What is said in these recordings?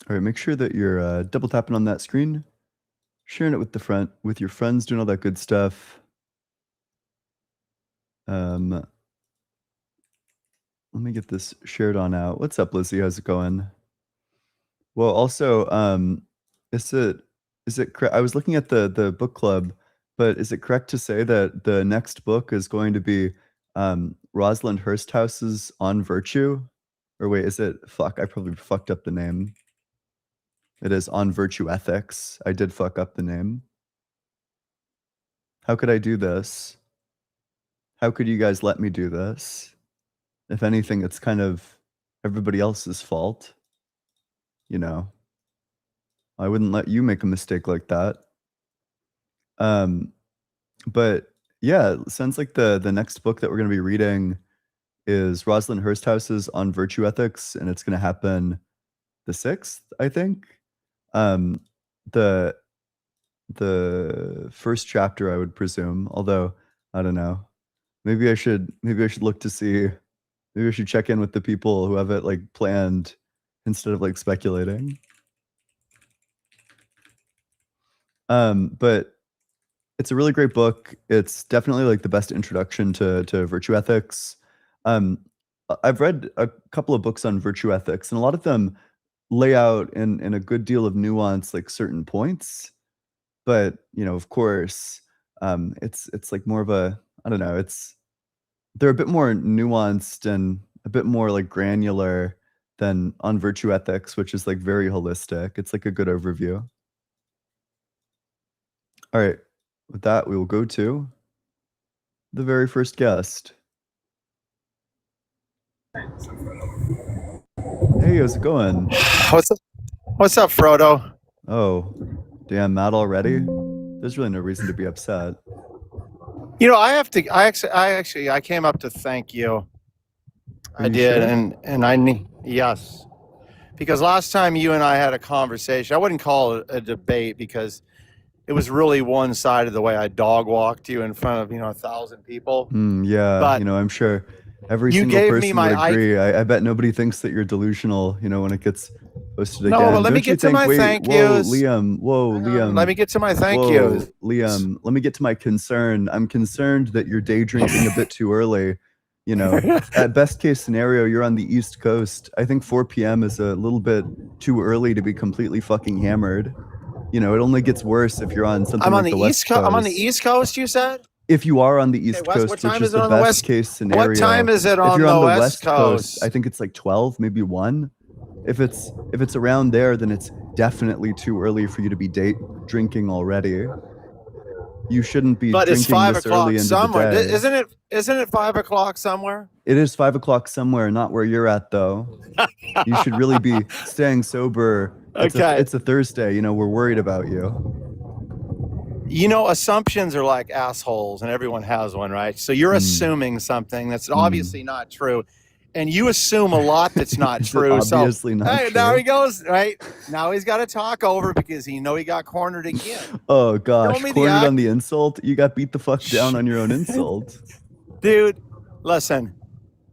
All right, make sure that you're double tapping on that screen, sharing it with your friends, doing all that good stuff. Let me get this shared on out. What's up, Lizzie? How's it going? Well, also, is it I was looking at the book club, but is it correct to say that the next book is going to be Rosalind Hursthouse's On Virtue? Or wait, is it fuck? I probably fucked up the name. It is On Virtue Ethics. I did fuck up the name. How could I do this? How could you guys let me do this? If anything, it's kind of everybody else's fault. You know, I wouldn't let you make a mistake like that. But yeah, it sounds like the next book that we're going to be reading is Rosalind Hursthouse's On Virtue Ethics, and it's going to happen the 6th, I think. The first chapter, I would presume, although I don't know. Maybe I should look to see. Maybe I should check in with the people who have it like planned instead of like speculating. But it's a really great book. It's definitely like the best introduction to virtue ethics. I've read a couple of books on virtue ethics, and a lot of them lay out in a good deal of nuance like certain points. But you know, of course, it's like more of a, I don't know, they're a bit more nuanced and a bit more like granular than On Virtue Ethics, which is like very holistic. It's like a good overview. All right, with that, we will go to the very first guest. Hey, how's it going? What's up, Frodo? Oh, damn, mad already? There's really no reason to be upset. You know, I came up to thank you. I did, sure? and I need, yes, because last time you and I had a conversation, I wouldn't call it a debate because it was really one-sided the way I dog walked you in front of 1,000 people. Yeah, but you know, I'm sure every single person would agree. I bet nobody thinks that you're delusional, you know, when it gets posted again. No, but let me get to my thank yous. Liam, Liam. Let me get to my thank yous. Liam, let me get to my concern. I'm concerned that you're day drinking a bit too early. You know, at best case scenario, you're on the East Coast. I think 4 p.m. is a little bit too early to be completely fucking hammered. You know, it only gets worse if you're on something like the West Coast. I'm on the East Coast, you said? If you are on the East Coast, which is the best case scenario. What time is it on the West Coast? I think it's like 12, maybe 1. If it's around there, then it's definitely too early for you to be drinking already. You shouldn't be drinking this early into somewhere. the day. Isn't it 5 o'clock somewhere? It is 5 o'clock somewhere, not where you're at though. You should really be staying sober. It's a Thursday, you know, we're worried about you. You know, assumptions are like assholes, and everyone has one, right? So you're assuming something that's obviously not true, and you assume a lot that's not true. Obviously not true. Now he goes, right? Now he's got to talk over because he got cornered again. Oh, gosh. Cornered on the insult? You got beat the fuck down on your own insult. Dude, listen.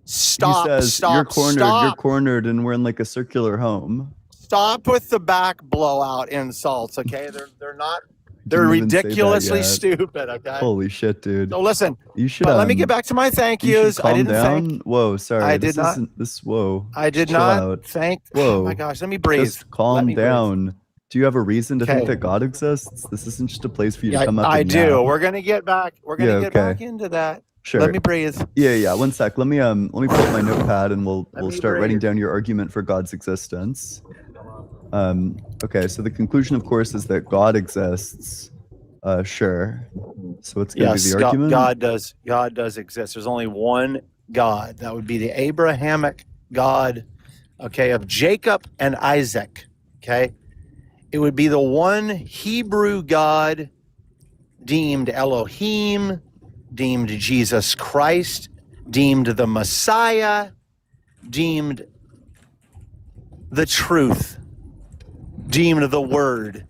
Stop, he says, stop, you're cornered, stop. You're cornered, and we're in like a circular home. Stop with the back blowout insults, okay? They're not... They're ridiculously stupid, okay? Holy shit, dude. So listen, you should. Let me get back to my thank yous. I didn't Whoa, sorry. I did not. Whoa. I did not thank. Whoa. Oh my gosh, let me breathe. Just calm down. Breathe. Do you have a reason to think that God exists? This isn't just a place for you to come up. I do. Now. We're gonna get back. We're gonna get back into that. Sure. Let me breathe. Yeah. 1 sec. Let me pull up my notepad and we'll start writing down your argument for God's existence. Okay. So the conclusion, of course, is that God exists. Sure. So what's going to be the argument? God does exist. There's only one God. That would be the Abrahamic God, okay, of Jacob and Isaac, okay? It would be the one Hebrew God deemed Elohim, deemed Jesus Christ, deemed the Messiah, deemed the truth, deemed the Word.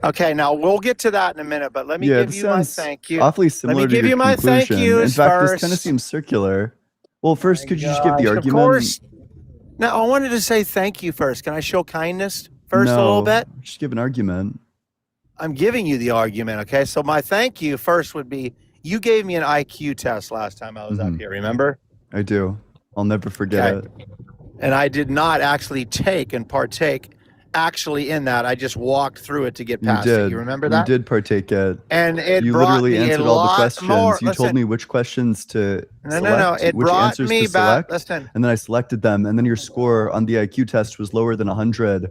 Okay, now we'll get to that in a minute, but let me give you my thank you. Awfully similar. Let me give you my thank yous In fact, first. This kind of seems circular. Well, first, My could you just give the gosh, of argument? course. Now, I wanted to say thank you first. Can I show kindness first a little bit? Just give an argument. I'm giving you the argument, okay? So my thank you first would be you gave me an IQ test last time I was up here, remember? I do. I'll never forget it. And I did not actually take and partake actually in that. I just walked through it to get past it. You remember that? You did partake it. And it You brought literally me answered a all the lot questions. more. You told me which questions to select, It which brought answers me to back. select, Listen. and then I selected them, and then your score on the IQ test was lower than 100.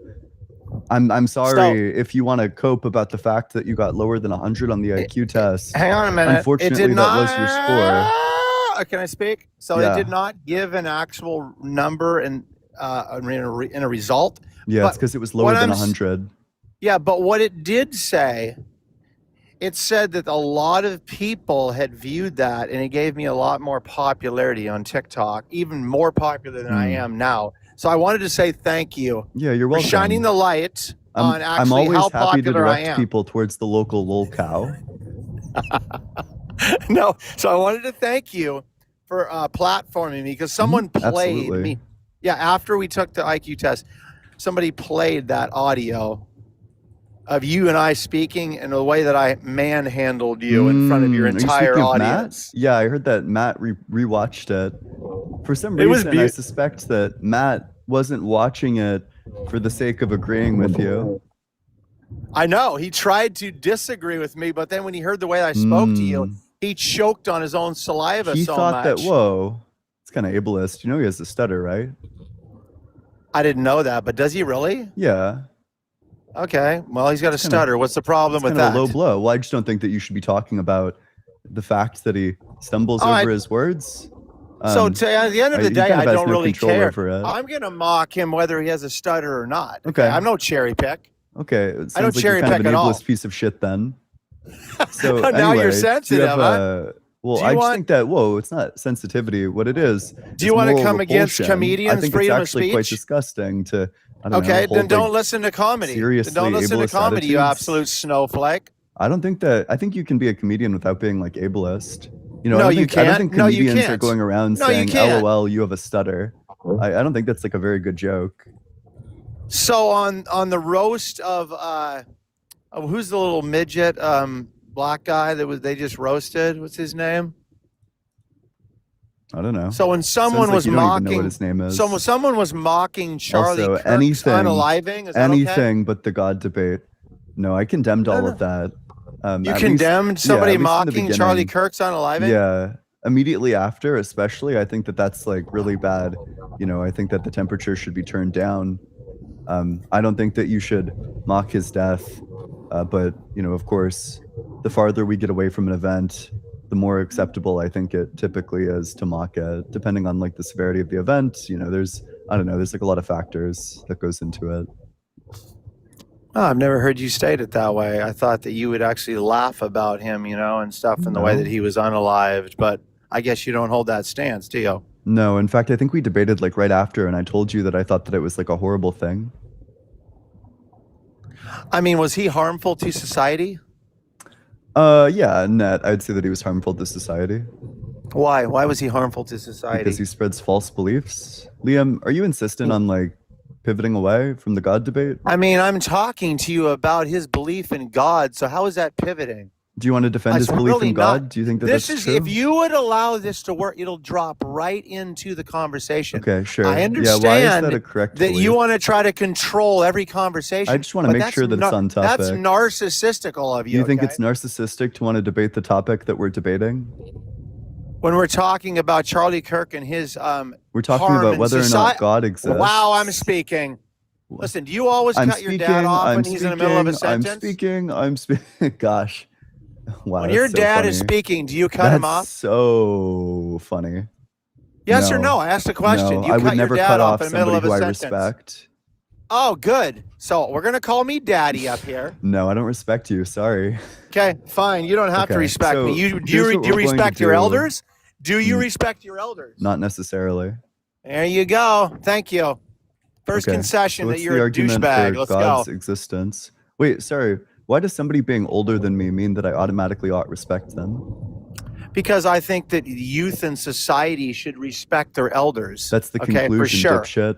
I'm sorry if you want to cope about the fact that you got lower than 100 on the IQ test. Hang on a minute. Unfortunately, that was your score. Can I speak? So it did not give an actual number in a result. Yeah, it's because it was lower than 100. Yeah, but what it did say, it said that a lot of people had viewed that, and it gave me a lot more popularity on TikTok, even more popular than I am now. So I wanted to say thank you. Yeah, you're welcome. For shining the light on actually I'm always how happy to popular I direct am. people towards the local lolcow. No, so I wanted to thank you for platforming me because someone played Absolutely. me. Yeah, after we took the IQ test, somebody played that audio of you and I speaking and the way that I manhandled you in front of your entire audience. Matt? Yeah, I heard that Matt rewatched it. For some reason, I suspect that Matt wasn't watching it for the sake of agreeing with you. I know. He tried to disagree with me, but then when he heard the way I spoke to you, he choked on his own saliva He so thought much. that, whoa, it's kind of ableist. You know he has a stutter, right? I didn't know that, but does he really? Yeah. Okay. Well, he's got a stutter. What's the problem with that? A low blow. Well, I just don't think that you should be talking about the fact that he stumbles over his words. So at the end of the day, I don't really care. It. I'm going to mock him whether he has a stutter or not. Okay. I'm no cherry pick. Okay. I don't cherry pick at all. Piece of shit then. So now anyway, you're sensitive, huh? Well, I just think that, it's not sensitivity. What it is. Do you want to come against comedians' I think freedom it's actually of speech? quite disgusting to, I don't okay, know, then don't listen to comedy. Seriously, don't listen to comedy, you attitudes. absolute snowflake. I think you can be a comedian without being like ableist. You know, no, I don't think comedians are can't. going around saying, LOL, you have a stutter. I don't think that's like a very good joke. So on the roast of who's the little midget black guy they just roasted? What's his name? I don't know. So when someone was you don't mocking, even know what his name is. So when someone was mocking Charlie also, Kirk's unaliving, is that anything but the God debate. No, I condemned all of that. You condemned somebody mocking Charlie Kirk's unaliving? Yeah. Immediately after, especially, I think that that's like really bad. You know, I think that the temperature should be turned down. I don't think that you should mock his death. But, you know, of course, the farther we get away from an event, the more acceptable I think it typically is to mock it, depending on like the severity of the event. You know, there's like a lot of factors that goes into it. Oh, I've never heard you state it that way. I thought that you would actually laugh about him, you know, and stuff in the way that he was unalived. But I guess you don't hold that stance, do you? No, in fact, I think we debated like right after, and I told you that I thought that it was like a horrible thing. I mean, was he harmful to society? Yeah, net. I'd say that he was harmful to society. Why? Why was he harmful to society? Because he spreads false beliefs. Liam, are you insistent on like pivoting away from the God debate? I mean, I'm talking to you about his belief in God. So how is that pivoting? Do you want to defend his belief in God? Do you think that this that's is true? If you would allow this to work, it'll drop right into the conversation. Okay, sure. I understand why is that a correct that belief? you want to try to control every conversation. I just want to make sure that it's on topic. That's narcissistical of you. Do you think it's narcissistic to want to debate the topic that we're debating? When we're talking about Charlie Kirk and his we're talking about whether or not God exists. Wow, I'm speaking. Listen, do you always cut your dad off when he's in the middle of a sentence? I'm speaking. Gosh. Wow, when your dad is speaking, do you cut him off? So funny. Yes or no? I asked a question. No, you I would never cut off somebody who I sentence. respect. Oh, good. So we're going to call me daddy up here. No, I don't respect you. Sorry. Okay, fine. You don't have to respect me. Do you respect your elders? Do you respect your elders? Not necessarily. There you go. Thank you. First concession that you're a douchebag. Let's God's go. Existence. Wait, sorry. Why does somebody being older than me mean that I automatically ought respect them? Because I think that youth in society should respect their elders. That's the Okay, for conclusion, sure. dipshit.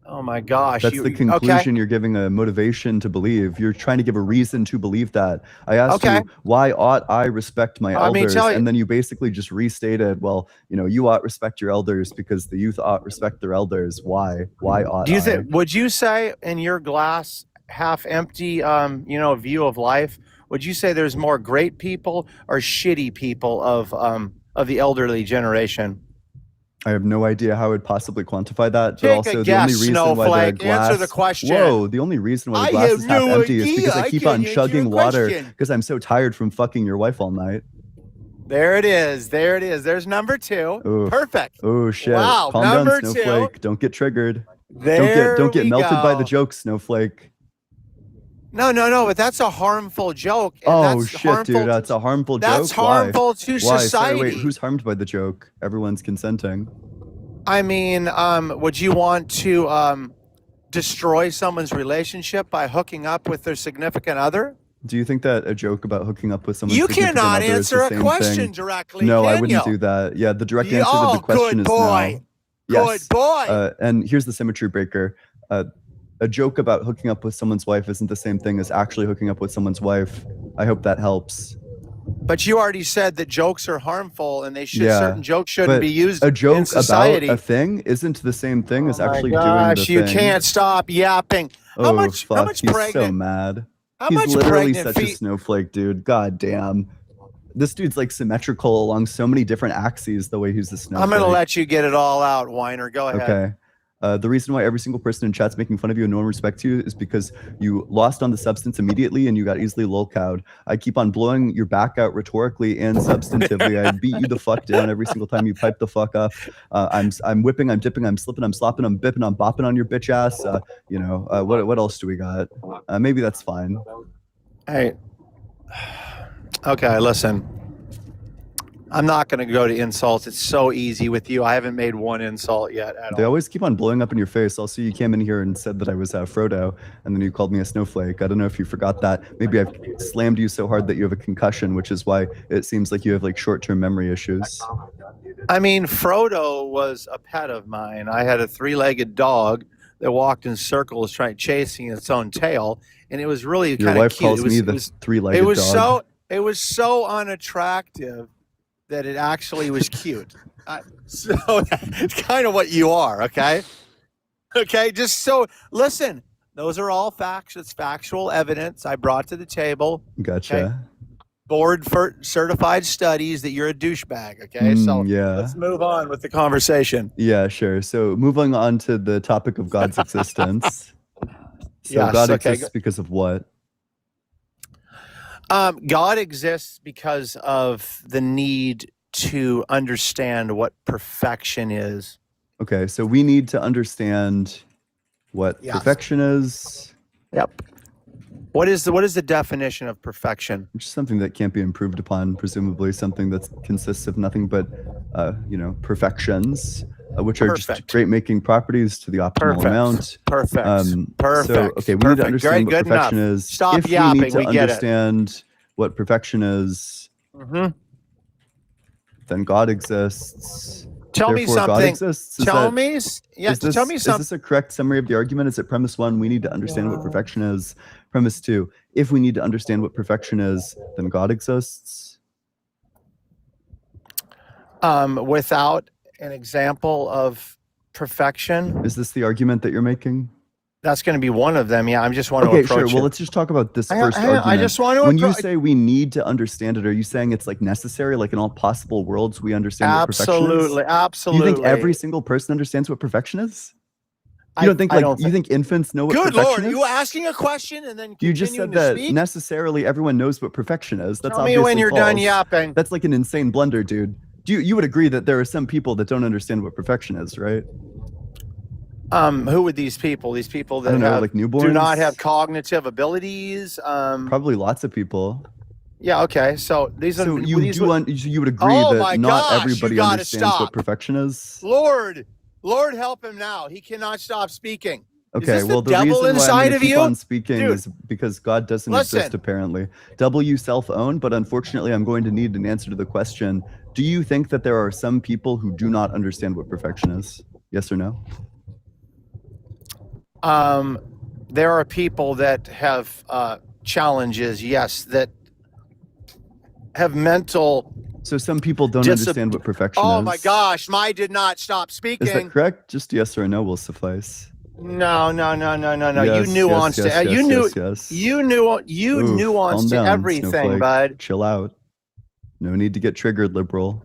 Oh my gosh. That's the Okay. conclusion. You're giving a motivation to believe. You're trying to give a reason to believe that. I asked Okay. you, why ought I respect my Let me elders? tell you. And then you basically just restated, well, you ought respect your elders because the youth ought respect their elders. Why? Why ought Do you I? think? Would you say in your glass half empty, view of life? Would you say there's more great people or shitty people of the elderly generation? I have no idea how I would possibly quantify that. But Take a also, the guess, only reason why the Snowflake. glass. Answer the question. Whoa! The only reason why I the glass have is half no empty is idea. because I I keep can't on answer chugging your water question. because I'm so tired from fucking your wife all night. There it is. There it is. There's number 2. Oof. Perfect. Oh shit! Wow, Calm down, number 2. Snowflake. Don't get triggered. There Don't get we melted by go. the joke, Snowflake. No, but that's a harmful joke. And Oh that's shit, harmful dude, that's a harmful That's joke. Why? harmful to Why? Sorry, society. wait, who's harmed by the joke? Everyone's consenting. I mean, would you want to destroy someone's relationship by hooking up with their significant other? Do you think that a joke about hooking up with someone You cannot answer a question directly. No, I can wouldn't you? do that. Yeah, the direct Yeah, answer to the oh, question good is boy. no. Good boy. And here's the symmetry breaker. A joke about hooking up with someone's wife isn't the same thing as actually hooking up with someone's wife. I hope that helps. But you already said that jokes are harmful and Yeah, certain jokes shouldn't but be used a in joke about society. a thing isn't the same thing as Oh my actually gosh, doing the you thing. can't stop yapping. Oh, much fuck, he's so pregnant- mad. How He's much literally pregnant such a feet? snowflake, dude. God damn. This dude's like symmetrical along so many different axes the way he's a snowflake. I'm going to let you get it all out, whiner. Go ahead. Okay. The reason why every single person in chat's making fun of you and no one respects you is because you lost on the substance immediately and you got easily lolcowed. I keep on blowing your back out rhetorically and substantively. I beat you the fuck down every single time you pipe the fuck up. I'm whipping, I'm dipping, I'm slipping, I'm slopping, I'm bipping, I'm bopping on your bitch ass. What else do we got? Maybe that's fine. Hey. Okay, listen. I'm not going to go to insults. It's so easy with you. I haven't made one insult yet at They all. always keep on blowing up in your face. Also, you came in here and said that I was Frodo, and then you called me a snowflake. I don't know if you forgot that. Maybe I've slammed you so hard that you have a concussion, which is why it seems like you have like short-term memory issues. I mean, Frodo was a pet of mine. I had a 3-legged dog that walked in circles chasing its own tail, and it was really Your kind of wife cute. calls me the three-legged dog. It was so unattractive that it actually was cute. So it's kind of what you are, okay? Okay, just so listen. Those are all facts. It's factual evidence I brought to the table. Gotcha. Okay. Board for certified studies that you're a douchebag. Okay, so yeah. let's move on with the conversation. Yeah, sure. So moving on to the topic of God's existence. So Yes, God okay. exists because of what? God exists because of the need to understand what perfection is. Okay, so we need to understand what Yes. perfection is, Yep. What is the definition of perfection? which is something that can't be improved upon, presumably something that consists of nothing but, perfections, which are just Perfect. great-making properties to the optimal Perfect. amount. Perfect. Perfect. So, okay, we need Perfect. to understand Great, what good enough. perfection is. Stop if yapping, we need to we get it. understand what perfection is, Mm-hmm. then God exists. Tell me Therefore, God something. exists. Tell me something. Is this a correct summary of the argument? Is it premise 1, we need to understand what perfection is? Premise 2, if we need to understand what perfection is, then God exists? Without an example of perfection, Is this the argument that you're making? that's going to be one of them. Yeah, I just want to Okay, approach sure. Well, it. let's just talk about this Hang on, first hang on. argument. I just want to When you approach. say we need to understand it, are you saying it's like necessary, like in all possible worlds we understand what perfection is? Absolutely, Do absolutely. you think every single person understands what perfection is? I You don't think I like don't you think infants know what Good perfection Lord, is? you asking a question and then You just continuing said to that speak? necessarily everyone knows what perfection is. That's Tell me obviously when you're false. done yapping. That's like an insane blunder, dude. You would agree that there are some people that don't understand what perfection is, right? Who are these people? These people I that don't know, have, like newborns. do not have cognitive abilities. Probably lots of people. Yeah. Okay. So these are So you these do would- you would agree Oh that my not gosh, everybody you gotta understands stop. what perfection is? Lord help him now. He cannot stop speaking. Okay, this the well, the devil reason why I'm inside going to of keep you? on speaking Dude, is because God doesn't listen. exist, apparently. You self-own, but unfortunately, I'm going to need an answer to the question, do you think that there are some people who do not understand what perfection is? Yes or no? There are people that have challenges, yes, that have mental. So some people don't understand what perfection is. Oh my gosh, my did not stop speaking. Is that correct? Just yes or no will suffice. No. Yes, You nuanced yes, it. yes, You knew. yes, yes. You Oof, nuanced calm down, everything, Snowflake. bud. Chill out. No need to get triggered, liberal.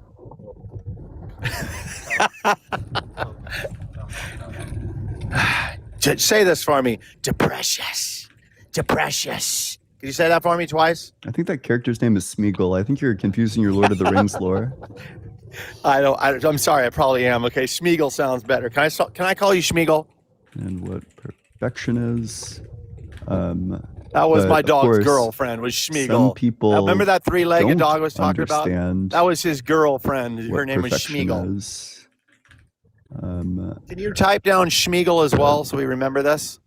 Say this for me. Deprecious. Can you say that for me twice? I think that character's name is Smeagol. I think you're confusing your Lord of the Rings lore. I'm sorry. I probably am. Okay, Smeagol sounds better. Can I call you Smeagol? And what perfection is? That was my of dog's course, girlfend, was Smeagol. some people Remember that three-legged don't dog I was talking about? understand That was his girlfriend. Her what name was perfection Smeagol. is. Can you type down Smeagol as well so we remember this?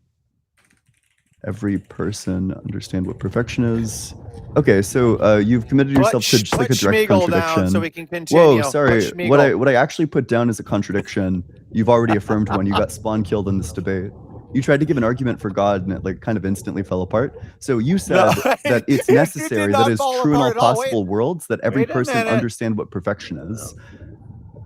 Every person understand what perfection is. Okay, so you've committed yourself to just like a direct Smeagol contradiction. down so we can continue. Whoa, sorry. Put What I actually put down as a contradiction, you've already affirmed one. You got spawn killed in this debate. You tried to give an argument for God and it like kind of instantly fell apart. So you said that it's necessary, that it's true in all possible worlds, that every person understand what perfection is.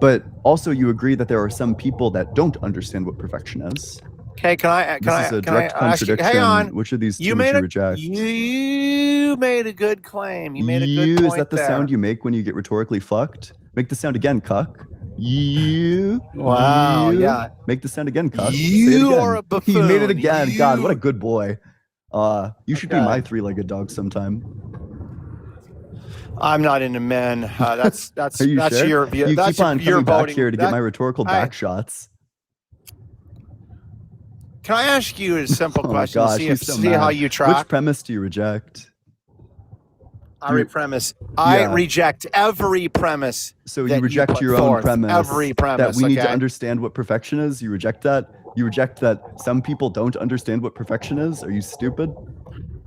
But also you agree that there are some people that don't understand what perfection is. Okay, can I This is a direct contradiction. Hang on. Which of these two would you reject? You made a good claim. You made a good point. Is that the sound you make when you get rhetorically fucked? Make the sound again, cuck. You. Wow, yeah. Make the sound again, cuck. You are a buffoon. He made it again. God, what a good boy. You should be my three-legged dog sometime. I'm not into men. That's Are you that's sure? your view. You That's keep on your coming back voting. here to get my rhetorical back shots. Can I ask you a simple question gosh, to see how you track? Which premise do you reject? I reject every premise. So you reject your own premise. Every premise. That we need to understand what perfection is. You reject that. You reject that some people don't understand what perfection is. Are you stupid?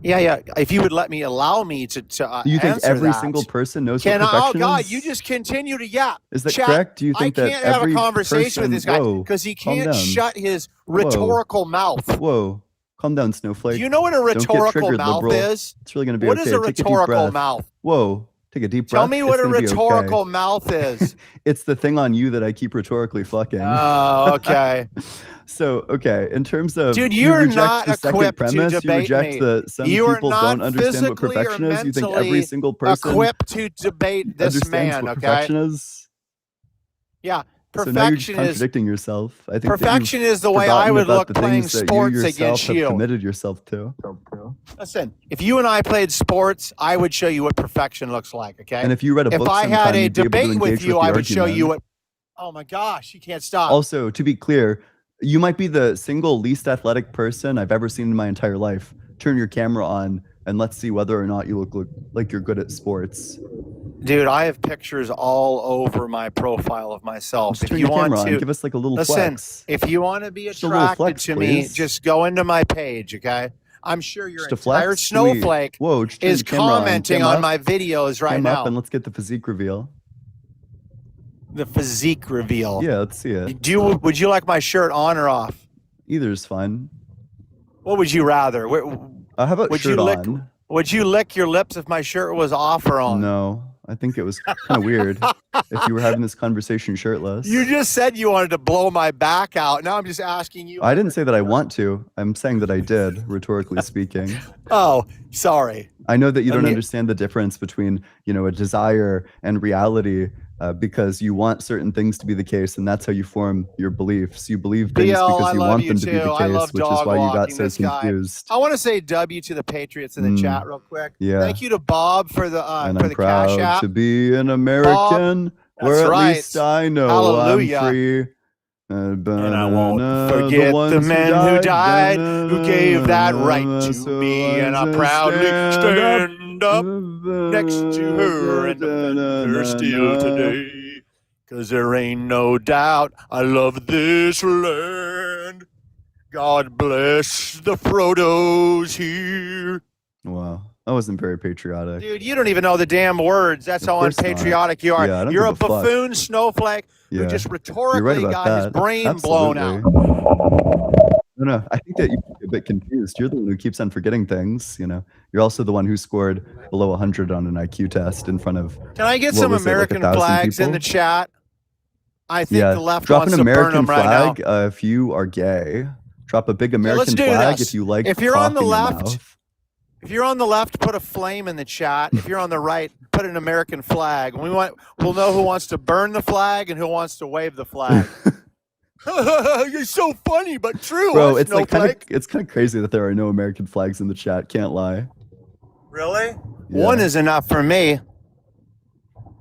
Yeah. If you would allow me to you think every single person knows what perfection is? Oh God, you just continue to yap. Is that correct? Do you think that I can't have a conversation with this guy because he can't shut his rhetorical mouth. Whoa. Calm down, Snowflake. Do you know what a rhetorical mouth is? It's really going to be okay. What is a rhetorical mouth? Whoa. Take a deep breath. Tell me what a rhetorical mouth is. It's the thing on you that I keep rhetorically fucking. Oh, okay. So, okay, in terms of dude, you're not equipped premise, to debate you reject me. That some people don't understand what perfection is. You think every single person equipped to debate this man. What okay. Perfection is. Yeah. Perfection so now you're contradicting yourself. I think perfection is the way I would look playing sports against you. Committed yourself to. Listen, if you and I played sports, I would show you what perfection looks like. Okay. And if you read a book, if I had a debate with you, I would show you what. Oh my gosh, you can't stop. Also, to be clear, you might be the single least athletic person I've ever seen in my entire life. Turn your camera on and let's see whether or not you look like you're good at sports. Dude, I have pictures all over my profile of myself. Just if you want to give us like a little flex. If you want to be attracted to me, just go into my page, okay? I'm sure your entire Snowflake is commenting on my videos right now. Up and let's get the physique reveal. The physique reveal. Yeah, let's see it. Would you like my shirt on or off? Either is fine. What would you rather? How about shirt on? Would you lick your lips if my shirt was off or on? No, I think it was kind of weird if you were having this conversation shirtless. You just said you wanted to blow my back out. Now I'm just asking you. I didn't say that I want to. I'm saying that I did, rhetorically speaking. Oh, sorry. I know that you don't understand the difference between, a desire and reality. Because you want certain things to be the case, and that's how you form your beliefs. You believe things because you want them to be the case, which is why you got so confused. I want to say W to the Patriots in the chat real quick. Yeah. Thank you to Bob for the and for I'm the proud Cash App. to be an American, Bob, where at least I know Hallelujah. I'm free. And I won't forget the men who died, who gave that right to me, and I proudly stand up next to her and defend her still today. 'Cause there ain't no doubt I love this land. God bless the Frodos here. Wow, that wasn't very patriotic. Dude, you don't even know the damn words. That's Of how course not. unpatriotic you are. Yeah, I don't You're a give a fuck. buffoon snowflake Yeah, who just you're right rhetorically about got his that. brain blown out. No, I think that you're a bit confused. You're the one who keeps on forgetting things. You're also the one who scored below 100 on an IQ test in front of. Can I get What some was it, like American 1,000 flags in the people? chat? I think Yeah, the left drop wants an to burn American them right flag now. if you are gay. Drop a big American do flag this. if you like. If you're on cock the in your left, mouth. If you're on the left, put a flame in the chat. If you're on the right, put an American flag. We'll know who wants to burn the flag and who wants to wave the flag. You're so funny, but true. Bro, huh, it's like kind Snowflake? of crazy that there are no American flags in the chat. Can't lie. Really? Yeah. One is enough for me.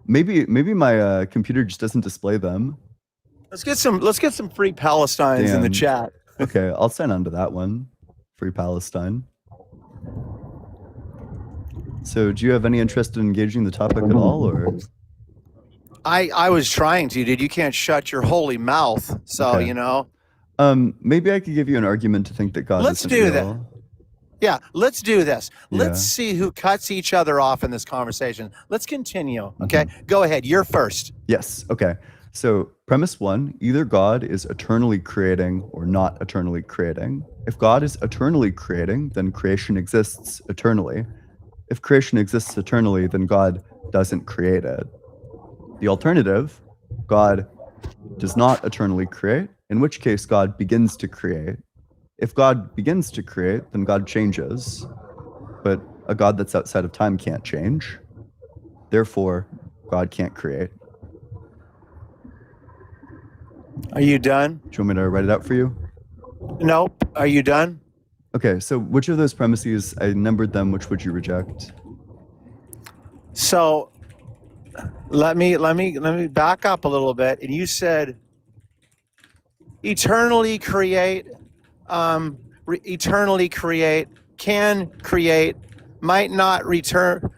Maybe my computer just doesn't display them. Let's get some free Palestines in the Damn. chat. Okay, I'll sign on to that one. Free Palestine. So, do you have any interest in engaging the topic at all, or? I was trying to, dude. You can't shut your holy mouth. So, Okay. Maybe I could give you an argument to think that God Let's isn't do real. that. Yeah, let's do this. Let's Yeah. see who cuts each other off in this conversation. Let's continue. Okay, Go ahead. You're first. Yes. Okay. So, premise one, either God is eternally creating or not eternally creating. If God is eternally creating, then creation exists eternally. If creation exists eternally, then God doesn't create it. The alternative, God does not eternally create, in which case God begins to create. If God begins to create, then God changes. But a God that's outside of time can't change. Therefore, God can't create. Are you done? Do you want me to write it out for you? Nope. Are you done? Okay, so which of those premises, I numbered them, which would you reject? So let me back up a little bit. And you said eternally create, eternally create, can create, might not return.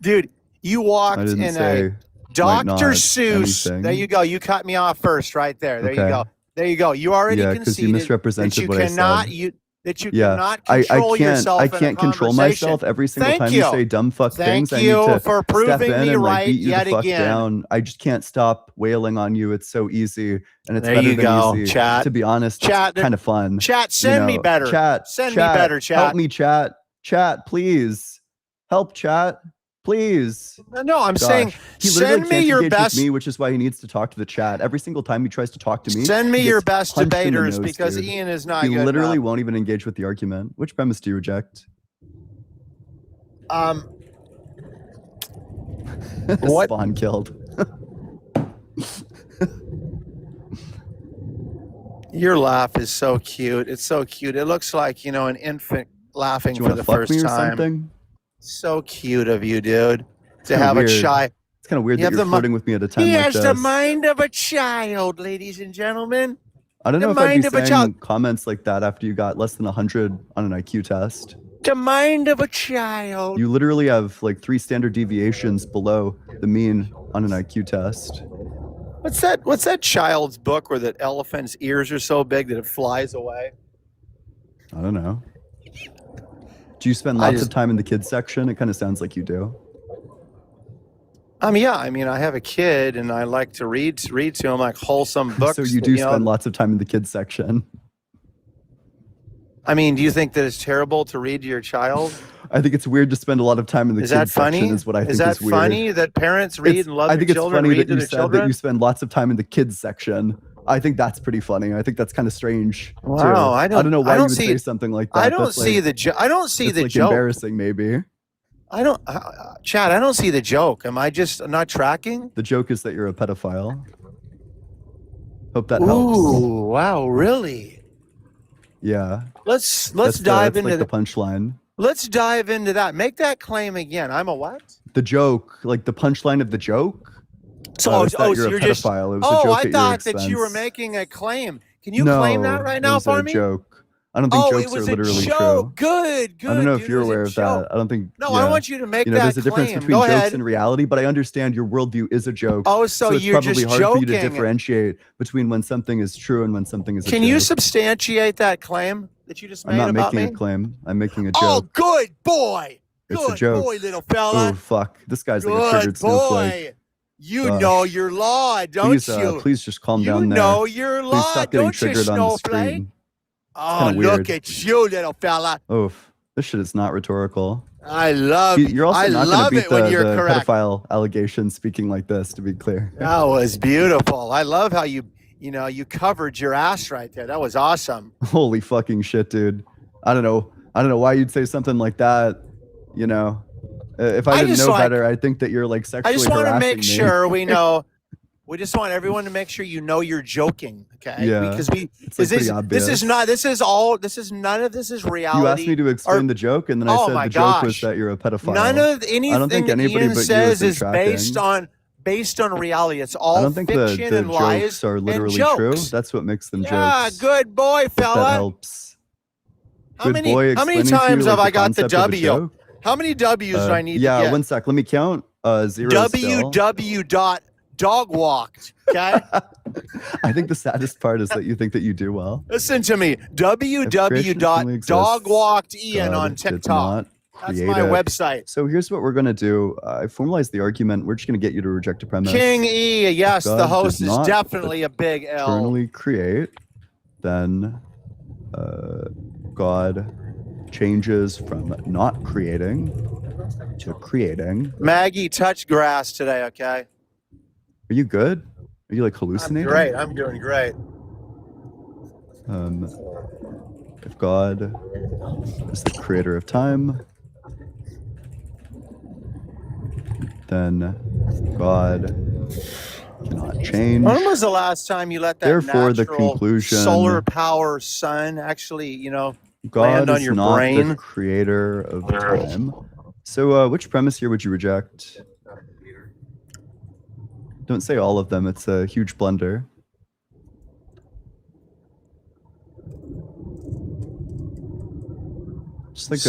Dude, you I walked didn't in say a Dr. not Seuss. anything. There you go. You cut me off first, right there. There you Okay. go. There you go. You already Yeah, 'cause you conceded misrepresented that you what I cannot said. that you Yeah, cannot I control can't yourself. I in a can't control conversation. myself every single Thank time you. you say dumb fuck Thank things. I you need to for step proving in me and like right beat you yet the fuck again. down. I just can't stop wailing on you. It's so easy, and it's There better you than go, easy. chat. To be honest, Chat, it's kind of fun. Chat, send me better. Chat, Send chat, me better, chat. Help me, chat. Chat, please. Help, chat. Please. No, I'm saying Gosh, he literally send me can't your engage best. with me, which is why he needs to talk to the chat. Every single time he tries to talk to me, Send me he your gets best punched in the debaters nose, because dude. Ian is not He good literally enough. won't even engage with the argument. Which premise do you reject? What? Spawn killed. Your laugh is so cute. It's so cute. It looks like, an infant laughing Do you for want the to fuck first me or time. something? So cute of you, dude. To kinda have weird. a shy. It's kind of weird You that have you're the flirting with me at a time He like has this. the mind of a child, ladies and gentlemen. I don't the know if I'd mind be of a saying child. comments like that after you got less than 100 on an IQ test. The mind of a child. You literally have like 3 standard deviations below the mean on an IQ test. What's that child's book where the elephant's ears are so big that it flies away? I don't know. Do you spend lots of time in the kids section? It kind of sounds like you do. Yeah. I have a kid, and I like to read to him like wholesome books. So you that, do spend lots of time in the kids section. Do you think that it's terrible to read to your child? I think it's weird to spend a lot of time in the Is kids that funny? section is what I think is that is weird. funny that parents read and love I their think it's children, funny read that to you their said children? that you spend lots of time in the kids section. I think that's pretty funny. I think that's kind of strange. Wow, too. I don't know why I you don't would see- say something like that. I don't That's see like, the I don't see it's the like joke. embarrassing, maybe. I don't, Chad. I don't see the joke. Am I just not tracking? The joke is that you're a pedophile. Hope that helps. Ooh, wow, really? Yeah. Let's That's dive that's into like the punchline. Let's dive into that. Make that claim again. I'm a what? The joke, like the punchline of the joke. So, is that you're so a you're just. pedophile. It was a Oh, joke I at your thought that you were expense. making a claim. Can you No, claim that right it now was for a me? joke. I don't think Oh, jokes it are was a literally joke. true. Good, I don't good. know dude, if it you're was a aware of joke. that. I don't think. No, I Yeah. want you to make You know, that there's a difference claim. between Go jokes ahead. and reality, but I understand your worldview is a joke. Oh, so So it's you're probably just hard for you to joking. differentiate between when something is true and when something is a Can you joke. substantiate that claim that you just I'm made not about making me? a claim. I'm making a Oh, joke. good boy. It's a Good joke. boy, little Oh, fella. fuck. This guy's like a Good triggered snowflake. boy. You know Gosh. your law, don't Please, you? please just calm You down there. know your Please law, stop getting don't you, triggered on the snowflake? screen. Oh, kinda look weird. at you, little fella. Oof. This shit is not rhetorical. I love You're also I not going to love beat it when the you're correct. pedophile allegations speaking like this, to be clear. That was beautiful. I love how you covered your ass right there. That was awesome. Holy fucking shit, dude. I don't know why you'd say something like that. You know, if I didn't just know like- better, I think that you're like sexually I just want to harassing make me. sure we know. We just want everyone to make sure you know you're joking, okay? Yeah. Because It's like pretty obvious. none of this is reality. You asked me to explain the joke, and then I Oh said my the joke was gosh. that you're a pedophile. None of anything think that anybody Ian but you says is is based tracking. on reality. It's all I don't think the fiction and lies jokes are literally and true. jokes. That's what makes them Yeah, jokes. good boy, If that fella. helps. How Good many boy how many explaining to you, times like, have I got the concept of a W? joke. How many W's do I need to Yeah, get? 1 sec. Let me count. 0 still. www.dogwalked. Okay? I think the saddest part is that you think that you do well. Listen to me. www.dogwalkedian on God did TikTok. not That's create my it. website. So here's what we're gonna do. I formalized the argument. We're just gonna get you to reject a premise. King E, yes, God the did host is not definitely a big L. Eternally create, then God changes from not creating to creating. Maggie touched grass today, okay? Are you good? Are you like I'm hallucinating? great. I'm doing great. If God is the creator of time, then God cannot change. When was the last time you let that Therefore, the natural conclusion- solar power sun actually, God land on is your not brain? the creator of time. So which premise here would you reject? Don't say all of them. It's a huge blunder. Just like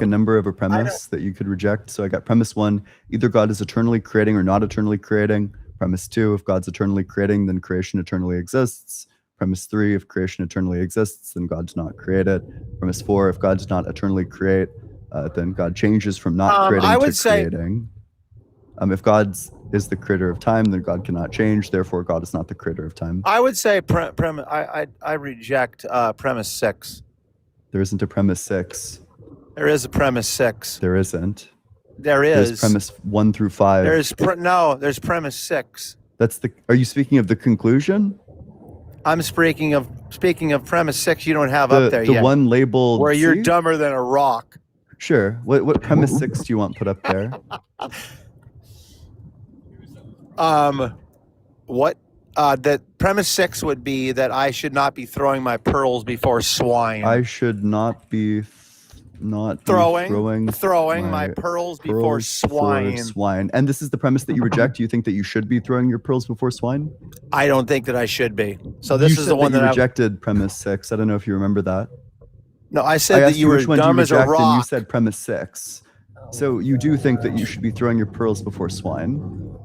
a number of a premise that you could reject. So I got premise 1, either God is eternally creating or not eternally creating. Premise 2, if God's eternally creating, then creation eternally exists. Premise 3, if creation eternally exists, then God does not create it. Premise 4, if God does not eternally create, then God changes from not creating I to would say- creating. If God is the creator of time, then God cannot change. Therefore, God is not the creator of time. I would say I reject premise 6. There isn't a premise 6. There is a premise 6. There isn't. There There's is. premise 1 through 5. There's premise 6. Are you speaking of the conclusion? I'm speaking of premise 6 you don't have The up there the yet. one labeled Where you're C? dumber than a rock. Sure. What premise 6 do you want put up there? What that premise 6 would be that I should not be throwing my pearls before swine. I should not be throwing throwing my pearls before pearls swine. for swine. And this is the premise that you reject. You think that you should be throwing your pearls before swine? I don't think that I should be. So this You is said the one you that I rejected premise 6. I don't know if you remember that. No, I I said that asked you were which one do you dumb as a reject, and you rock. said premise 6. So you do think that you should be throwing your pearls before swine?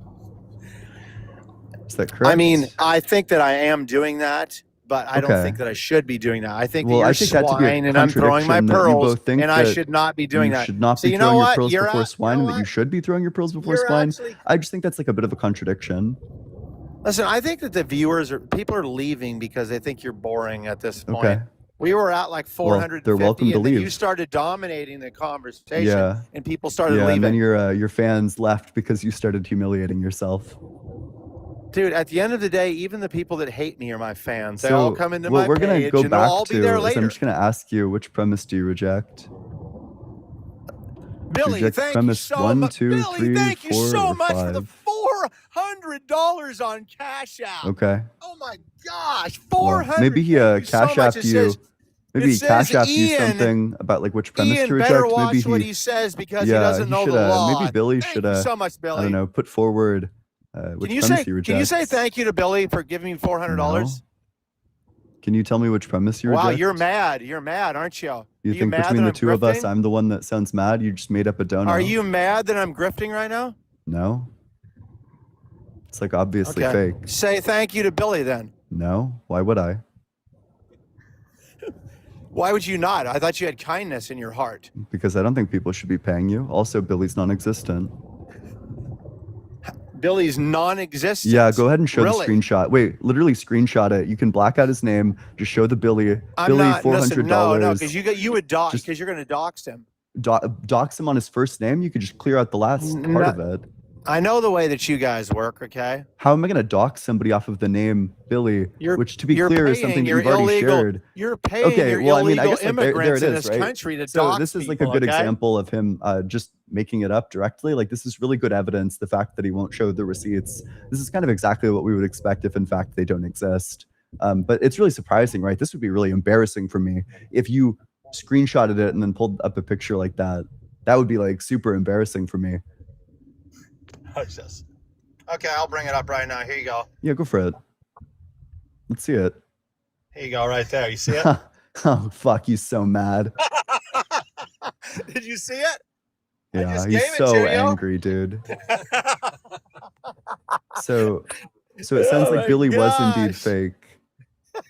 Is that correct? I mean, I think that I am doing that, but I don't Okay. think that I should be doing that. I think Well, that I you're think that to be a swine and I'm throwing my contradiction that you pearls, both think and I that should not be doing you that. should not So be you know throwing your what? pearls You're before at- swine, you know and that you what? should be throwing your pearls before You're swine. actually- I just think that's like a bit of a contradiction. Listen, I think that people are leaving because they think you're boring at this point. Okay. We were at like 450, they're welcome to and then you leave. started dominating the conversation, Yeah. and people started Yeah, and then leaving. your fans left because you started humiliating yourself. Dude, at the end of the day, even the people that hate me are my fans. They So all come into what my we're gonna page, go and they'll back all to be there is later. I'm just gonna ask you, which premise do you reject? Billy, reject thank you premise so 1, much. 2, Billy, 3, thank you 4, so or much for the 5? $400 on Cash App. Okay. Oh my gosh, Well, 400. maybe he Thank you so cash much. apped It you. says- Maybe it he cash says apped you Ian- something about like which premise Ian to better reject. watch Maybe what he he says because he yeah, doesn't he know should, the law. maybe Billy Thank should you so much, Billy. I don't know, put forward which Can you premise say he rejects. can you say thank you to Billy for giving me $400? Can you tell me which premise you Wow, reject? you're mad. You're mad, aren't you? You Are think mad between that the I'm two of us, grifting? I'm the one that sounds mad? You just made up a donut. Are you mad that I'm grifting right now? No. It's like obviously Okay. fake. Say thank you to Billy then. No. Why would I? Why would you not? I thought you had kindness in your heart. Because I don't think people should be paying you. Also, Billy's non-existent. Billy's non-existent. Yeah, go ahead and show Really? the screenshot. Wait, literally screenshot it. You can black out his name. Just show the Billy. I'm Billy, not. Listen, no, $400. because you would dox Just- because you're going to dox him. Dox him on his first name. You could just clear out the last part of it. I know the way that you guys work. Okay. How am I going to dox somebody off of the name Billy? Which, to be clear, is something that you've already shared. You're paying Okay, your well, I mean, I illegal guess, like, there immigrants it in is, this right? country to So dox this is like people, a good okay? example of him just making it up directly. Like, this is really good evidence. The fact that he won't show the receipts. This is kind of exactly what we would expect if, in fact, they don't exist. But it's really surprising, right? This would be really embarrassing for me if you screenshotted it and then pulled up a picture like that. That would be like super embarrassing for me. Watch this. Okay, I'll bring it up right now. Here you go. Yeah, go for it. Let's see it. Here you go, right there. You see it? Oh, fuck, he's so mad. Did you see it? Yeah, just he's gave it so to you. angry, dude. So it sounds Oh like my Billy was indeed gosh. fake.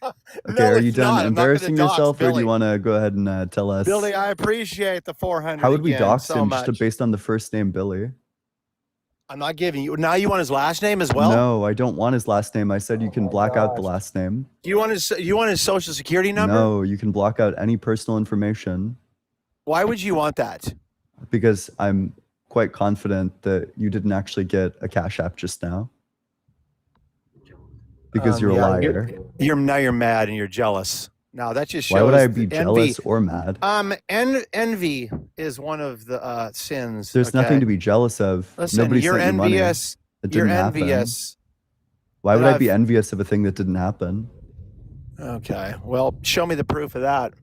Okay, No, are you it's done not. I'm not gonna embarrassing dox yourself, or do Billy. you want to go ahead and tell us? Billy, I appreciate the 400. How would we again dox so him much. just based on the first name Billy? I'm not giving you. Now you want his last name as well? No, I don't want his last name. I said you can black out the last name. Do you want his social security number? No, you can block out any personal information Why would you want that? because I'm quite confident that you didn't actually get a Cash App just now. Because you're a yeah, liar. You're mad and you're jealous. Now that just shows. Why would I be the jealous envy. or mad? Envy is one of the sins. There's nothing to be jealous of. Listen, Nobody you're sent you money. envious. It You're didn't happen. envious. Why would that I be I've- envious of a thing that didn't happen? Okay. Well, show me the proof of that.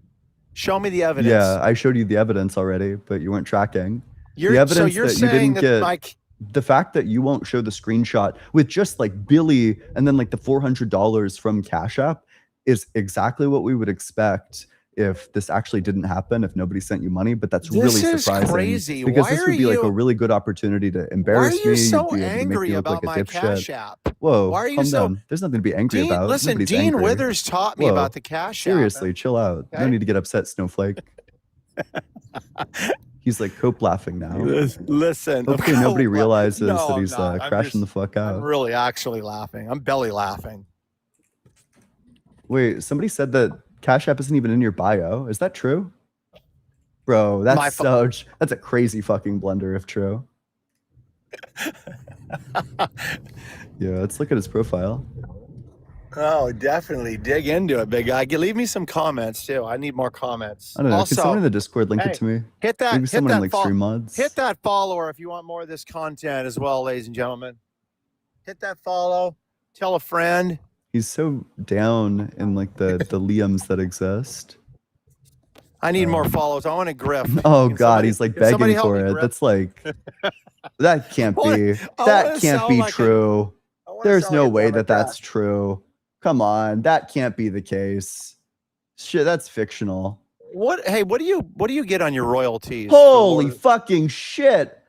Show me the evidence. Yeah, I showed you the evidence already, but you weren't tracking. You're, the evidence so you're that you saying didn't that get- like The fact that you won't show the screenshot with just like Billy and then like the $400 from Cash App is exactly what we would expect if this actually didn't happen, if nobody sent you money. But that's This really is surprising crazy. because Why this would are be like a you- really good opportunity to why are embarrass me. you so You'd be able to make angry me look about like my a Cash dipshit. App? Whoa, Why are you calm so- down. There's nothing to be angry Dean, about. listen, Nobody's Dean angry. Withers taught me Whoa. about the Cash App. Seriously, chill out. No Okay. need to get upset, Snowflake. He's like cope laughing now. Listen. Hopefully nobody realizes No, that I'm he's not. I'm crashing just- the fuck I'm out. really actually laughing. I'm belly laughing. Wait, somebody said that Cash App isn't even in your bio. Is that true? Bro, My that's that's a crazy fucking blunder if true. Yeah, let's look at his profile. Oh, definitely dig into it, big guy. Leave me some comments too. I need more comments. I don't know. Also, Can someone in the Discord link hey, it to me? hit that. Maybe Hit someone in that, like Stream Mods. hit that follower if you want more of this content as well, ladies and gentlemen. Hit that follow. Tell a friend. He's so down in like the Liams that exist. I need more follows. I want to grift. Oh Can God, somebody- he's like can somebody begging help for me it. grift? That's like that can't I wanna- be. I That wanna can't sound be like a- true. I wanna There's sound no like way Barbara that that's true. Come on, that can't be the case. Shit, that's fictional. What? Hey, what do you get on your royalties? Holy fucking shit,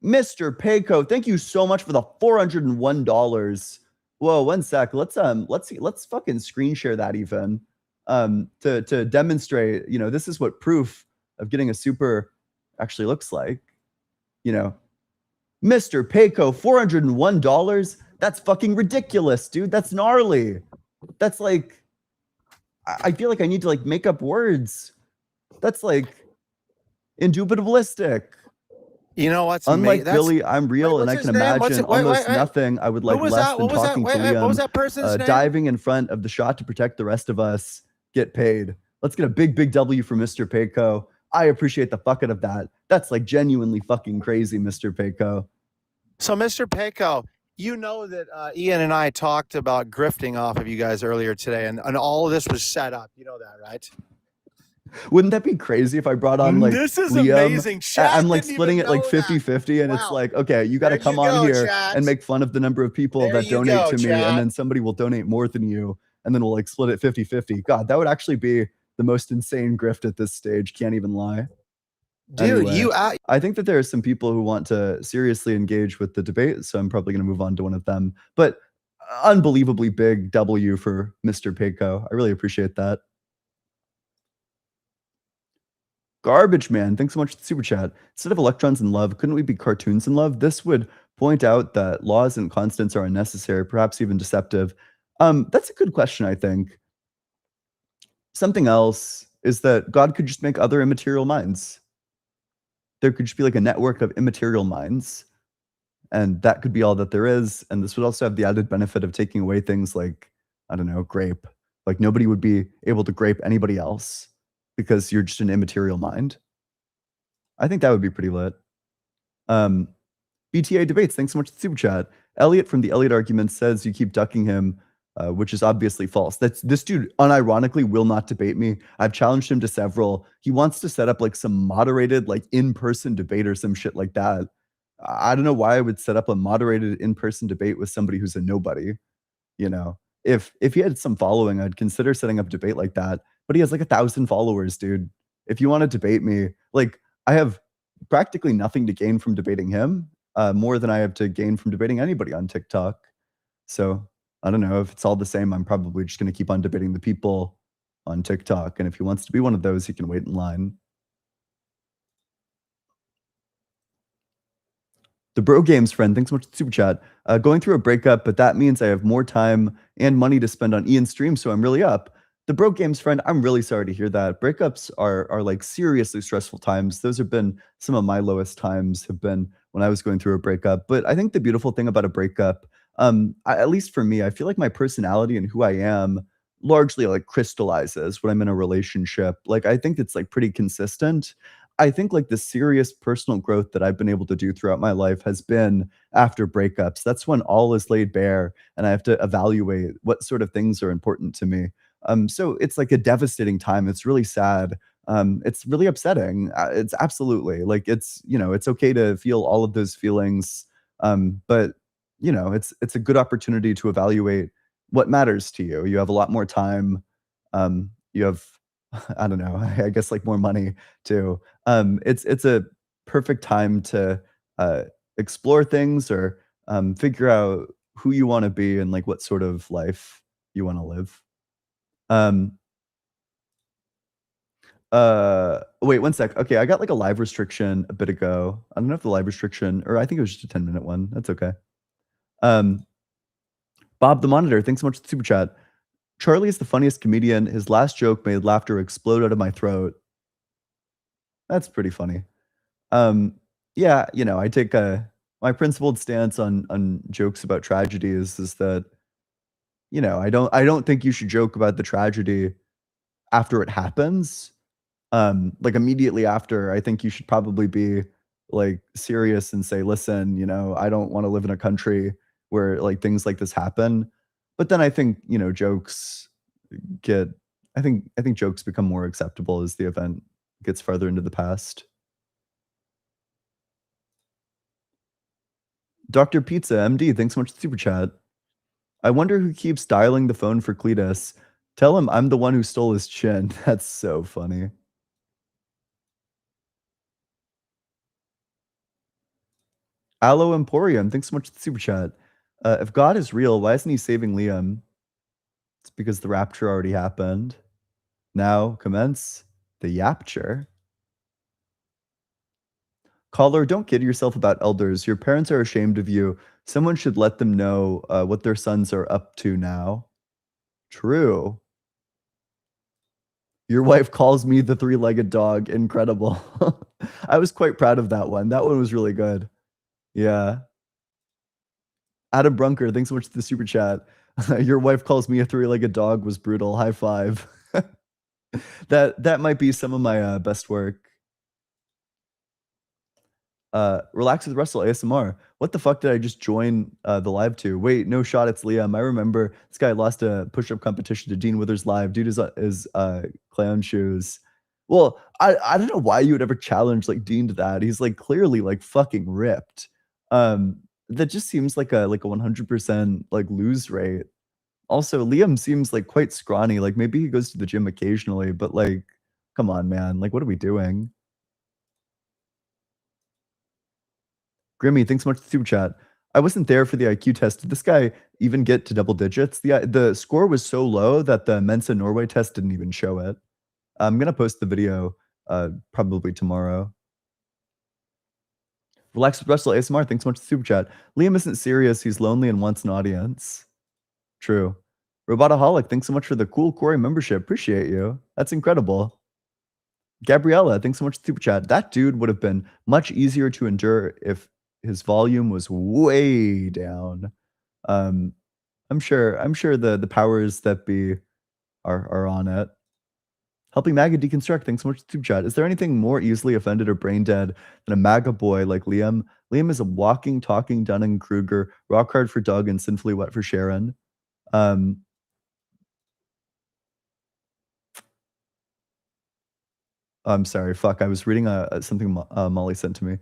Mr. Payco! Thank you so much for the $401. Whoa, one sec. Let's fucking screen share that even to demonstrate. You know, this is what proof of getting a super actually looks like. You know, Mr. Payco, $401. That's fucking ridiculous, dude. That's gnarly. That's like, I feel like I need to like make up words. That's like indubitabilistic. You know what's Unlike that's- Billy, I'm real, Wait, and I what's can his name? What's imagine it- wait, almost wait. nothing I would like Who was less that? than What was that? talking Wait, to wait, what was Liam, that person's name? diving in front of the shot to protect the rest of us, get paid. Let's get a big W for Mr. Payco. I appreciate the fuck out of that. That's like genuinely fucking crazy, Mr. Payco. So, Mr. Payco, you know that Ian and I talked about grifting off of you guys earlier today, and all of this was set up. You know that, right? Wouldn't that be crazy if I brought on like this is Liam? amazing. Chat I'm like didn't splitting even it like know that. 50-50, and it's Wow. like, okay, you got to There come you on go, here chat. and make fun of the number of people There that you donate go, to me, chat. and then somebody will donate more than you, and then we'll like split it 50-50. God, that would actually be the most insane grift at this stage. Can't even lie. Dude, Anyway, I think that there are some people who want to seriously engage with the debate, so I'm probably going to move on to one of them. But unbelievably big W for Mr. Payco. I really appreciate that. Garbage Man, thanks so much for the super chat. Instead of electrons in love, couldn't we be cartoons in love? This would point out that laws and constants are unnecessary, perhaps even deceptive. That's a good question, I think. Something else is that God could just make other immaterial minds. There could just be like a network of immaterial minds, and that could be all that there is. And this would also have the added benefit of taking away things like, I don't know, grape. Like nobody would be able to grape anybody else because you're just an immaterial mind. I think that would be pretty lit. BTA debates, thanks so much for the super chat. Elliot from the Elliot argument says you keep ducking him, which is obviously false. This dude unironically will not debate me. I've challenged him to several. He wants to set up like some moderated like in-person debate or some shit like that. I don't know why I would set up a moderated in-person debate with somebody who's a nobody. You know, if he had some following, I'd consider setting up a debate like that. But he has like 1,000 followers, dude. If you want to debate me, like I have practically nothing to gain from debating him, more than I have to gain from debating anybody on TikTok. So I don't know if it's all the same. I'm probably just going to keep on debating the people on TikTok. And if he wants to be one of those, he can wait in line. The Bro Games friend, thanks so much for the super chat. Going through a breakup, but that means I have more time and money to spend on Ian's stream, so I'm really up. The Bro Games friend, I'm really sorry to hear that. Breakups are like seriously stressful times. Those have been some of my lowest times have been when I was going through a breakup. But I think the beautiful thing about a breakup, at least for me, I feel like my personality and who I am largely like crystallizes when I'm in a relationship. Like I think it's like pretty consistent. I think like the serious personal growth that I've been able to do throughout my life has been after breakups. That's when all is laid bare and I have to evaluate what sort of things are important to me. So it's like a devastating time. It's really sad. It's really upsetting. It's absolutely like it's, you know, it's okay to feel all of those feelings. But you know, it's a good opportunity to evaluate what matters to you. You have a lot more time. You have I don't know, I guess like more money too. It's a perfect time to explore things or figure out who you want to be and like what sort of life you want to live. Wait, one sec. Okay, I got like a live restriction a bit ago. I don't know if the live restriction, or I think it was just a 10-minute one. That's okay. Bob the Monitor, thanks so much for the super chat. Charlie is the funniest comedian. His last joke made laughter explode out of my throat. That's pretty funny. Yeah, you know, I take my principled stance on jokes about tragedies is that, you know, I don't think you should joke about the tragedy after it happens. Like immediately after, I think you should probably be like serious and say, listen, you know, I don't want to live in a country where like things like this happen. But then I think, you know, jokes get I think jokes become more acceptable as the event gets farther into the past. Dr. Pizza MD, thanks so much for the super chat. I wonder who keeps dialing the phone for Cletus. Tell him I'm the one who stole his chin. That's so funny. Aloe Emporium, thanks so much for the super chat. If God is real, why isn't he saving Liam? It's because the rapture already happened. Now commence the yapture. Caller, don't kid yourself about elders. Your parents are ashamed of you. Someone should let them know what their sons are up to now. True. Your wife calls me the three-legged dog. Incredible. I was quite proud of that one. That one was really good. Yeah. Adam Brunker, thanks so much for the super chat. Your wife calls me a three-legged dog was brutal. High five. That might be some of my best work. Relax with Russell ASMR. What the fuck did I just join the live to? Wait, no shot. It's Liam. I remember this guy lost a push-up competition to Dean Withers live. Dude is clown shoes. Well, I don't know why you would ever challenge like Dean to that. He's like clearly like fucking ripped. That just seems like a 100% like lose rate. Also, Liam seems like quite scrawny. Like maybe he goes to the gym occasionally, but like, come on, man. Like, what are we doing? Grimmy, thanks so much for the super chat. I wasn't there for the IQ test. Did this guy even get to double digits? The score was so low that the Mensa Norway test didn't even show it. I'm gonna post the video probably tomorrow. Relax with Russell ASMR, thanks so much for the super chat. Liam isn't serious, he's lonely and wants an audience. True. Robotaholic, thanks so much for the cool Corey membership. Appreciate you. That's incredible. Gabriella, thanks so much for the super chat. That dude would have been much easier to endure if his volume was way down. I'm sure the powers that be are on it. Helping MAGA deconstruct, thanks so much for the super chat. Is there anything more easily offended or brain dead than a MAGA boy like Liam? Liam is a walking, talking Dunning-Kruger, rock hard for Doug and sinfully wet for Sharon. I'm sorry, fuck. I was reading something Molly sent to me.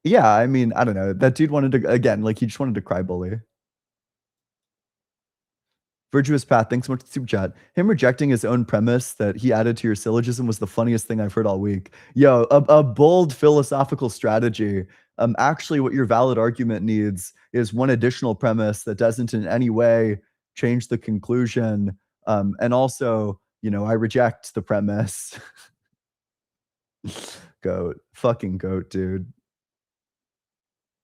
Yeah, I mean, I don't know. That dude wanted to again, like he just wanted to cry bully. Virtuous Path, thanks so much for the super chat. Him rejecting his own premise that he added to your syllogism was the funniest thing I've heard all week. Yo, a bold philosophical strategy. Actually, what your valid argument needs is one additional premise that doesn't in any way change the conclusion. And also, you know, I reject the premise. Goat. Fucking goat, dude.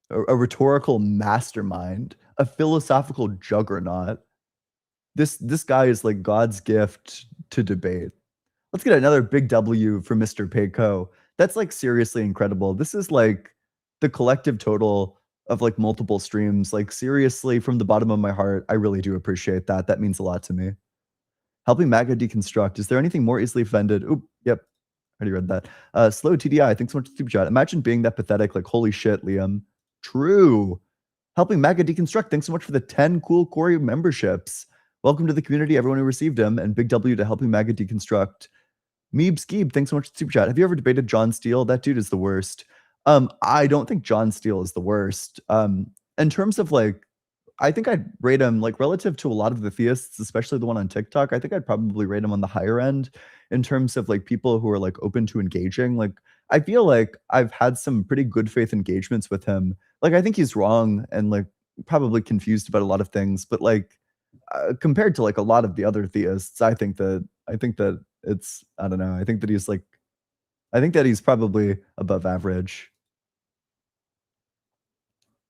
A rhetorical mastermind, a philosophical juggernaut. This guy is like God's gift to debate. Let's get another big W for Mr. Payco. That's like seriously incredible. This is like the collective total of like multiple streams. Like seriously, from the bottom of my heart, I really do appreciate that. That means a lot to me. Helping MAGA deconstruct. Is there anything more easily offended? Oop, yep. Already read that. Slow TDI, thanks so much for the super chat. Imagine being that pathetic, like holy shit, Liam. True. Helping MAGA deconstruct. Thanks so much for the 10 cool Corey memberships. Welcome to the community, everyone who received them, and big W to Helping MAGA deconstruct. Meeb Skeeb, thanks so much for the super chat. Have you ever debated John Steele? That dude is the worst. I don't think John Steele is the worst. In terms of like, I think I'd rate him like relative to a lot of the theists, especially the one on TikTok. I think I'd probably rate him on the higher end in terms of like people who are like open to engaging. Like, I feel like I've had some pretty good faith engagements with him. Like, I think he's wrong and like probably confused about a lot of things, but like compared to like a lot of the other theists, I think that it's I don't know. I think that he's probably above average.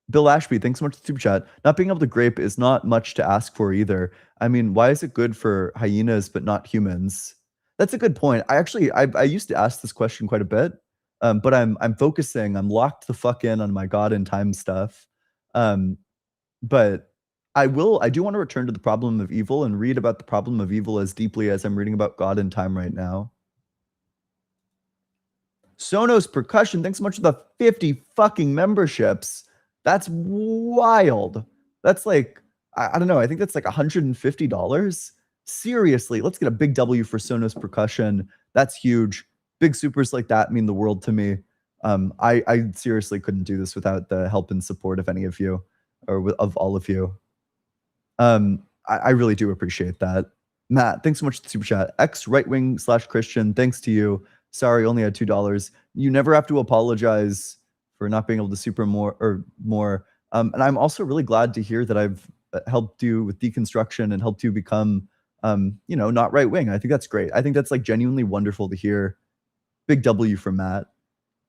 Bill Ashby, thanks so much for the super chat. Not being able to grape is not much to ask for either. I mean, why is it good for hyenas but not humans? That's a good point. I used to ask this question quite a bit, but I'm focusing. I'm locked the fuck in on my God and time stuff. Um, but I do want to return to the problem of evil and read about the problem of evil as deeply as I'm reading about God and time right now. Sonos Percussion, thanks so much for the 50 fucking memberships. That's wild. That's like, I don't know, I think that's like $150. Seriously, let's get a big W for Sonos Percussion. That's huge. Big supers like that mean the world to me. I seriously couldn't do this without the help and support of any of you or of all of you. I really do appreciate that. Matt, thanks so much for the super chat. Ex right wing / Christian, thanks to you. Sorry, only had $2. You never have to apologize for not being able to super more or more. And I'm also really glad to hear that I've helped you with deconstruction and helped you become, not right wing. I think that's great. I think that's like genuinely wonderful to hear. Big W for Matt.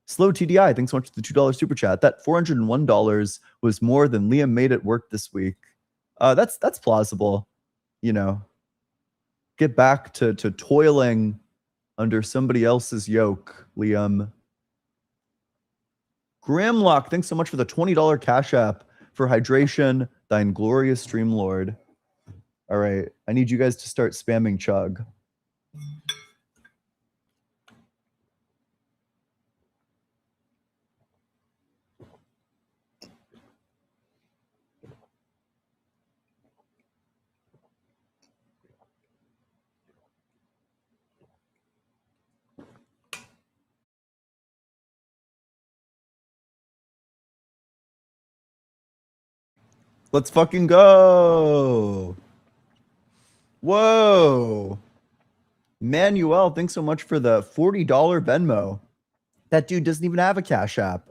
Slow TDI, thanks so much for the $2 super chat. That $401 was more than Liam made at work this week. That's plausible. You know, get back to toiling under somebody else's yoke, Liam. Grimlock, thanks so much for the $20 Cash App for hydration, thine glorious stream lord. All right, I need you guys to start spamming chug. Let's fucking go. Whoa. Manuel, thanks so much for the $40 Venmo. That dude doesn't even have a Cash App.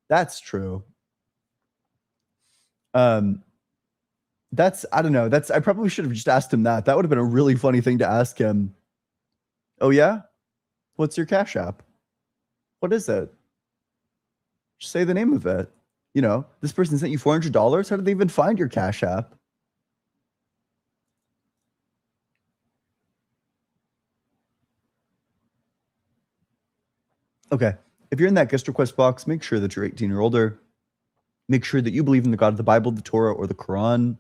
That's true. That's, I don't know. I probably should have just asked him that. That would have been a really funny thing to ask him. Oh yeah? What's your Cash App? What is it? Just say the name of it. You know, this person sent you $400. How did they even find your Cash App? Okay. If you're in that guest request box, make sure that you're 18 or older. Make sure that you believe in the God of the Bible, the Torah, or the Quran.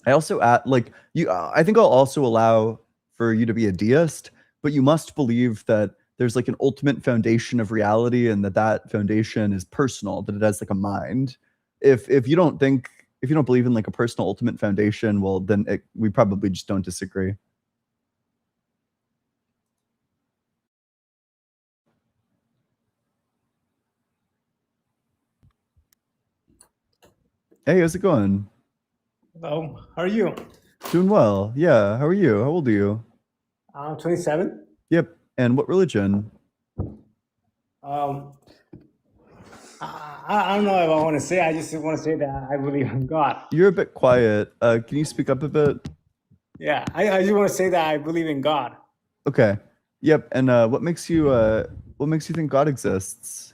I also add, like, you. I think I'll also allow for you to be a deist, but you must believe that there's like an ultimate foundation of reality, and that foundation is personal, that it has like a mind. If you don't believe in like a personal ultimate foundation, well, then we probably just don't disagree. Hey, how's it going? Hello, how are you? Doing well. Yeah. How are you? How old are you? I'm 27. Yep. And what religion? Um, I don't know if I want to say. I just want to say that I believe in God. You're a bit quiet. Can you speak up a bit? Yeah, I just want to say that I believe in God. Okay. Yep. And what makes you think God exists?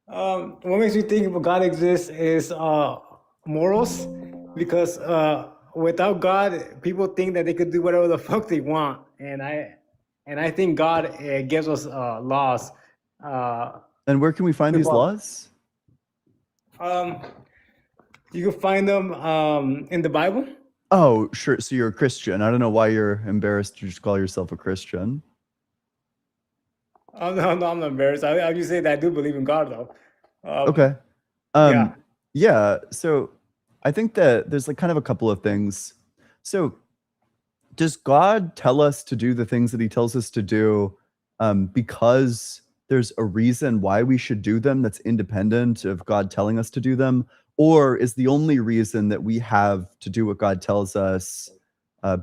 What makes me think God exists is morals, because without God, people think that they could do whatever the fuck they want, and I think God gives us laws. And where can we find these Well- laws? You can find them in the Bible. Oh, sure. So you're a Christian. I don't know why you're embarrassed to just call yourself a Christian. No, I'm not embarrassed. I just say that I do believe in God, though. Okay. Yeah. Yeah. So I think that there's like kind of a couple of things. So does God tell us to do the things that he tells us to do because there's a reason why we should do them that's independent of God telling us to do them? Or is the only reason that we have to do what God tells us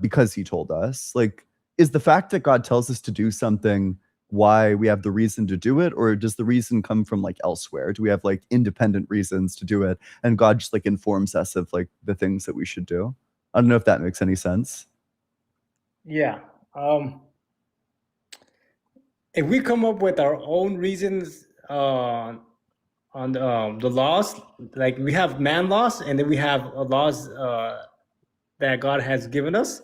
because he told us? Like, is the fact that God tells us to do something why we have the reason to do it, or does the reason come from like elsewhere? Do we have like independent reasons to do it, and God just like informs us of like the things that we should do? I don't know if that makes any sense. Yeah. If we come up with our own reasons on the laws, like we have man laws, and then we have laws that God has given us.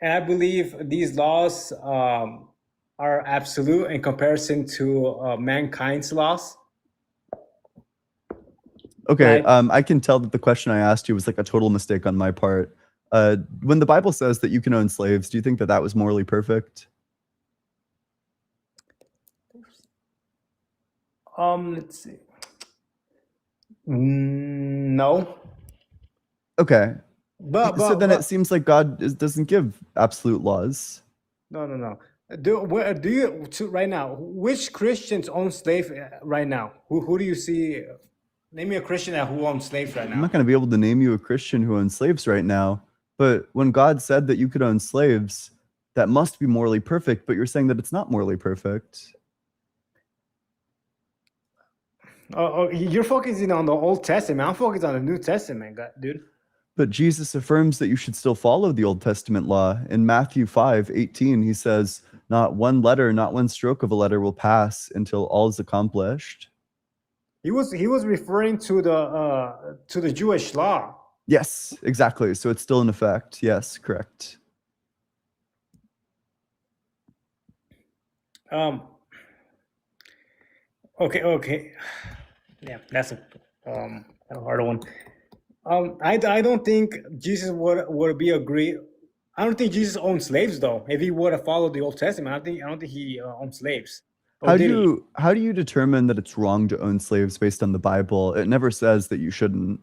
And I believe these laws are absolute in comparison to mankind's laws. Okay, Right. I can tell that the question I asked you was like a total mistake on my part. When the Bible says that you can own slaves, do you think that that was morally perfect? Let's see. No. Okay, But so then it seems like God doesn't give absolute laws. no. Do you right now? Which Christians own slave right now? Who do you see? Name me a Christian who owns slaves right I'm now. not going to be able to name you a Christian who owns slaves right now, but when God said that you could own slaves, that must be morally perfect, but you're saying that it's not morally perfect. Oh, you're focusing on the Old Testament. I'm focused on the New Testament, dude. But Jesus affirms that you should still follow the Old Testament law. In Matthew 5:18, he says, not one letter, not one stroke of a letter will pass until all is accomplished. He was referring to the Jewish law. Yes, exactly. So it's still in effect. Yes, correct. Okay. Yeah, that's a hard one. I don't think Jesus would be agree. I don't think Jesus owned slaves, though. If he would have followed the Old Testament, I don't think he owned slaves. Or How did he? do you determine that it's wrong to own slaves based on the Bible? It never says that you shouldn't.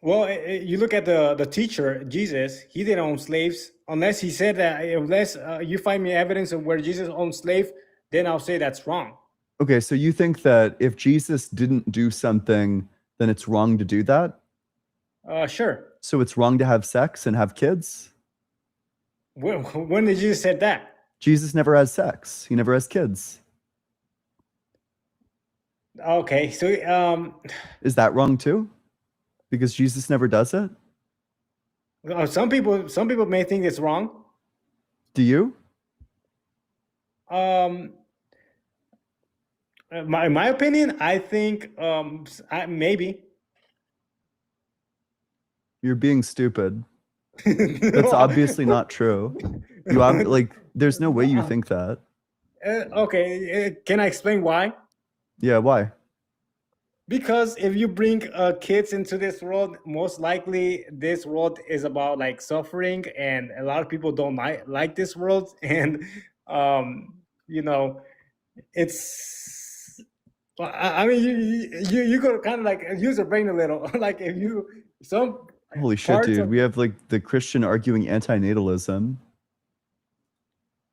Well, you look at the teacher, Jesus. He didn't own slaves, unless he said that. Unless you find me evidence of where Jesus owned slave, then I'll say that's wrong. Okay, so you think that if Jesus didn't do something, then it's wrong to do that? Sure. So it's wrong to have sex and have kids? When did you said that? Jesus never has sex. He never has kids. Okay, so Is that wrong too? Because Jesus never does it? some people may think it's wrong. Do you? In my opinion, I think maybe. You're being stupid. That's obviously not true. Like, there's no way you think that. Okay, can I explain why? Yeah, why? Because if you bring kids into this world, most likely this world is about like suffering, and a lot of people don't like this world, and you know, it's. Well, I mean, you could kind of like use your brain a little, like if you some Holy shit, parts dude. of- We have like the Christian arguing antinatalism.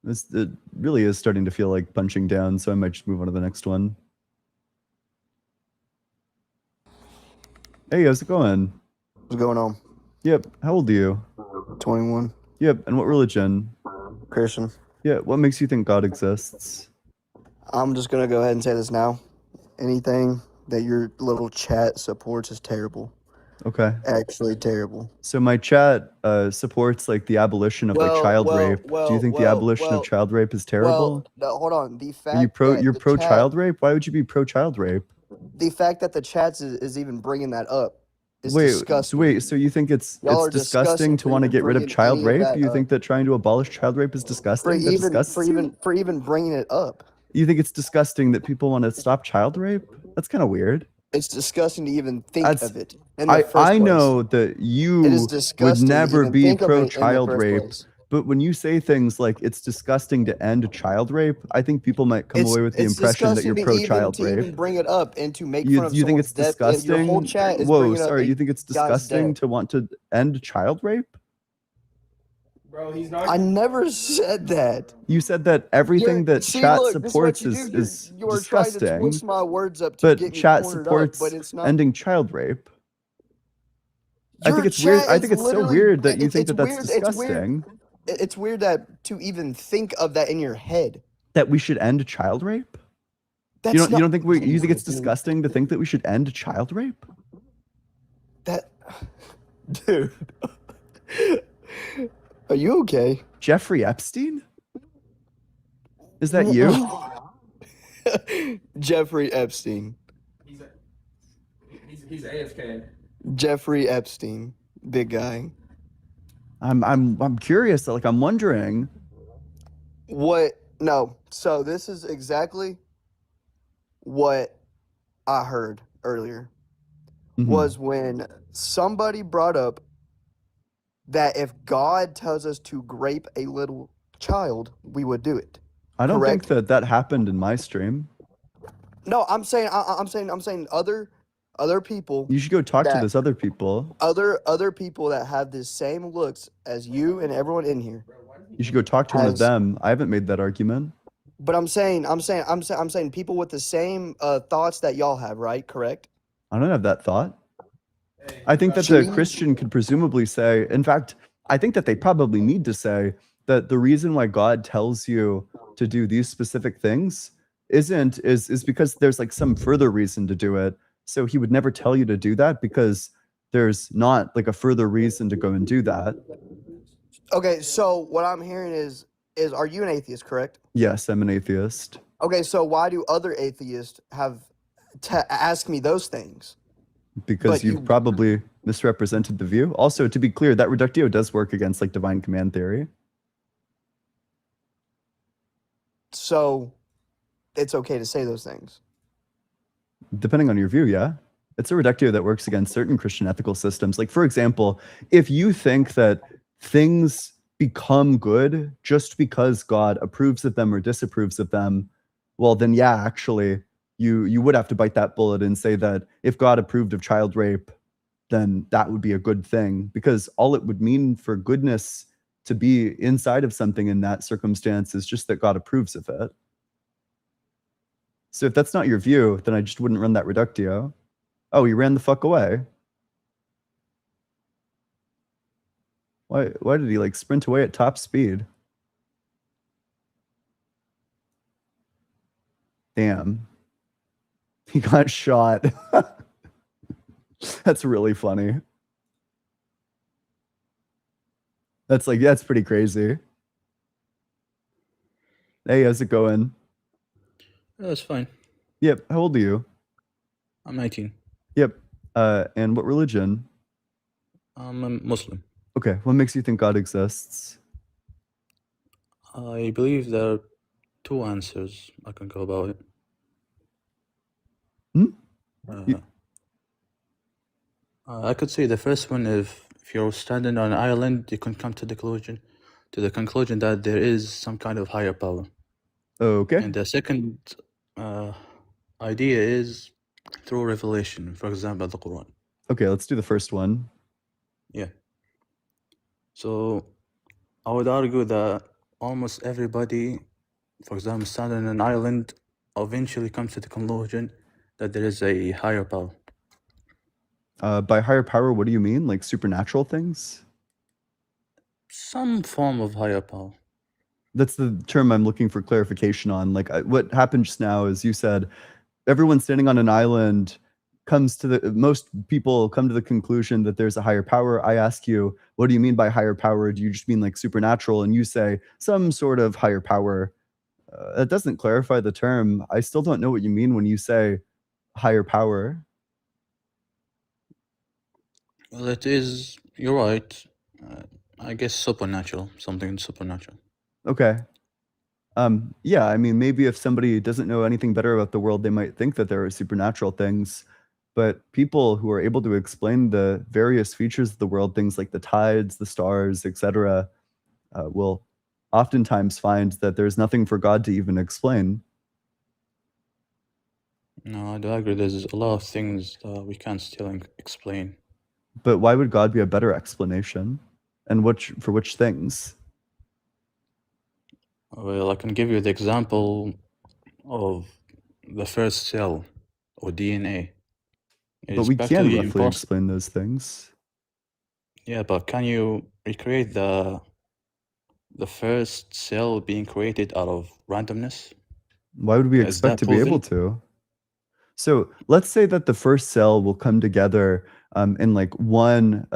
It really is starting to feel like punching down, so I might just move on to the next one. Hey, how's it going? What's going on? Yep. How old are you? 21. Yep. And what religion? Christian. Yeah. What makes you think God exists? I'm just going to go ahead and say this now. Anything that your little chat supports is terrible. Okay. Actually terrible. So my chat supports like the abolition of like child rape. Do you think the abolition of child rape is terrible? Well, no, hold on. The fact Are you pro? that You're the pro chat- child rape? Why would you be pro child rape? The fact that the chats is even bringing that up is Wait. disgusting. So you think it's Y'all are disgusting disgusting to for want to even get rid of bringing child any of rape? that Do you up. think that trying to abolish child rape is disgusting? That disgusts you? for even bringing it up. You think it's disgusting that people want to stop child rape? That's kind of weird. It's disgusting to even think That's- of it. In the first I place. know that It you is would disgusting to never even be think of it in the pro-child first rape, place. but when you say things like it's disgusting to end child rape, I think people might come away with the impression that you're disgusting to pro-child even rape. bring it up and to make You fun of think it's someone's death. Your whole disgusting? chat is Whoa, bringing up sorry. a You think it's guy's disgusting death. to want to end child rape? Bro, he's not. I never said that. You said that everything that See, chat look, this is what supports you do. is You are trying to disgusting, twist my words up to but get me chat cornered supports up, but it's not. ending child rape. I Your think it's weird. chat I is think it's so literally- weird that you it's- think it's that that's weird- it's weird. disgusting. It's weird that to even think of that in your head. That we should end child rape? That's You don't think you think it's disgusting to think that we should end child rape? That, dude. Are you okay? Jeffrey Epstein? Is that you? Jeffrey Epstein. He's AFK. Jeffrey Epstein, big guy. I'm curious. Like I'm wondering. What? No. So this is exactly what I heard earlier. Mhm. Was when somebody brought up that if God tells us to grape a little child, we would do it. I don't correct. think that happened in my stream. No, I'm saying other people, You should go talk to That- those other people. other people that have the same looks as you and everyone in here. You should go talk to one of Has- them. I haven't made that argument. But I'm saying people with the same thoughts that y'all have, right? Correct. I don't have that thought. I think that the Gee. Christian could presumably say, in fact, I think that they probably need to say that the reason why God tells you to do these specific things is because there's like some further reason to do it. So he would never tell you to do that because there's not like a further reason to go and do that. Okay, so what I'm hearing is are you an atheist? Correct. Yes, I'm an atheist. Okay, so why do other atheists have to ask me those things? Because But you've you- probably misrepresented the view. Also, to be clear, that reductio does work against like divine command theory. So it's okay to say those things. Depending on your view, yeah. It's a reductio that works against certain Christian ethical systems. Like, for example, if you think that things become good just because God approves of them or disapproves of them, well, then yeah, actually, you would have to bite that bullet and say that if God approved of child rape, then that would be a good thing, because all it would mean for goodness to be inside of something in that circumstance is just that God approves of it. So if that's not your view, then I just wouldn't run that reductio. Oh, he ran the fuck away. Why did he like sprint away at top speed? Damn. He got shot. That's really funny. That's pretty crazy. Hey, how's it going? That's fine. Yep. How old are you? I'm 19. Yep. And what religion? I'm a Muslim. Okay. What makes you think God exists? I believe there are two answers I can go about it. Hmm? Uh, I could say the first one, if you're standing on an island, you can come to the conclusion that there is some kind of higher power. Okay. And the second idea is through revelation, for example, the Quran. Okay, let's do the first one. Yeah. So I would argue that almost everybody, for example, standing on an island, eventually comes to the conclusion that there is a higher power. By higher power, what do you mean? Like supernatural things? Some form of higher power. That's the term I'm looking for clarification on. Like what happened just now is you said everyone standing on an island most people come to the conclusion that there's a higher power. I ask you, what do you mean by higher power? Do you just mean like supernatural? And you say some sort of higher power. That doesn't clarify the term. I still don't know what you mean when you say higher power. Well, it is, you're right. I guess supernatural, something supernatural. Okay. Yeah, I mean, maybe if somebody doesn't know anything better about the world, they might think that there are supernatural things. But people who are able to explain the various features of the world, things like the tides, the stars, etc., will oftentimes find that there's nothing for God to even explain. No, I do agree. There's a lot of things that we can't still explain. But why would God be a better explanation? And for which things? Well, I can give you the example of the first cell or DNA. It But is we can practically roughly impossible. explain those things. Yeah, but can you recreate the first cell being created out of randomness? Why would we Is expect that to be able proven? to? So let's say that the first cell will come together in like one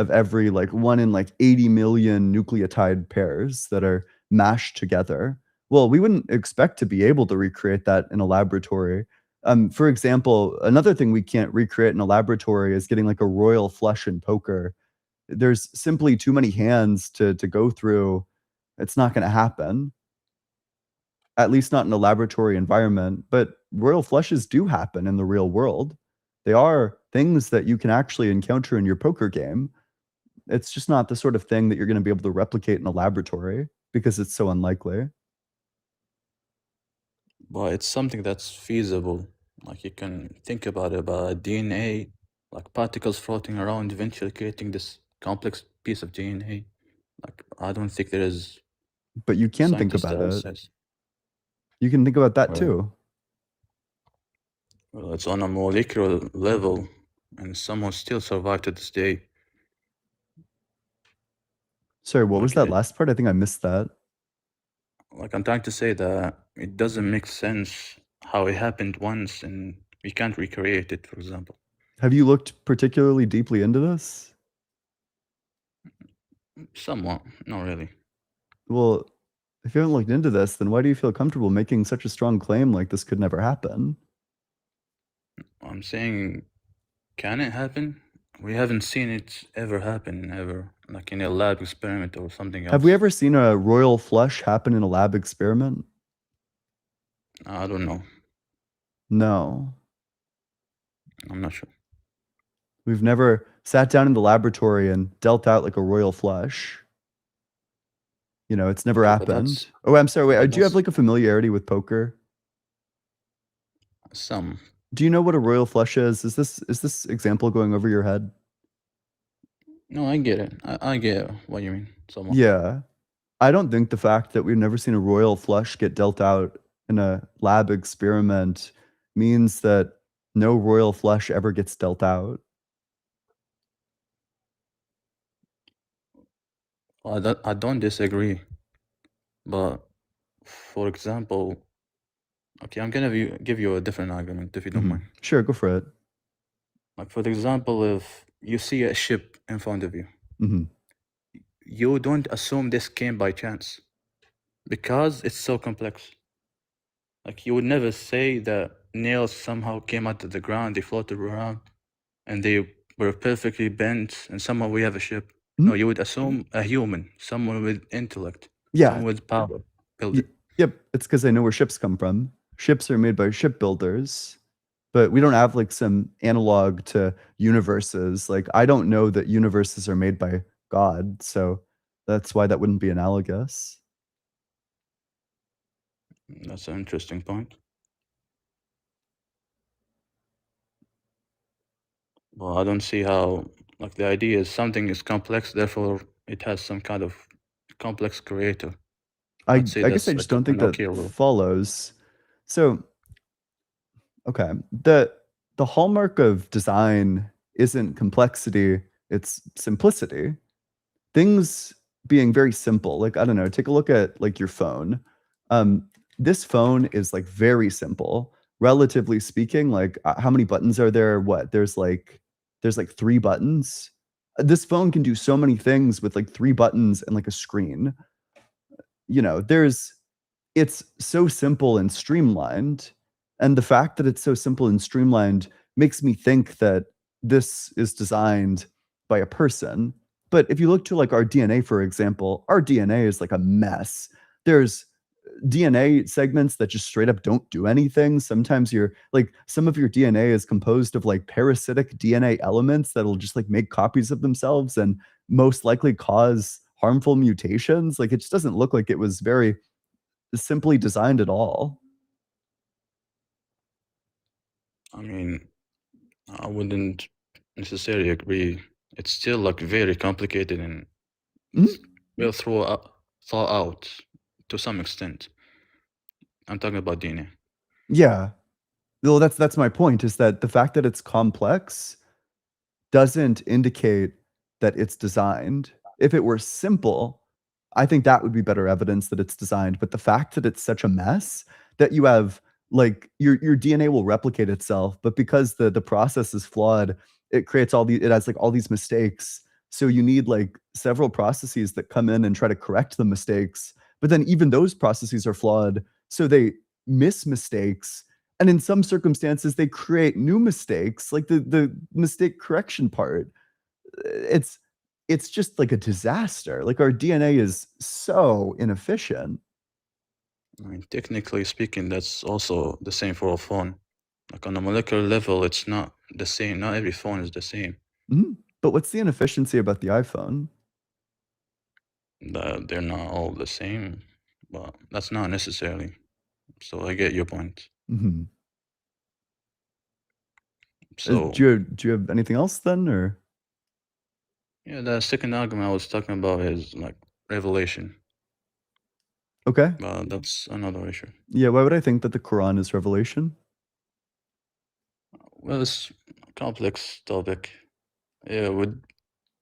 in like 80 million nucleotide pairs that are mashed together. Well, we wouldn't expect to be able to recreate that in a laboratory. For example, another thing we can't recreate in a laboratory is getting like a royal flush in poker. There's simply too many hands to go through. It's not going to happen, at least not in a laboratory environment. But royal flushes do happen in the real world. They are things that you can actually encounter in your poker game. It's just not the sort of thing that you're going to be able to replicate in a laboratory because it's so unlikely. But it's something that's feasible. Like you can think about it, about DNA, like particles floating around, eventually creating this complex piece of DNA. Like I don't think there is But you can think scientist about that it. says, You can think about that Right. too. well, it's on a molecular level, and someone still survived to this day. Sorry, what was that Okay. last part? I think I missed that. Like I'm trying to say that it doesn't make sense how it happened once, and we can't recreate it, for example. Have you looked particularly deeply into this? Somewhat, not really. Well, if you haven't looked into this, then why do you feel comfortable making such a strong claim like this could never happen? I'm saying, can it happen? We haven't seen it ever happen, ever, like in a lab experiment or something else. Have we ever seen a royal flush happen in a lab experiment? I don't know. No. I'm not sure. We've never sat down in the laboratory and dealt out like a royal flush. You know, it's never Yeah, but happened. that's Oh, I'm sorry. Wait, but do you have that's like a familiarity with poker? some. Do you know what a royal flush is? Is this example going over your head? No, I get it. I get what you mean. Somewhat. Yeah. I don't think the fact that we've never seen a royal flush get dealt out in a lab experiment means that no royal flush ever gets dealt out. I don't disagree, but for example, okay, I'm gonna give you a different argument if you don't mind. Sure, go for it. Like for example, if you see a ship in front of you, hmm you don't assume this came by chance because it's so complex. Like you would never say that nails somehow came out of the ground, they floated around, and they were perfectly bent, and somehow we have a ship. No, you would assume a human, someone with intellect, Yeah. someone with power, build Y- it. Yep, it's because I know where ships come from. Ships are made by shipbuilders, but we don't have like some analog to universes. Like I don't know that universes are made by God, so that's why that wouldn't be analogous. That's an interesting point. Well, I don't see how, like the idea is something is complex, therefore it has some kind of complex creator. I I'd say guess that's I just like don't think an that okay rule. follows. So, okay, the hallmark of design isn't complexity, it's simplicity. Things being very simple. Like, I don't know, take a look at like your phone. This phone is like very simple, relatively speaking. Like, how many buttons are there? What? There's like 3 buttons. This phone can do so many things with like 3 buttons and like a screen. You know, it's so simple and streamlined. And the fact that it's so simple and streamlined makes me think that this is designed by a person. But if you look to like our DNA, for example, our DNA is like a mess. There's DNA segments that just straight up don't do anything. Sometimes you're like some of your DNA is composed of like parasitic DNA elements that'll just like make copies of themselves and most likely cause harmful mutations. Like it just doesn't look like it was very simply designed at all. I mean, I wouldn't necessarily agree. It's still like very complicated and it's well thought out to some extent. I'm talking about DNA. Yeah. Well, that's my point, is that the fact that it's complex doesn't indicate that it's designed. If it were simple, I think that would be better evidence that it's designed, but the fact that it's such a mess that you have like your DNA will replicate itself, but because the process is flawed, it creates it has like all these mistakes. So you need like several processes that come in and try to correct the mistakes, but then even those processes are flawed, so they miss mistakes, and in some circumstances they create new mistakes, like the mistake correction part. It's it's just like a disaster. Like our DNA is so inefficient. I mean, technically speaking, that's also the same for a phone. Like on a molecular level, it's not the same. Not every phone is the same. But what's the inefficiency about the iPhone? They're not all the same, but that's not necessarily. So I get your point. Mhm. So Do you have anything else then, or? yeah, the second argument I was talking about is like revelation. Okay. That's another issue. Yeah, why would I think that the Quran is revelation? Well, it's a complex topic. Yeah,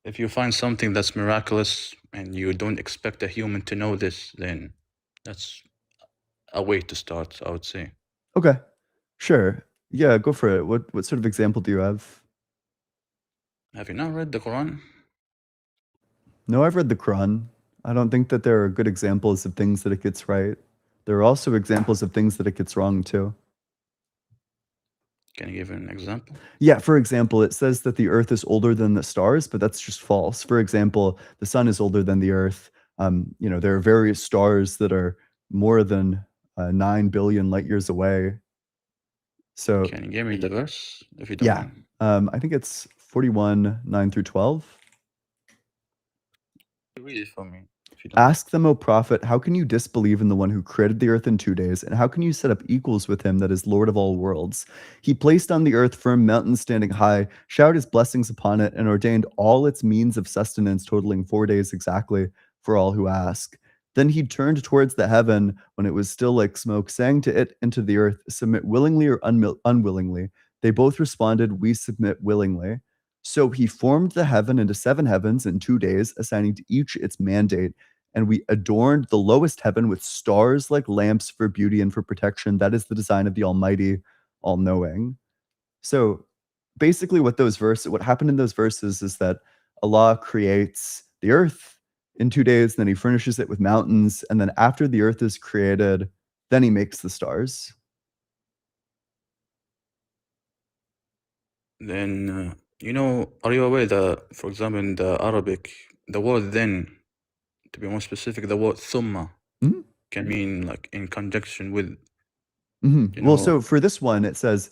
if you find something that's miraculous and you don't expect a human to know this, then that's a way to start, I would say. Okay. Sure. Yeah, go for it. What sort of example do you have? Have you not read the Quran? No, I've read the Quran. I don't think that there are good examples of things that it gets right. There are also examples of things that it gets wrong too. Can you give an example? Yeah, for example, it says that the Earth is older than the stars, but that's just false. For example, the sun is older than the Earth. You know, there are various stars that are more than 9 billion light years away. So Can you give me the verse if you don't yeah, mind? I think it's 41, 9 through 12. Read it for me. If you don't mind. Ask them, O prophet, how can you disbelieve in the one who created the earth in 2 days? And how can you set up equals with him that is Lord of all worlds? He placed on the earth firm mountains standing high, showered his blessings upon it, and ordained all its means of sustenance, totaling 4 days exactly for all who ask. Then he turned towards the heaven when it was still like smoke, saying to it and to the earth, submit willingly or unwillingly. They both responded, we submit willingly. So he formed the heaven into 7 heavens in 2 days, assigning to each its mandate. And we adorned the lowest heaven with stars like lamps for beauty and for protection. That is the design of the Almighty, all-knowing. So basically what happened in those verses is that Allah creates the earth in 2 days, then he furnishes it with mountains, and then after the earth is created, then he makes the stars. Then, are you aware that, for example, in the Arabic, the word then, to be more specific, the word thumma Mhm. can mean like in conjunction with, Mhm. you Well, know, so for this one, it says,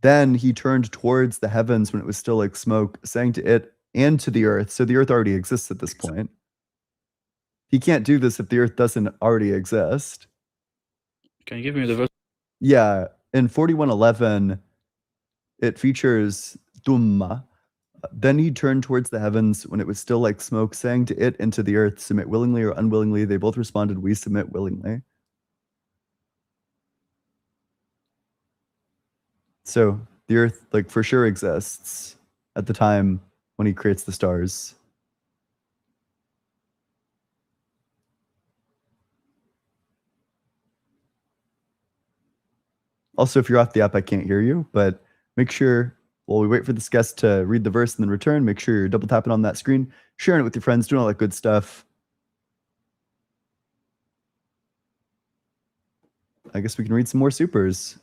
then he turned towards the heavens when it was still like smoke, saying to it and to the earth. So the earth already exists at this point. He can't do this if the earth doesn't already exist. can you give me the verse? Yeah, in 41:11, it features Thumma. Then he turned towards the heavens when it was still like smoke, saying to it and to the earth, submit willingly or unwillingly. They both responded, we submit willingly. So the earth, like, for sure exists at the time when he creates the stars. Also, if you're off the app, I can't hear you, but make sure while we wait for this guest to read the verse and then return, make sure you're double tapping on that screen, sharing it with your friends, doing all that good stuff. I guess we can read some more supers.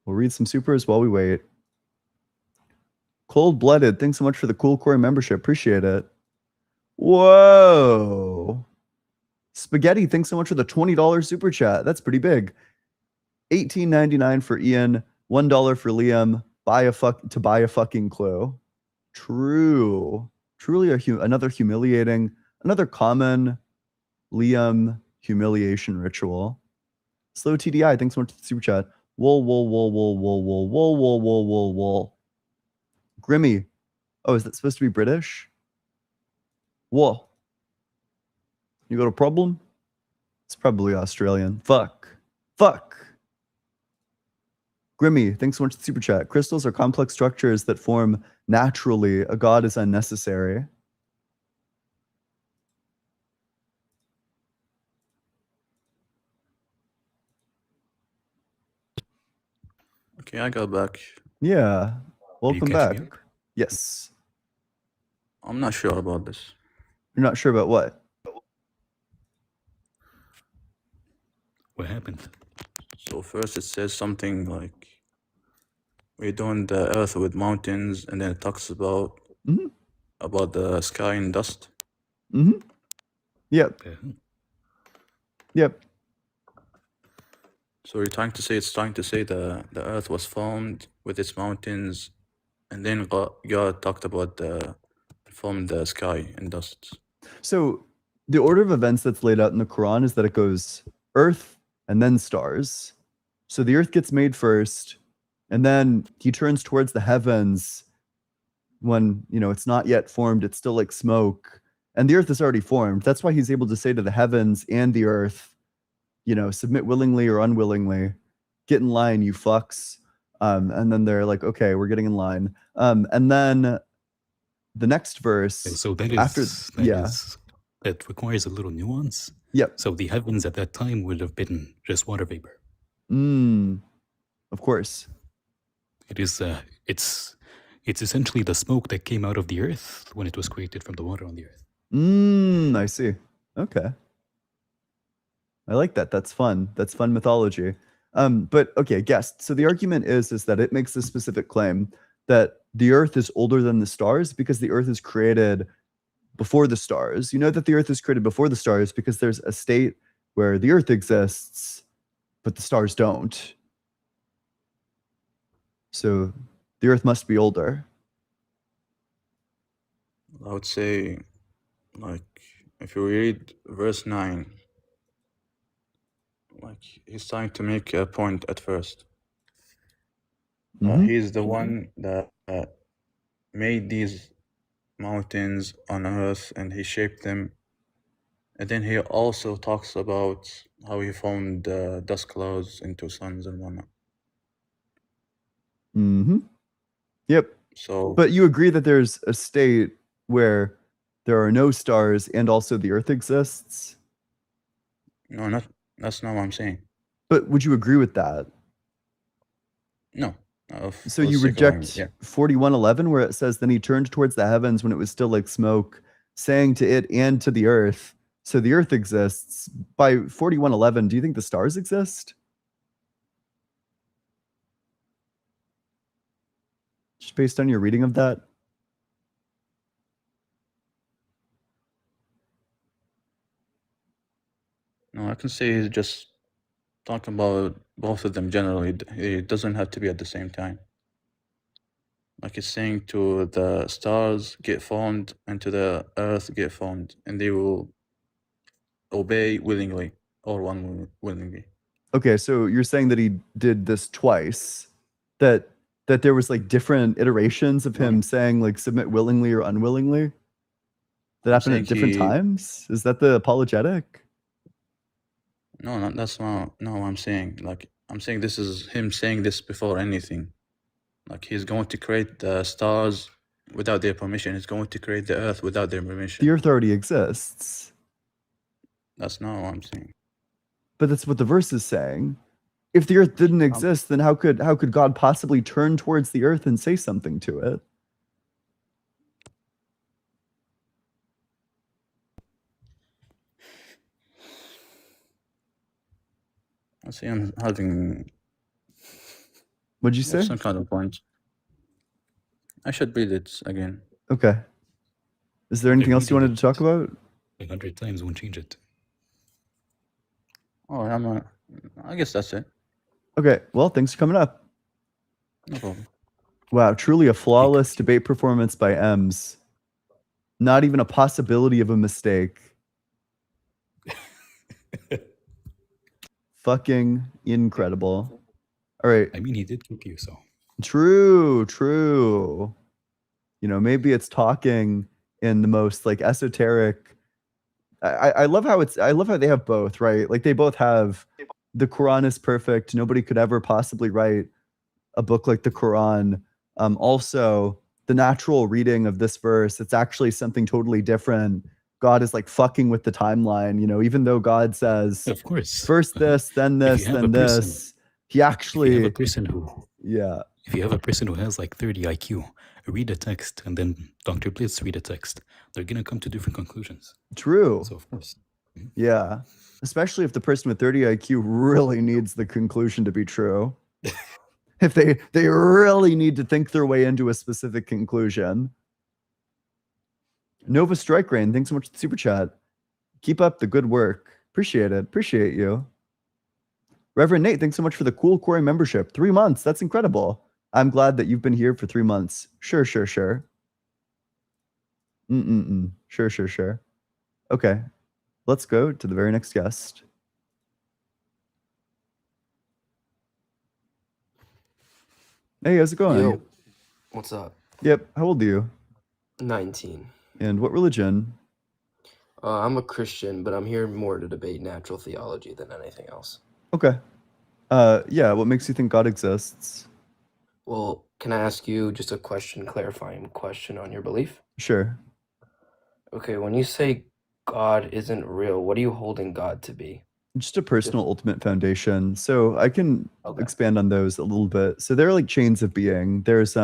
We'll read some supers while we wait. Cold Blooded, thanks so much for the Cool Core membership. Appreciate it. Whoa. Spaghetti, thanks so much for the $20 super chat. That's pretty big. $18.99 for Ian, $1 for Liam. Buy a fucking clue. True. Truly another common Liam humiliation ritual. Slow TDI, thanks so much for the super chat. Wool. Grimmy. Oh, is that supposed to be British? Whoa. You got a problem? It's probably Australian. Fuck. Grimmy, thanks so much for the super chat. Crystals are complex structures that form naturally. A god is unnecessary. Okay, I got back. Yeah. Welcome catch me back. Yes. I'm not sure about this. You're not sure about what? What happened? So first it says something like we adorn the earth with mountains, and then it talks about the sky and dust. Mm-hmm. Yep. Yep. So you're trying to say the earth was formed with its mountains, and then God talked about formed the sky and dust. So the order of events that's laid out in the Quran is that it goes earth and then stars. So the earth gets made first, and then he turns towards the heavens when, it's not yet formed, it's still like smoke, and the earth is already formed. That's why he's able to say to the heavens and the earth, submit willingly or unwillingly, get in line, you fucks. And then they're like, okay, we're getting in line. And then the next verse. So that requires a little nuance. Yep. So the heavens at that time would have been just water vapor. Of course. It is. It's essentially the smoke that came out of the earth when it was created from the water on the earth. I see. Okay. I like that. That's fun. That's fun mythology. But okay, guest. So the argument is that it makes a specific claim that the earth is older than the stars because the earth is created before the stars. You know that the earth is created before the stars because there's a state where the earth exists, but the stars don't. So the earth must be older. I would say, like, if you read verse 9, like, he's trying to make a point at first. He's the one that made these mountains on earth, and he shaped them. And then he also talks about how he formed dust clouds into suns and whatnot. Yep. So, But you agree that there's a state where there are no stars and also the Earth exists? no, that's not what I'm saying. But would you agree with that? No. So for you the sake of argument, reject yeah. 41:11 where it says, then he turned towards the heavens when it was still like smoke, saying to it and to the earth. So the earth exists. By 41:11, do you think the stars exist? Just based on your reading of that? No, I can say he's just talking about both of them generally. It doesn't have to be at the same time. Like it's saying to the stars get formed and to the earth get formed, and they will obey willingly or unwillingly. Okay, so you're saying that he did this twice, that there was like different iterations of him saying like submit willingly or unwillingly that happened at saying different he- times? Is that the apologetic? No, that's not what I'm saying. Like I'm saying this is him saying this before anything. Like he's going to create the stars without their permission. He's going to create the earth without their permission. The earth already exists. That's not what I'm saying. But that's what the verse is saying. If the earth didn't exist, then how could God possibly turn towards the earth and say something to it? I see I'm having What'd you say? some kind of point. I should read it again. Okay. Is there anything else you wanted to talk about? 100 times won't change it. Oh, I guess that's it. Okay. Well, thanks for coming up. No problem. Wow, truly a flawless debate performance by Ems. Not even a possibility of a mistake. Fucking incredible. All right. I mean, he did kick you, so. True. You know, maybe it's talking in the most like esoteric. I love how they have both, right? Like they both have the Quran is perfect. Nobody could ever possibly write a book like the Quran. Also, the natural reading of this verse, it's actually something totally different. God is like fucking with the timeline, you know, even though God says Of course. first this, then this, If you have then a person- this. He If you actually, have a person who has like 30 IQ, read a text, and then Dr. Blitz read a text, they're gonna come to different conclusions. true. So of course. Yeah. Especially if the person with 30 IQ really needs the conclusion to be true. If they really need to think their way into a specific conclusion. Nova Strike Rain, thanks so much for the super chat. Keep up the good work. Appreciate it. Appreciate you. Reverend Nate, thanks so much for the cool Corey membership. 3 months. That's incredible. I'm glad that you've been here for 3 months. Sure. Sure. Sure. Okay. Let's go to the very next guest. Hey, how's it going? Yo, what's up? Yep. How old are you? 19. And what religion? I'm a Christian, but I'm here more to debate natural theology than anything else. Okay. Yeah, what makes you think God exists? Well, can I ask you just a clarifying question on your belief? Sure. Okay, when you say God isn't real, what are you holding God to be? Just a personal ultimate foundation. So I can Okay. expand on those a little bit. So there are like chains of being. There's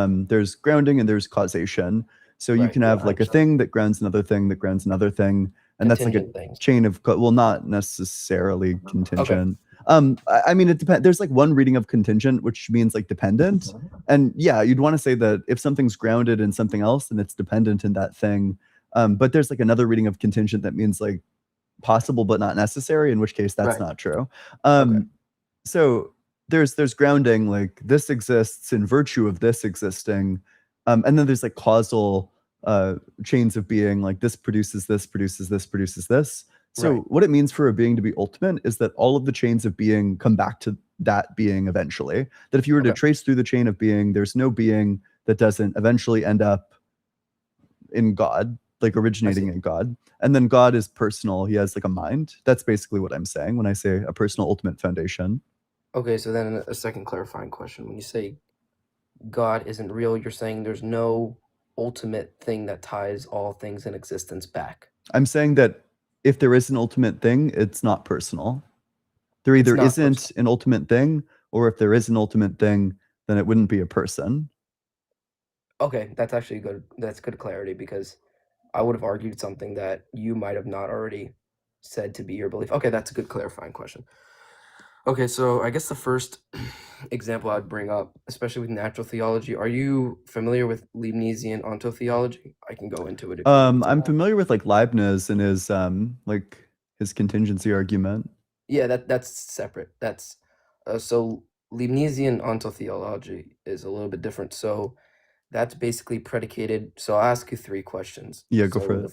grounding and there's causation. So you Right, can yeah, have like a 100%. thing that grounds another thing that grounds another thing. And that's like a Contingent things. chain of well, not necessarily contingent. I mean, it depends. There's like one reading of contingent, which means like dependent. And yeah, you'd want to say that if something's grounded in something else, then it's dependent in that thing. But there's like another reading of contingent that means like possible but not necessary, in which case that's Right. not true. Okay. So there's grounding, like this exists in virtue of this existing. And then there's like causal chains of being, like this produces this, produces this, produces this. So Right. what it means for a being to be ultimate is that all of the chains of being come back to that being eventually. That if you were to Okay. trace through the chain of being, there's no being that doesn't eventually end up in God, like originating in God. And then God is personal. He has like a mind. That's basically what I'm saying when I say a personal ultimate foundation. Okay, so then a second clarifying question. When you say God isn't real, you're saying there's no ultimate thing that ties all things in existence back. I'm saying that if there is an ultimate thing, it's not personal. There either not isn't an ultimate thing, or if there is an ultimate thing, then it wouldn't be a person. Okay, that's actually good. That's good clarity because I would have argued something that you might have not already said to be your belief. Okay, that's a good clarifying question. Okay, so I guess the first example I'd bring up, especially with natural theology, are you familiar with Leibnizian ontotheology? I can go into it if you want to. I'm familiar with like Leibniz and his like his contingency argument. Yeah, that's separate. That's so Leibnizian ontotheology is a little bit different. So that's basically predicated. So I'll ask you 3 questions. Yeah, go for So it.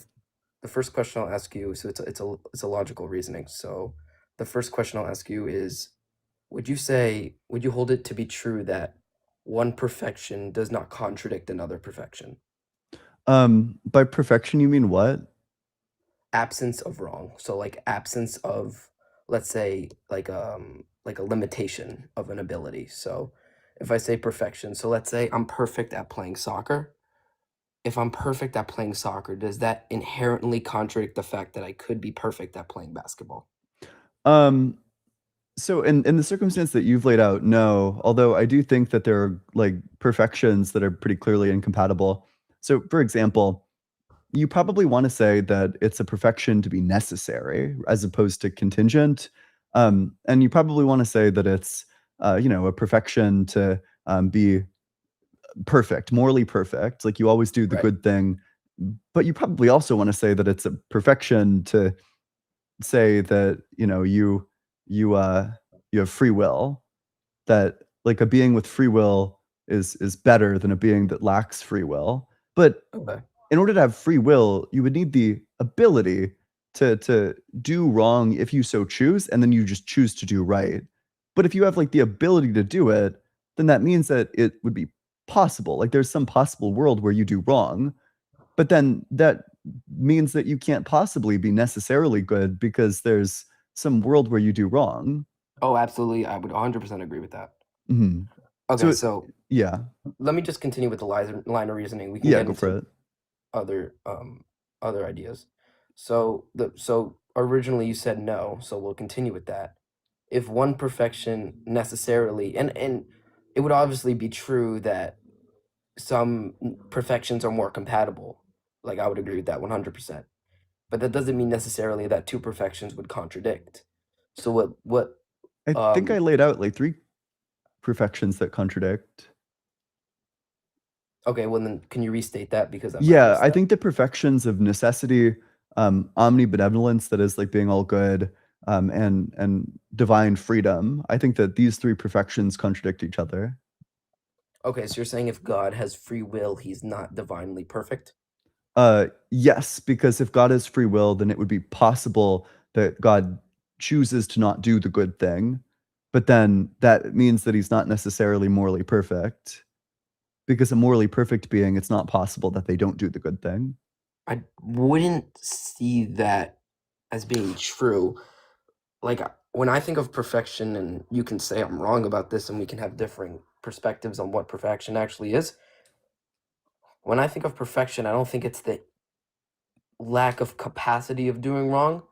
the first question I'll ask you, so it's a logical reasoning. So the first question I'll ask you is, would you hold it to be true that one perfection does not contradict another perfection? By perfection, you mean what? Absence of wrong. So like absence of, let's say, like a limitation of an ability. So if I say perfection, so let's say I'm perfect at playing soccer. If I'm perfect at playing soccer, does that inherently contradict the fact that I could be perfect at playing basketball? So in the circumstance that you've laid out, no. Although I do think that there are like perfections that are pretty clearly incompatible. So for example, you probably want to say that it's a perfection to be necessary as opposed to contingent. And you probably want to say that it's a perfection to be perfect, morally perfect. Like you always do the Right. good thing. But you probably also want to say that it's a perfection to say that you have free will, that like a being with free will is better than a being that lacks free will. But Okay. in order to have free will, you would need the ability to do wrong if you so choose, and then you just choose to do right. But if you have like the ability to do it, then that means that it would be possible. Like there's some possible world where you do wrong, but then that means that you can't possibly be necessarily good because there's some world where you do wrong. Oh, absolutely. I would 100% agree with that. Mhm. Okay, So so yeah. let me just continue with the line of reasoning. We can Yeah, get go for into it. other ideas. So originally you said no, so we'll continue with that. If one perfection necessarily, and it would obviously be true that some perfections are more compatible. Like I would agree with that 100%. But that doesn't mean necessarily that 2 perfections would contradict. So what I think I laid out like 3 perfections that contradict. okay, well then can you restate that because I might have Yeah, missed I that. think the perfections of necessity, omnibenevolence, that is like being all good, and divine freedom. I think that these 3 perfections contradict each other. Okay, so you're saying if God has free will, he's not divinely perfect? Yes, because if God has free will, then it would be possible that God chooses to not do the good thing, but then that means that he's not necessarily morally perfect. Because a morally perfect being, it's not possible that they don't do the good thing. I wouldn't see that as being true. Like when I think of perfection, and you can say I'm wrong about this, and we can have differing perspectives on what perfection actually is. When I think of perfection, I don't think it's the lack of capacity of doing wrong.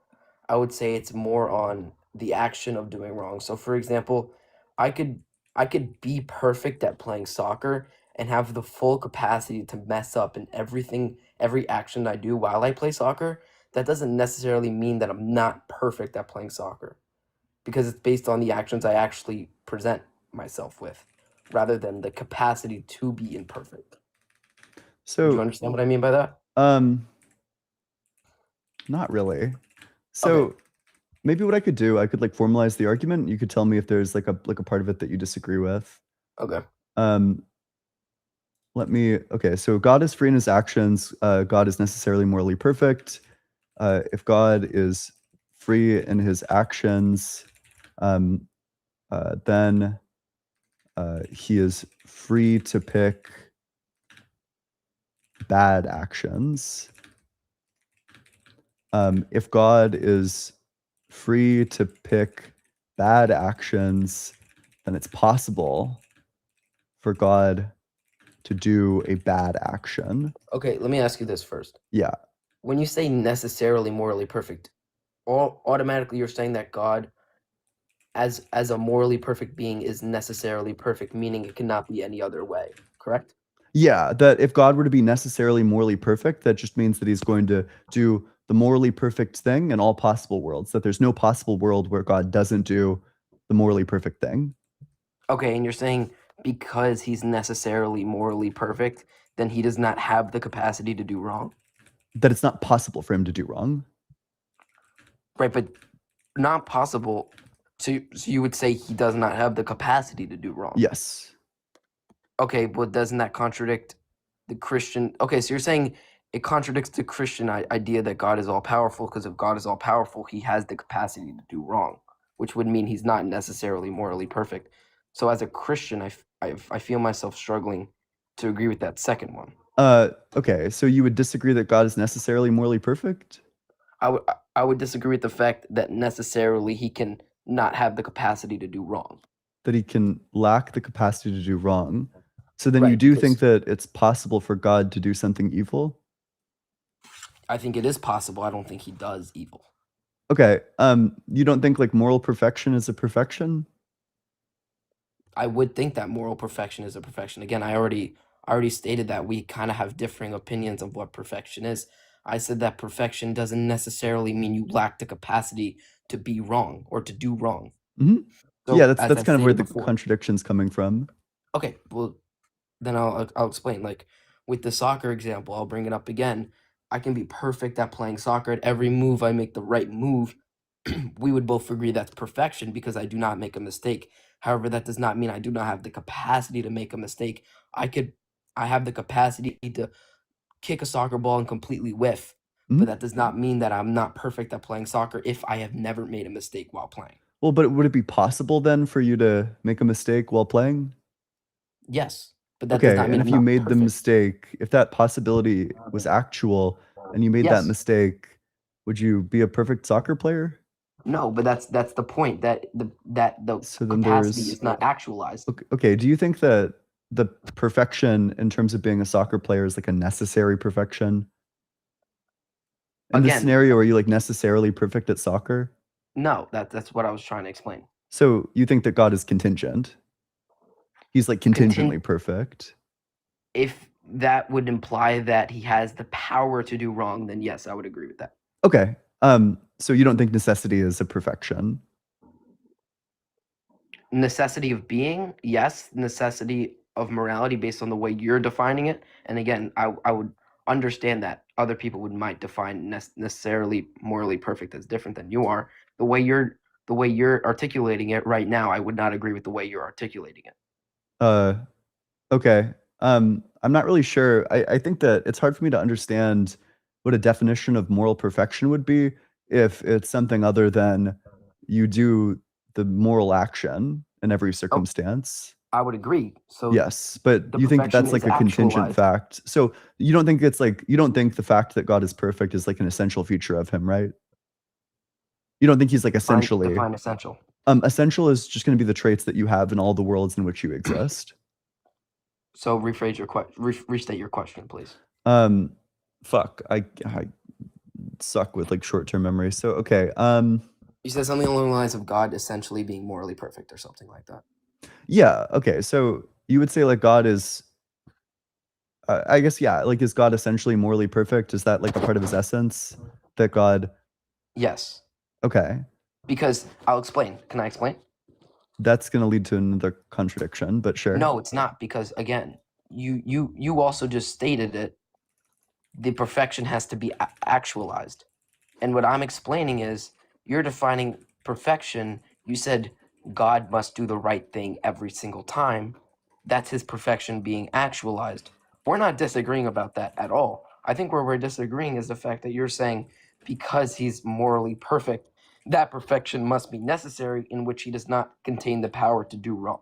I would say it's more on the action of doing wrong. So for example, I could be perfect at playing soccer and have the full capacity to mess up in every action I do while I play soccer. That doesn't necessarily mean that I'm not perfect at playing soccer because it's based on the actions I actually present myself with rather than the capacity to be imperfect. Do you So, understand what I mean by that? not really. So, maybe what I could do, I could like formalize the argument. And you could tell me if there's like a part of it that you disagree with. Okay. Okay, so God is free in his actions. God is necessarily morally perfect. If God is free in his actions, then he is free to pick bad actions. If God is free to pick bad actions, then it's possible for God to do a bad action. Okay, let me ask you this first. Yeah. When you say necessarily morally perfect, automatically you're saying that God, as a morally perfect being, is necessarily perfect, meaning it cannot be any other way, correct? Yeah, that if God were to be necessarily morally perfect, that just means that he's going to do the morally perfect thing in all possible worlds, that there's no possible world where God doesn't do the morally perfect thing. Okay, and you're saying because he's necessarily morally perfect, then he does not have the capacity to do wrong? That it's not possible for him to do wrong. Right, but not possible. So you would say he does not have the capacity to do wrong? Yes. Okay, well, doesn't that contradict the Christian? Okay, so you're saying it contradicts the Christian idea that God is all powerful, because if God is all powerful, he has the capacity to do wrong, which would mean he's not necessarily morally perfect. So as a Christian, I feel myself struggling to agree with that second one. Okay, so you would disagree that God is necessarily morally perfect? I would disagree with the fact that necessarily he can not have the capacity to do wrong. That he can lack the capacity to do wrong. So then you Right, do because think that it's possible for God to do something evil? I think it is possible. I don't think he does evil. Okay, you don't think like moral perfection is a perfection? I would think that moral perfection is a perfection. Again, I already stated that we kind of have differing opinions of what perfection is. I said that perfection doesn't necessarily mean you lack the capacity to be wrong or to do wrong. Mhm. So, Yeah, as that's I've kind of where stated the before, contradiction's coming from. okay, well, then I'll explain. Like with the soccer example, I'll bring it up again. I can be perfect at playing soccer. At every move, I make the right move. We would both agree that's perfection because I do not make a mistake. However, that does not mean I do not have the capacity to make a mistake. I have the capacity to kick a soccer ball and completely whiff, Mhm. but that does not mean that I'm not perfect at playing soccer if I have never made a mistake while playing. Well, but would it be possible then for you to make a mistake while playing? Yes, but that does Okay, not and mean if I'm you not made the perfect. mistake, if that possibility was actual and you made that Yes. mistake, would you be a perfect soccer player? No, but that's the point, that the So then capacity there's is not actualized. okay, do you think that the perfection in terms of being a soccer player is like a necessary perfection? In this Again, scenario, are you like necessarily perfect at soccer? no, that's what I was trying to explain. So you think that God is contingent? He's like contingently perfect. If that would imply that he has the power to do wrong, then yes, I would agree with that. Okay. So you don't think necessity is a perfection? Necessity of being, yes. Necessity of morality based on the way you're defining it. And again, I would understand that other people might define necessarily morally perfect as different than you are. The way you're articulating it right now, I would not agree with the way you're articulating it. Okay. I'm not really sure. I think that it's hard for me to understand what a definition of moral perfection would be if it's something other than you do the moral action in every circumstance. I would agree. So Yes, but the you think perfection that's like is a contingent actualized. fact. So you don't think it's like you don't think the fact that God is perfect is like an essential feature of him, right? You don't think he's like essentially Define essential. essential is just going to be the traits that you have in all the worlds in which you exist. So rephrase your restate your question, please. Fuck, I suck with like short-term memory. So okay, You said something along the lines of God essentially being morally perfect or something like that. yeah, okay. So you would say like God is, I guess yeah, like is God essentially morally perfect? Is that like a part of his essence that God? Yes, Okay, because I'll explain. Can I explain? that's gonna lead to another contradiction, but sure. No, it's not, because again, you also just stated it. The perfection has to be actualized, and what I'm explaining is you're defining perfection. You said God must do the right thing every single time. That's his perfection being actualized. We're not disagreeing about that at all. I think where we're disagreeing is the fact that you're saying because he's morally perfect, that perfection must be necessary, in which he does not contain the power to do wrong.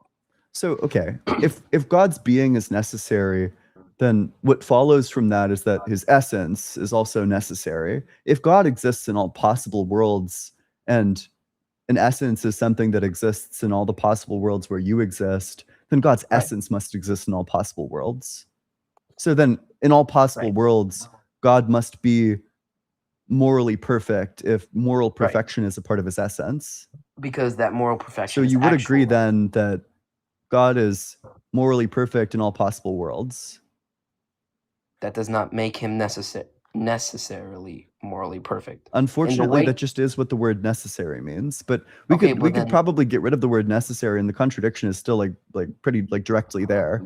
So okay, if God's being is necessary, then what follows from that is that his essence is also necessary. If God exists in all possible worlds, and an essence is something that exists in all the possible worlds where you exist, then God's Right. essence must exist in all possible worlds. So then, in all possible Right. worlds, God must be morally perfect if moral Right. perfection is a part of his essence. Because that moral So perfection is you would agree actual. then that God is morally perfect in all possible worlds. That does not make him necessarily morally perfect. Unfortunately, way- that just is what the word necessary means. But we Okay, could but we could then- probably get rid of the word necessary, and the contradiction is still like pretty like directly there,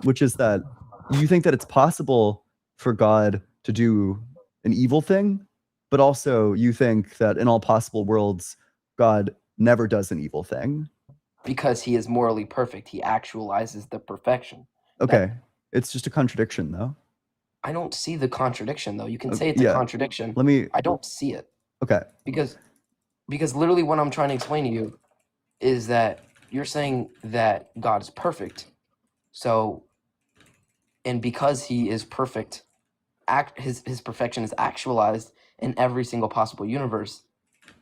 which is that you think that it's possible for God to do an evil thing, but also you think that in all possible worlds, God never does an evil thing. Because he is morally perfect, he actualizes the perfection. Okay, it's just a contradiction, though. I don't see the contradiction though. You can Okay, say it's yeah. a contradiction. Let me. I don't see it. Okay. Because literally what I'm trying to explain to you is that you're saying that God is perfect. So, and because he is perfect, his perfection is actualized in every single possible universe.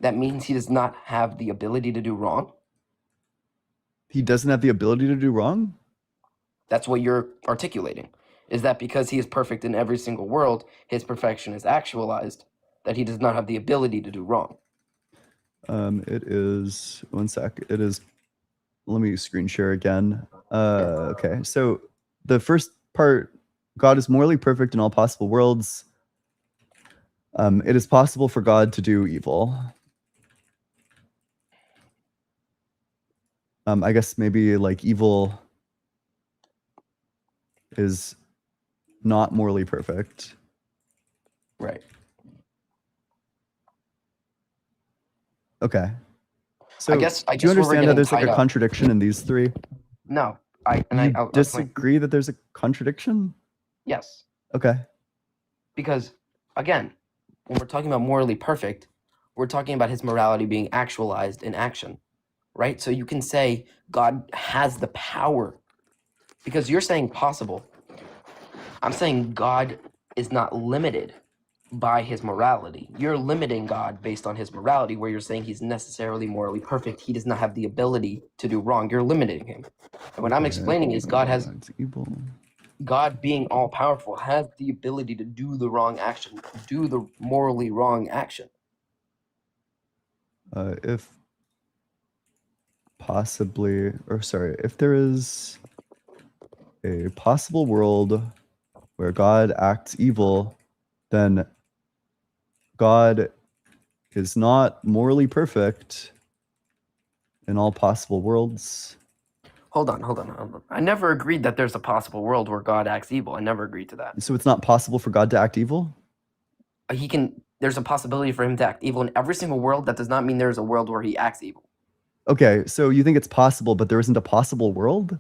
That means he does not have the ability to do wrong. He doesn't have the ability to do wrong? That's what you're articulating. Is that because he is perfect in every single world, his perfection is actualized, that he does not have the ability to do wrong. It is, one sec. It is, let me screen share again. Okay, so the first part, God is morally perfect in all possible worlds. It is possible for God to do evil. I guess maybe like evil is not morally perfect. Right. Okay. So I guess do you where we're understand that getting there's like tied a up. contradiction in these three? No. You I'll explain. disagree that there's a contradiction? Yes. Okay. Because, again, when we're talking about morally perfect, we're talking about his morality being actualized in action, right? So you can say God has the power, because you're saying possible. I'm saying God is not limited by his morality. You're limiting God based on his morality, where you're saying he's necessarily morally perfect. He does not have the ability to do wrong. You're limiting him. And what I'm explaining is It's evil. God being all powerful has the ability to do the wrong action, do the morally wrong action. If possibly, or sorry, if there is a possible world where God acts evil, then God is not morally perfect in all possible worlds. Hold on. I never agreed that there's a possible world where God acts evil. I never agreed to that. So it's not possible for God to act evil? There's a possibility for him to act evil in every single world. That does not mean there's a world where he acts evil. Okay, so you think it's possible, but there isn't a possible world?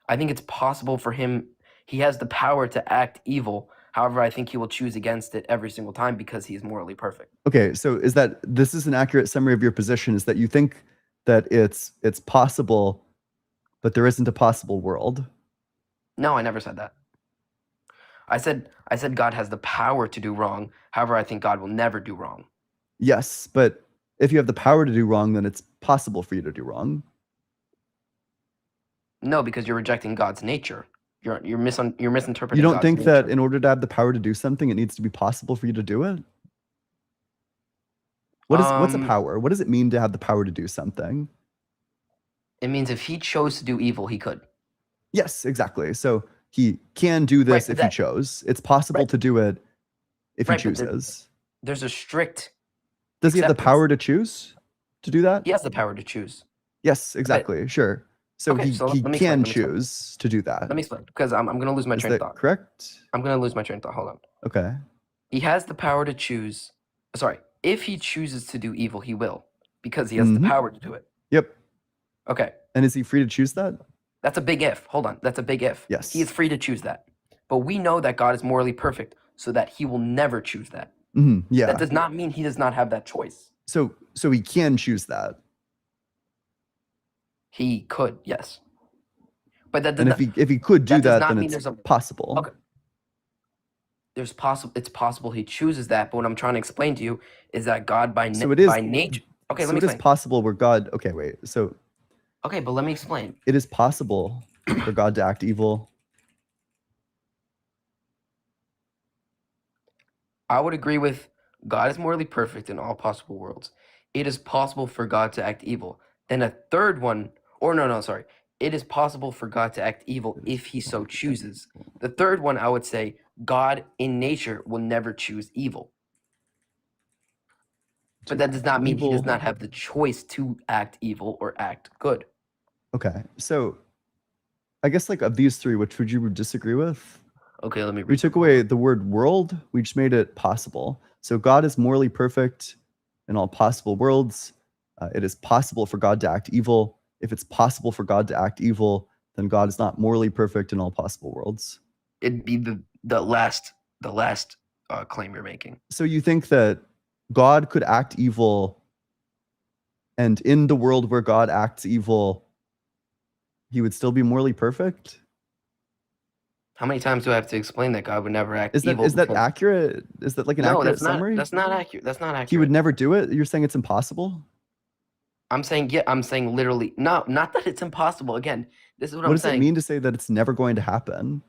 I think it's possible for him. He has the power to act evil. However, I think he will choose against it every single time because he's morally perfect. Okay, so this is an accurate summary of your position, is that you think that it's possible, but there isn't a possible world? No, I never said that. I said God has the power to do wrong. However, I think God will never do wrong. Yes, but if you have the power to do wrong, then it's possible for you to do wrong. No, because you're rejecting God's nature. You're misinterpreting. You don't God's think nature. that in order to have the power to do something, it needs to be possible for you to do it? What's a power? What does it mean to have the power to do something? It means if he chose to do evil, he could. Yes, exactly. So he can do this if he chose. It's possible to do it if he chooses. There's a strict. Does he have the acceptance. power to choose to do that? He has the power to choose. Yes, exactly. Sure. So Okay, he so let me can explain, let me explain. choose to do that. Let me explain, because I'm going to lose my Is train of that thought. correct? I'm going to lose my train of thought. Hold on. Okay. He has the power to choose. Sorry, if he chooses to do evil, he will, because he has the Mhm. power to do it. Yep. Okay, And is he free to choose that? that's a big if. Hold on, that's a big if. Yes. He is free to choose that. But we know that God is morally perfect, so that he will never choose that. Yeah. That does not mean he does not have that choice. So he can choose that. He could, yes. But that does And not, if he could do that does that, not then mean it's there's a- possible. Okay. It's possible he chooses that, but what I'm trying to explain to you is that God by So it is- nature. Okay, So let me it is explain. possible where God. Okay, wait. So Okay, but let me explain. it is possible for God to act evil. I would agree with God is morally perfect in all possible worlds. It is possible for God to act evil. Then a third one, or no, sorry. It is possible for God to act evil if he so chooses. The third one, I would say, God in nature will never choose evil. But that does not mean he does Evil. not have the choice to act evil or act good. Okay, so I guess like of these three, which would you disagree with? Okay, let me We read. took away the word world, we just made it possible. So God is morally perfect in all possible worlds. It is possible for God to act evil. If it's possible for God to act evil, then God is not morally perfect in all possible worlds. It'd be the last claim you're making. So you think that God could act evil, and in the world where God acts evil, he would still be morally perfect? How many times do I have to explain that God would never act Is that evil? is that because- accurate? Is that like an No, accurate that's not. summary? That's not accurate. That's not accurate. He would never do it? You're saying it's impossible? I'm saying I'm saying literally. No, not that it's impossible. Again, this is what What I'm does saying. it mean to say that it's never going to happen?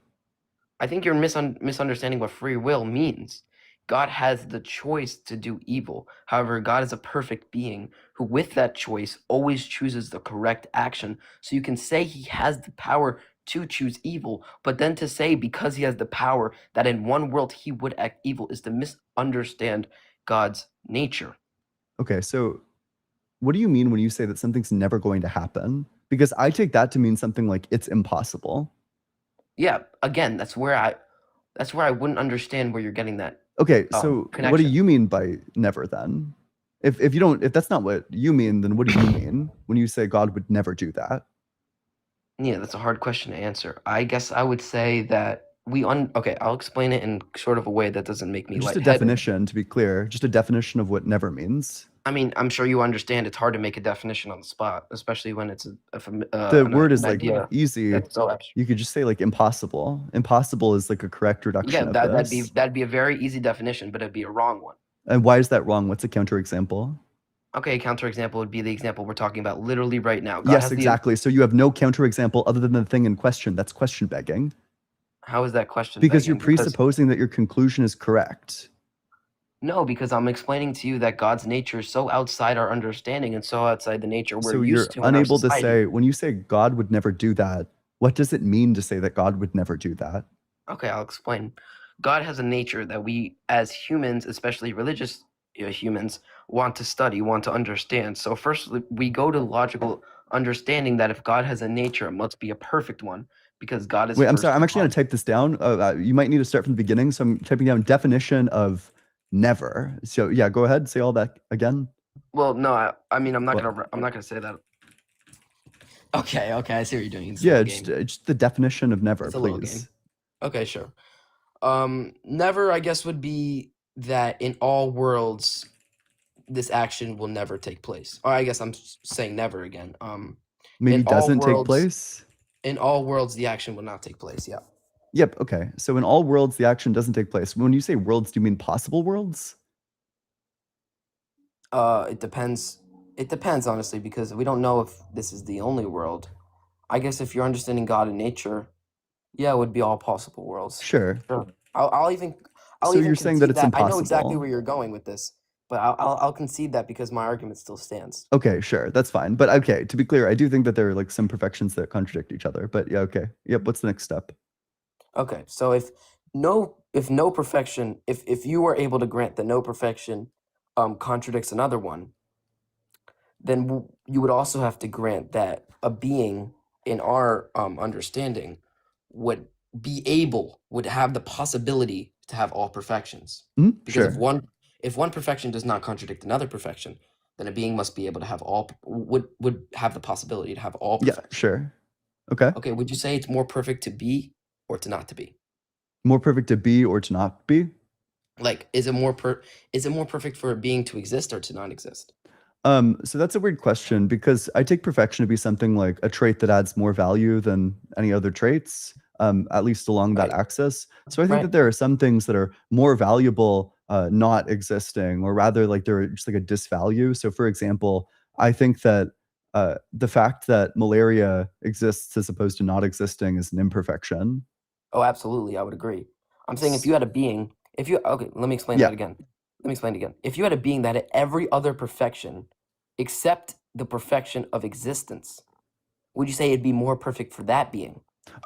I think you're misunderstanding what free will means. God has the choice to do evil. However, God is a perfect being who, with that choice, always chooses the correct action. So you can say he has the power to choose evil, but then to say because he has the power that in one world he would act evil is to misunderstand God's nature. Okay, so what do you mean when you say that something's never going to happen? Because I take that to mean something like it's impossible. Yeah, again, that's where I wouldn't understand where you're getting that. Okay, so what do connection. you mean by never then? If that's not what you mean, then what do you mean when you say God would never do that? Yeah, that's a hard question to answer. I guess I would say that okay, I'll explain it in sort of a way that doesn't make me Just a lightheaded. definition, to be clear, just a definition of what never means. I mean, I'm sure you understand it's hard to make a definition on the spot, especially when it's The word is an like idea easy. that's so abstract. You could just say like impossible. Impossible is like a correct reduction Yeah, of that'd this. be a very easy definition, but it'd be a wrong one. And why is that wrong? What's a counterexample? Okay, a counterexample would be the example we're talking about literally right now. God Yes, has the- exactly. So you have no counterexample other than the thing in question. That's question begging. How is that question? Because you're begging? presupposing that your conclusion is correct. No, because I'm explaining to you that God's nature is so outside our understanding and so outside the nature we're So you're used to in our unable to society. say, when you say God would never do that, what does it mean to say that God would never do that? Okay, I'll explain. God has a nature that we, as humans, especially religious humans, want to study, want to understand. So first, we go to logical understanding that if God has a nature, it must be a perfect one because God is. Wait, I'm first sorry. I'm actually going cause. to type this down. You might need to start from the beginning. So I'm typing down definition of never. So yeah, go ahead. Say all that again. Well, no, I mean, I'm not What? gonna say that. Okay, I see what you're doing. It's a Yeah, little game. just the definition of never, It's a little please. game. Okay, sure. Never, I guess, would be that in all worlds, this action will never take place. Or I guess I'm saying never again. Maybe in all doesn't take worlds- place. In all worlds, the action will not take place. Yeah. Yep. Okay. So in all worlds, the action doesn't take place. When you say worlds, do you mean possible worlds? It depends. It depends, honestly, because we don't know if this is the only world. I guess if you're understanding God and nature, yeah, it would be all possible worlds. Sure. Sure. I'll even. So you're saying that concede it's I know exactly impossible. where you're going with this, but I'll concede that because my argument still stands. Okay, sure. That's fine. But okay, to be clear, I do think that there are like some perfections that contradict each other. But yeah, okay. Yep. What's the next step? Okay, so if no perfection, if you were able to grant that no perfection contradicts another one, then you would also have to grant that a being in our understanding would have the possibility to have all perfections. Mhm, Because Sure. if one perfection does not contradict another perfection, then a being must be able to have would have the possibility to have all Yeah, perfections. sure. Okay. Okay, would you say it's more perfect to be or to not to be? More perfect to be or to not be? Like, is it more perfect for a being to exist or to not exist? So that's a weird question because I take perfection to be something like a trait that adds more value than any other traits, at least along that Right. axis. So I think Right. that there are some things that are more valuable not existing, or rather like they're just like a disvalue. So for example, I think that the fact that malaria exists as opposed to not existing is an imperfection. Oh, absolutely, I would agree. I'm saying if you had a being If you okay, let me explain Yeah. that again. Let me explain it again. If you had a being that had every other perfection except the perfection of existence, would you say it'd be more perfect for that being?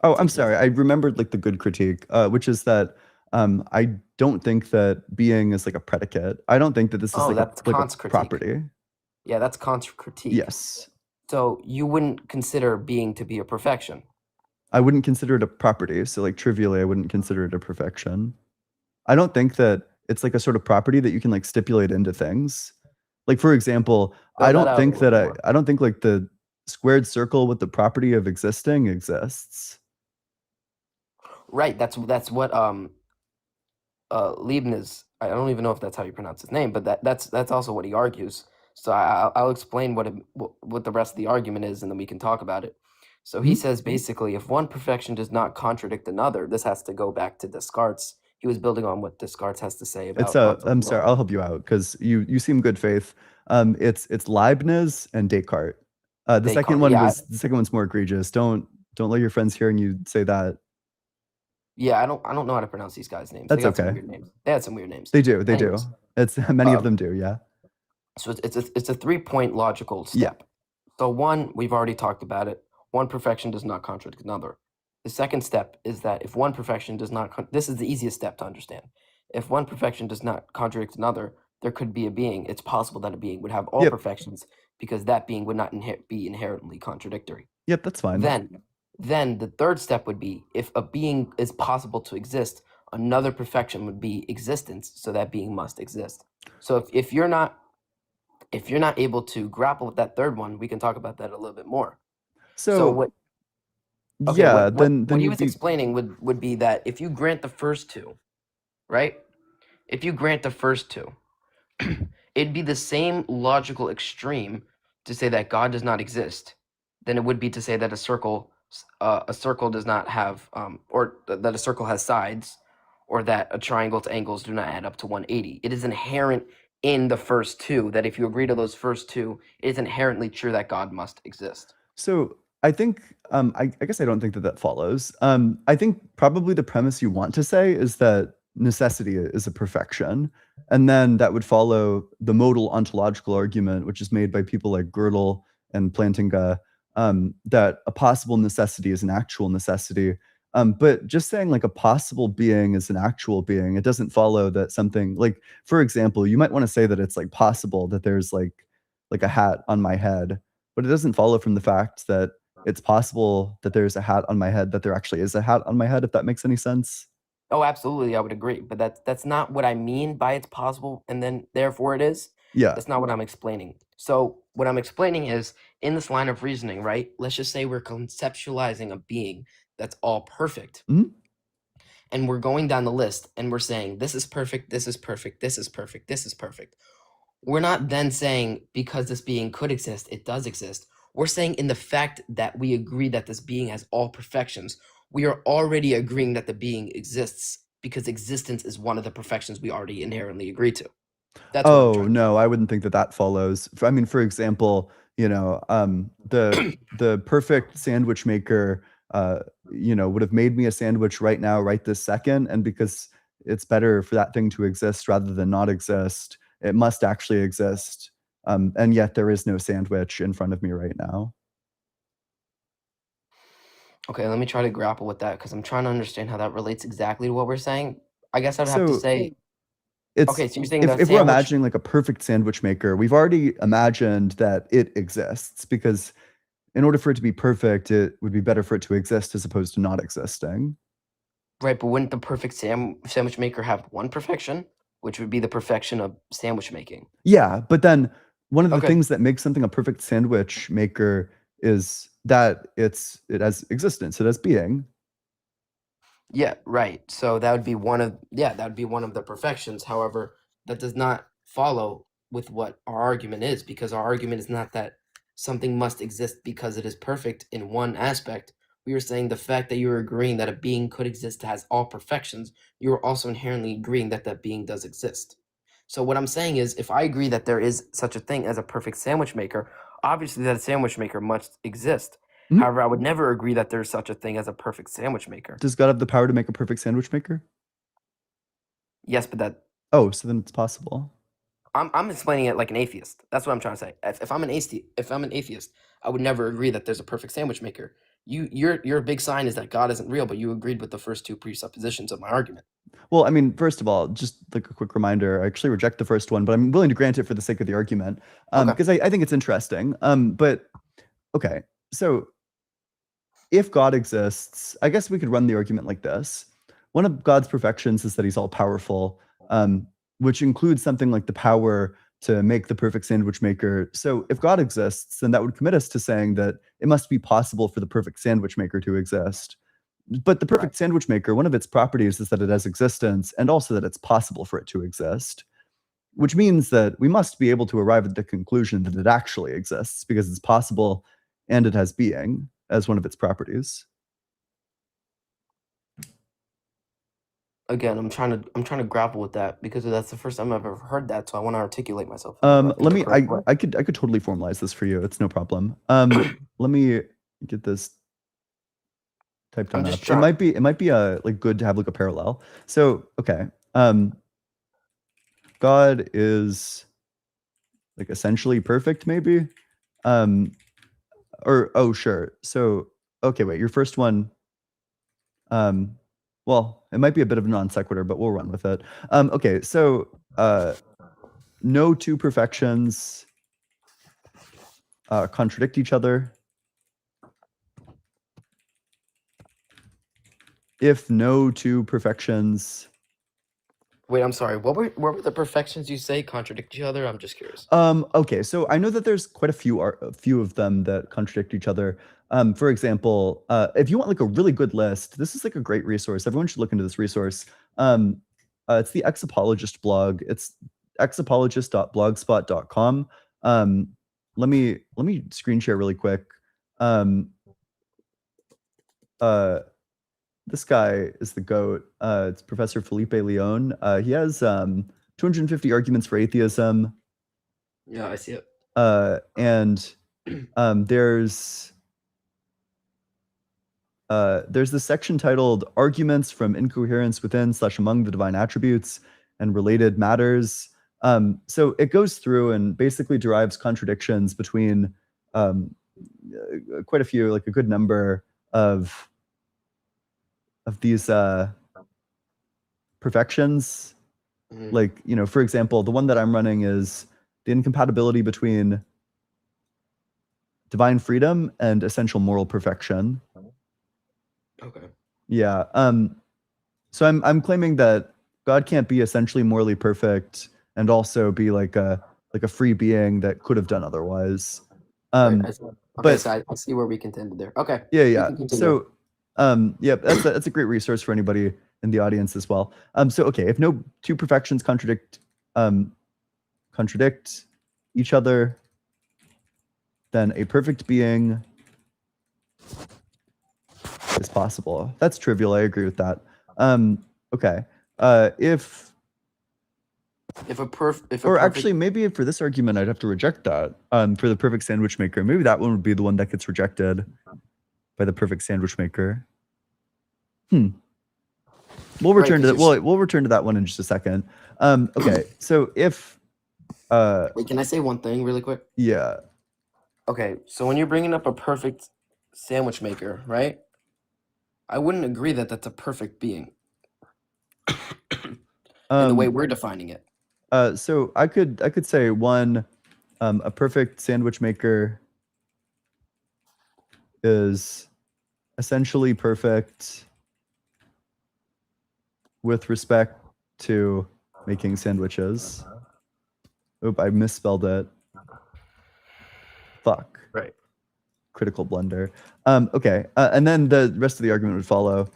Oh, to I'm exist? sorry. I remembered like the good critique, which is that I don't think that being is like a predicate. I don't think that this is Oh, like that's a Kant's critique. property. Yeah, that's Kant's critique. Yes. So you wouldn't consider being to be a perfection. I wouldn't consider it a property. So like trivially, I wouldn't consider it a perfection. I don't think that it's like a sort of property that you can like stipulate into things. Like for example, Spell I that don't out a think little that more. I don't think like the squared circle with the property of existing exists. Right. That's what Leibniz. I don't even know if that's how you pronounce his name, but that's also what he argues. So I'll explain what the rest of the argument is, and then we can talk about it. So he Mhm. says basically, if one perfection does not contradict another, this has to go back to Descartes. He was building on what Descartes has to say It's about I'm sorry, I'll help you out because you seem good faith. It's Leibniz and Descartes. The second Descartes. one Yeah, was the second one's more egregious. Don't let your friends hearing you say that. yeah. I don't know how to pronounce these guys' names. That's They got some okay. weird names. They had some weird names. They do. Anyways, It's many of um, them do. Yeah. So it's a 3-point logical Yeah. step. So one, we've already talked about it. One perfection does not contradict another. The second step is that if one perfection does not, this is the easiest step to understand. If one perfection does not contradict another, there could be a being. It's possible that a being would have all Yep. perfections because that being would not be inherently contradictory. Yep. That's fine. Then the third step would be if a being is possible to exist, another perfection would be existence, so that being must exist. So if you're not able to grapple with that third one, we can talk about that a little bit more. So what? Okay, yeah, what then he you'd was be explaining would be that if you grant the first two, right? If you grant the first two, it'd be the same logical extreme to say that God does not exist than it would be to say that a circle does not have, or that a circle has sides, or that a triangle's angles do not add up to 180. It is inherent in the first two that if you agree to those first two, it is inherently true that God must exist. So I think I guess I don't think that that follows. I think probably the premise you want to say is that necessity is a perfection, and then that would follow the modal ontological argument, which is made by people like Gödel and Plantinga, that a possible necessity is an actual necessity. But just saying like a possible being is an actual being, it doesn't follow that something like, for example, you might want to say that it's like possible that there's like a hat on my head, but it doesn't follow from the fact that it's possible that there's a hat on my head, that there actually is a hat on my head, if that makes any sense. Oh, absolutely, I would agree. But that's not what I mean by it's possible and then therefore it is. Yeah. That's not what I'm explaining. So what I'm explaining is in this line of reasoning, right? Let's just say we're conceptualizing a being that's all perfect. Mhm. And we're going down the list and we're saying this is perfect, this is perfect, this is perfect, this is perfect. We're not then saying because this being could exist, it does exist. We're saying in the fact that we agree that this being has all perfections, we are already agreeing that the being exists because existence is one of the perfections we already inherently agree to. That's what I'm Oh, trying to no, I wouldn't think that that follows. I mean, for example, the perfect sandwich maker, would have made me a sandwich right now, right this second, and because it's better for that thing to exist rather than not exist, it must actually exist. And yet there is no sandwich in front of me right now. Okay, let me try to grapple with that because I'm trying to understand how that relates exactly to what we're saying. I guess I'd have to So say, it's okay, so you're saying if that if we're sandwich. imagining like a perfect sandwich maker, we've already imagined that it exists because in order for it to be perfect, it would be better for it to exist as opposed to not existing. Right, but wouldn't the perfect sandwich maker have one perfection, which would be the perfection of sandwich making? Yeah, but then one of the Okay. things that makes something a perfect sandwich maker is that it has existence, it has being. Yeah, right. So that would be one of the perfections. However, that does not follow with what our argument is because our argument is not that something must exist because it is perfect in one aspect. We were saying the fact that you were agreeing that a being could exist that has all perfections, you are also inherently agreeing that that being does exist. So what I'm saying is if I agree that there is such a thing as a perfect sandwich maker, obviously that sandwich maker must exist. Mhm. However, I would never agree that there's such a thing as a perfect sandwich maker. Does God have the power to make a perfect sandwich maker? Yes, but that Oh, so then it's possible. I'm explaining it like an atheist. That's what I'm trying to say. If I'm an atheist, I would never agree that there's a perfect sandwich maker. Your big sign is that God isn't real, but you agreed with the first two presuppositions of my argument. Well, I mean, first of all, just like a quick reminder, I actually reject the first one, but I'm willing to grant it for the sake of the argument, Okay. because I think it's interesting. But okay, so if God exists, I guess we could run the argument like this. One of God's perfections is that he's all powerful, which includes something like the power to make the perfect sandwich maker. So if God exists, then that would commit us to saying that it must be possible for the perfect sandwich maker to exist. But the perfect sandwich maker, one of its properties is that it has existence and also that it's possible for it to exist, which means that we must be able to arrive at the conclusion that it actually exists because it's possible and it has being as one of its properties. Again, I'm trying to grapple with that because that's the first time I've ever heard that, so I want to articulate myself. Let me I could totally formalize this for you. It's no problem. Let me get this typed I'm on just up. trying- It might be like good to have like a parallel. So, okay. God is like essentially perfect, maybe? Or oh, sure. So, okay, wait, your first one, well, it might be a bit of a non sequitur, but we'll run with it. Okay, so no two perfections contradict each other. If no two perfections, Wait, I'm sorry. What were the perfections you say contradict each other? I'm just curious. okay, so I know that there's quite a few of them that contradict each other. For example, if you want like a really good list, this is like a great resource. Everyone should look into this resource. It's the Exapologist blog. It's exapologist.blogspot.com. Let me screen share really quick. This guy is the GOAT. It's Professor Felipe Leon. He has 250 arguments for atheism. Yeah, I see it. And there's this section titled Arguments from Incoherence Within / Among the Divine Attributes and Related Matters. So it goes through and basically derives contradictions between quite a few, like a good number of these perfections. Mhm. Like, you know, for example, the one that I'm running is the incompatibility between divine freedom and essential moral perfection. Okay. Yeah. So I'm claiming that God can't be essentially morally perfect and also be like a free being that could have done otherwise. Right, I see. Okay, but- so I see where we contended there. Okay. Yeah, you yeah. can continue. So, yeah, that's a great resource for anybody in the audience as well. So, okay, if no two perfections contradict each other, then a perfect being is possible. That's trivial. I agree with that. Okay. If actually, maybe for this argument, I'd have to reject that. For the perfect sandwich maker, maybe that one would be the one that gets rejected by the perfect sandwich maker. We'll return to that. We'll return to that one in just a second. Okay, so if Wait, can I say one thing really quick? yeah, Okay, so when you're bringing up a perfect sandwich maker, right? I wouldn't agree that that's a perfect being in the way we're defining it. so I could say one, a perfect sandwich maker is essentially perfect with respect to making sandwiches. Oop, I misspelled it. Fuck. Right. Critical blunder. Okay, and then the rest of the argument would follow.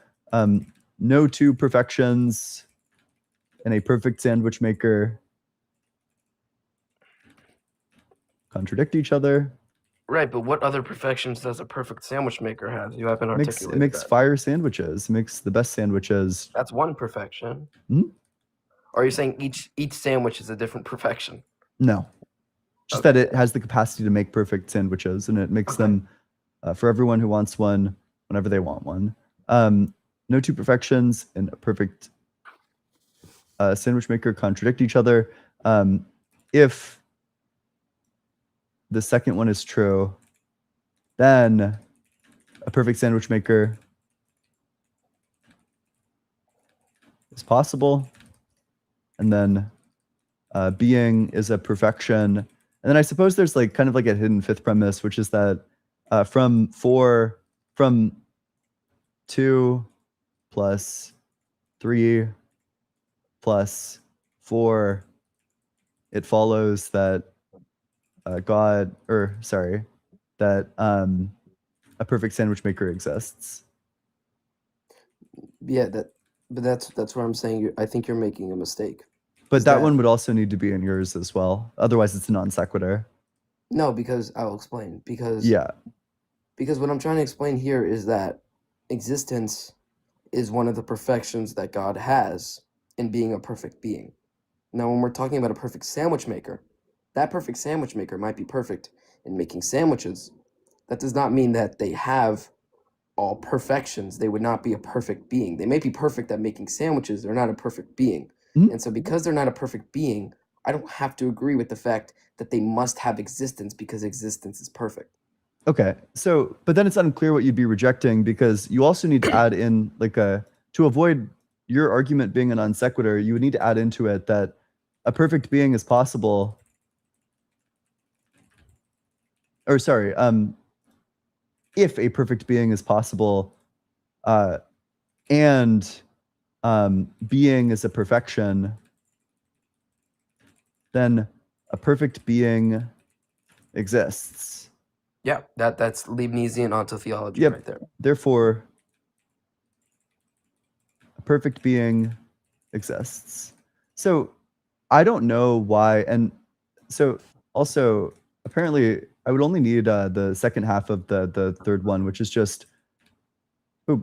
No two perfections in a perfect sandwich maker contradict each other. Right, but what other perfections does a perfect sandwich maker have? You haven't It articulated makes that. fire sandwiches. Makes the best sandwiches. That's one perfection. Hmm? Or are you saying each sandwich is a different perfection? No, just that it has the capacity to make perfect sandwiches, and it makes them for everyone who wants one whenever they want one. No two perfections in a perfect sandwich maker contradict each other. If the second one is true, then a perfect sandwich maker is possible. And then being is a perfection. And then I suppose there's like kind of like a hidden fifth premise, which is that from 2 plus 3 plus 4, it follows that that a perfect sandwich maker exists. Yeah, but that's where I'm saying I think you're making a mistake. But Is that one would also need to be in yours as well. Otherwise, it's a non sequitur. No, because I'll explain. Because what I'm trying to explain here is that existence is one of the perfections that God has in being a perfect being. Now, when we're talking about a perfect sandwich maker, that perfect sandwich maker might be perfect in making sandwiches. That does not mean that they have all perfections. They would not be a perfect being. They may be perfect at making sandwiches. They're not a perfect being. Mhm. And so because they're not a perfect being, I don't have to agree with the fact that they must have existence because existence is perfect. Okay. So, but then it's unclear what you'd be rejecting, because you also need to add in like to avoid your argument being a non sequitur, you would need to add into it that a perfect being is possible. Or sorry, if a perfect being is possible, and being is a perfection, then a perfect being exists. Yeah, that's Leibnizian ontotheology Yep. right there. Therefore, a perfect being exists. So I don't know why. And so also, apparently, I would only need the second half of the third one, which is just, oh,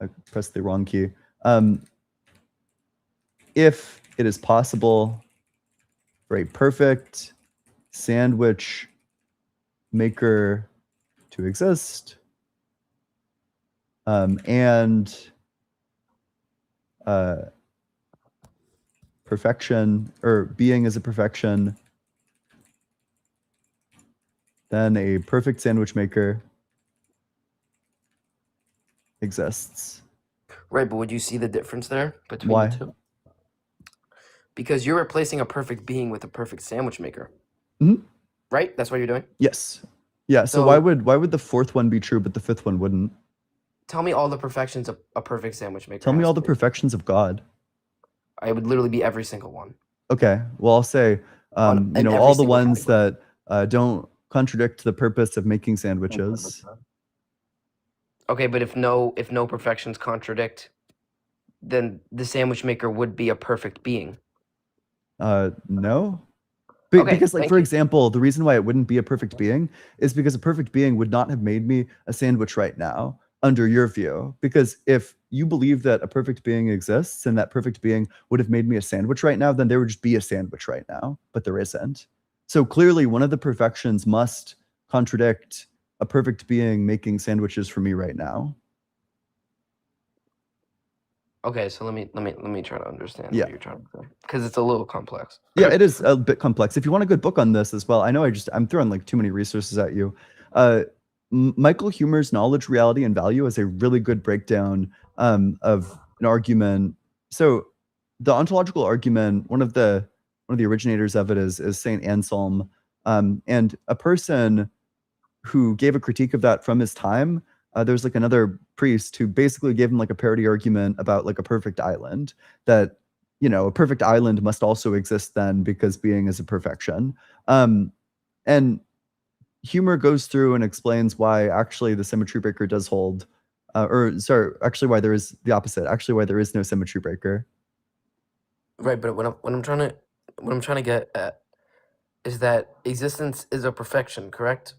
I pressed the wrong key. If it is possible for a perfect sandwich maker to exist, and perfection, or being is a perfection, then a perfect sandwich maker exists. Right, but would you see the difference there between Why? the two? Because you're replacing a perfect being with a perfect sandwich maker. Mhm. Right? That's what you're doing? Yes. Yeah. So why would the fourth one be true, but the fifth one wouldn't? Tell me all the perfections of a perfect sandwich maker. Tell me has all the to be. perfections of God. I would literally be every single one. Okay. Well, I'll say, On you know, every all the single ones category. that don't contradict the purpose of making sandwiches. Okay, but if no perfections contradict, then the sandwich maker would be a perfect being. No. Okay, Because, like, thank for you. example, the reason why it wouldn't be a perfect being is because a perfect being would not have made me a sandwich right now, under your view. Because if you believe that a perfect being exists and that perfect being would have made me a sandwich right now, then there would just be a sandwich right now, but there isn't. So clearly, one of the perfections must contradict a perfect being making sandwiches for me right now. Okay, so let me try to understand Yeah. what you're trying to say, because it's a little complex. Yeah, it is a bit complex. If you want a good book on this as well, I know I'm throwing like too many resources at you. Michael Huemer's Knowledge, Reality, and Value is a really good breakdown of an argument. So the ontological argument, one of the originators of it is Saint Anselm, and a person who gave a critique of that from his time. There's like another priest who basically gave him like a parody argument about like a perfect island, that, you know, a perfect island must also exist then because being is a perfection. And Huemer goes through and explains why actually the symmetry breaker does hold, actually why there is the opposite, actually why there is no symmetry breaker. Right, but what I'm trying to get at is that existence is a perfection, correct?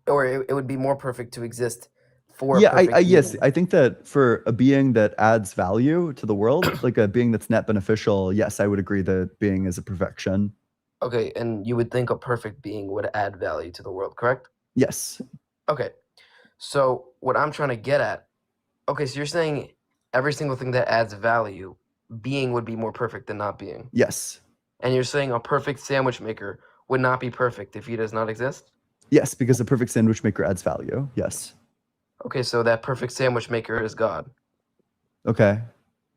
Or it would be more perfect to exist for a Yeah, perfect yes, being. I think that for a being that adds value to the world, like a being that's net beneficial, yes, I would agree that being is a perfection. Okay, and you would think a perfect being would add value to the world, correct? Yes. Okay, so what I'm trying to get at, okay, so you're saying every single thing that adds value being would be more perfect than not being. Yes. And you're saying a perfect sandwich maker would not be perfect if he does not exist? Yes, because a perfect sandwich maker adds value. Yes. Okay, so that perfect sandwich maker is God. Okay.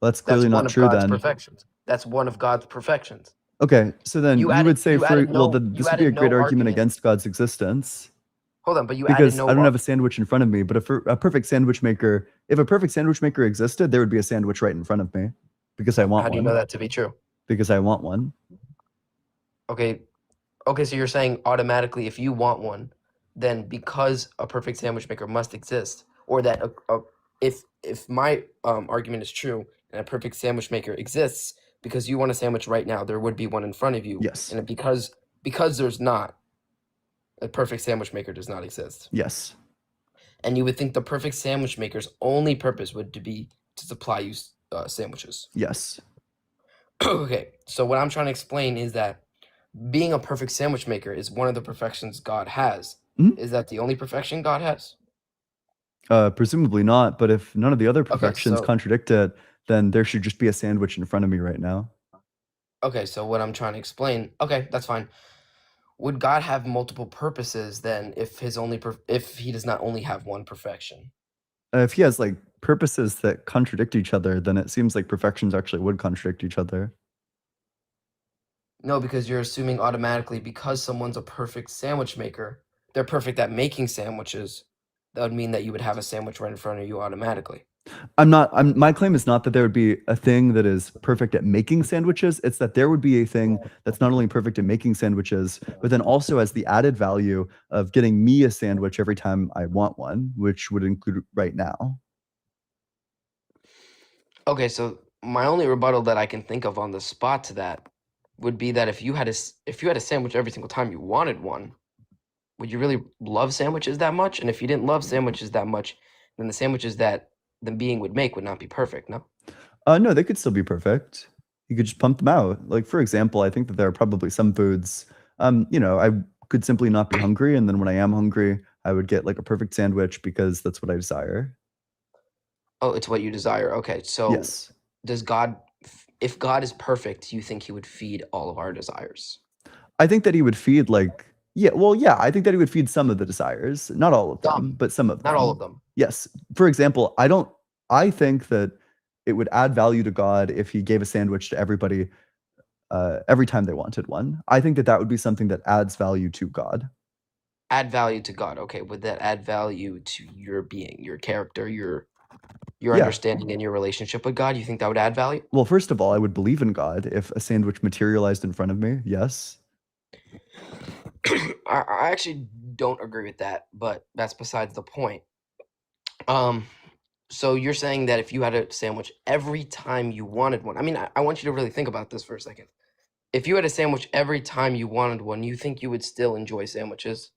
Well, that's That's clearly one not of true God's then. perfections. That's one of God's perfections. Okay, so then You you added- would say you added no- this you would be a added great no argument argument. against God's existence Hold on, but you because added no I don't have a sandwich in front of me. But if a perfect sandwich maker, if a perfect sandwich maker existed, there would be a sandwich right in front of me because I want How do you one. know that to be true? Because I want one. Okay, so you're saying automatically if you want one, then because a perfect sandwich maker must exist, or that if my argument is true and a perfect sandwich maker exists because you want a sandwich right now, there would be one in front of you. Yes. And because there's not, a perfect sandwich maker does not exist. Yes. And you would think the perfect sandwich maker's only purpose would be to supply you sandwiches. Yes. Okay, so what I'm trying to explain is that being a perfect sandwich maker is one of the perfections God has. Mhm. Is that the only perfection God has? Presumably not, but if none of the other perfections so- contradict it, then there should just be a sandwich in front of me right now. Okay, so what I'm trying to explain, okay, that's fine. Would God have multiple purposes then if if he does not only have one perfection? If he has like purposes that contradict each other, then it seems like perfections actually would contradict each other. No, because you're assuming automatically because someone's a perfect sandwich maker, they're perfect at making sandwiches. That would mean that you would have a sandwich right in front of you automatically. My claim is not that there would be a thing that is perfect at making sandwiches. It's that there would be a thing that's not only perfect at making sandwiches, but then also has the added value of getting me a sandwich every time I want one, which would include right now. Okay, so my only rebuttal that I can think of on the spot to that would be that if you had a sandwich every single time you wanted one, would you really love sandwiches that much? And if you didn't love sandwiches that much, then the sandwiches that the being would make would not be perfect, no? No, they could still be perfect. You could just pump them out. Like, for example, I think that there are probably some foods, I could simply not be hungry. And then when I am hungry, I would get like a perfect sandwich because that's what I desire. Oh, it's what you desire. Okay, so Yes. does God, if God is perfect, you think he would feed all of our desires? I think that he would feed I think that he would feed some of the desires. Not all of them, Some. but some of them. Not all of them. Yes. For example, I think that it would add value to God if he gave a sandwich to everybody every time they wanted one. I think that would be something that adds value to God. Add value to God. Okay, would that add value to your being, your character, your Yeah. understanding and your relationship with God? You think that would add value? Well, first of all, I would believe in God if a sandwich materialized in front of me. Yes. I actually don't agree with that, but that's besides the point. So you're saying that if you had a sandwich every time you wanted one, I mean, I want you to really think about this for a second. If you had a sandwich every time you wanted one, you think you would still enjoy sandwiches?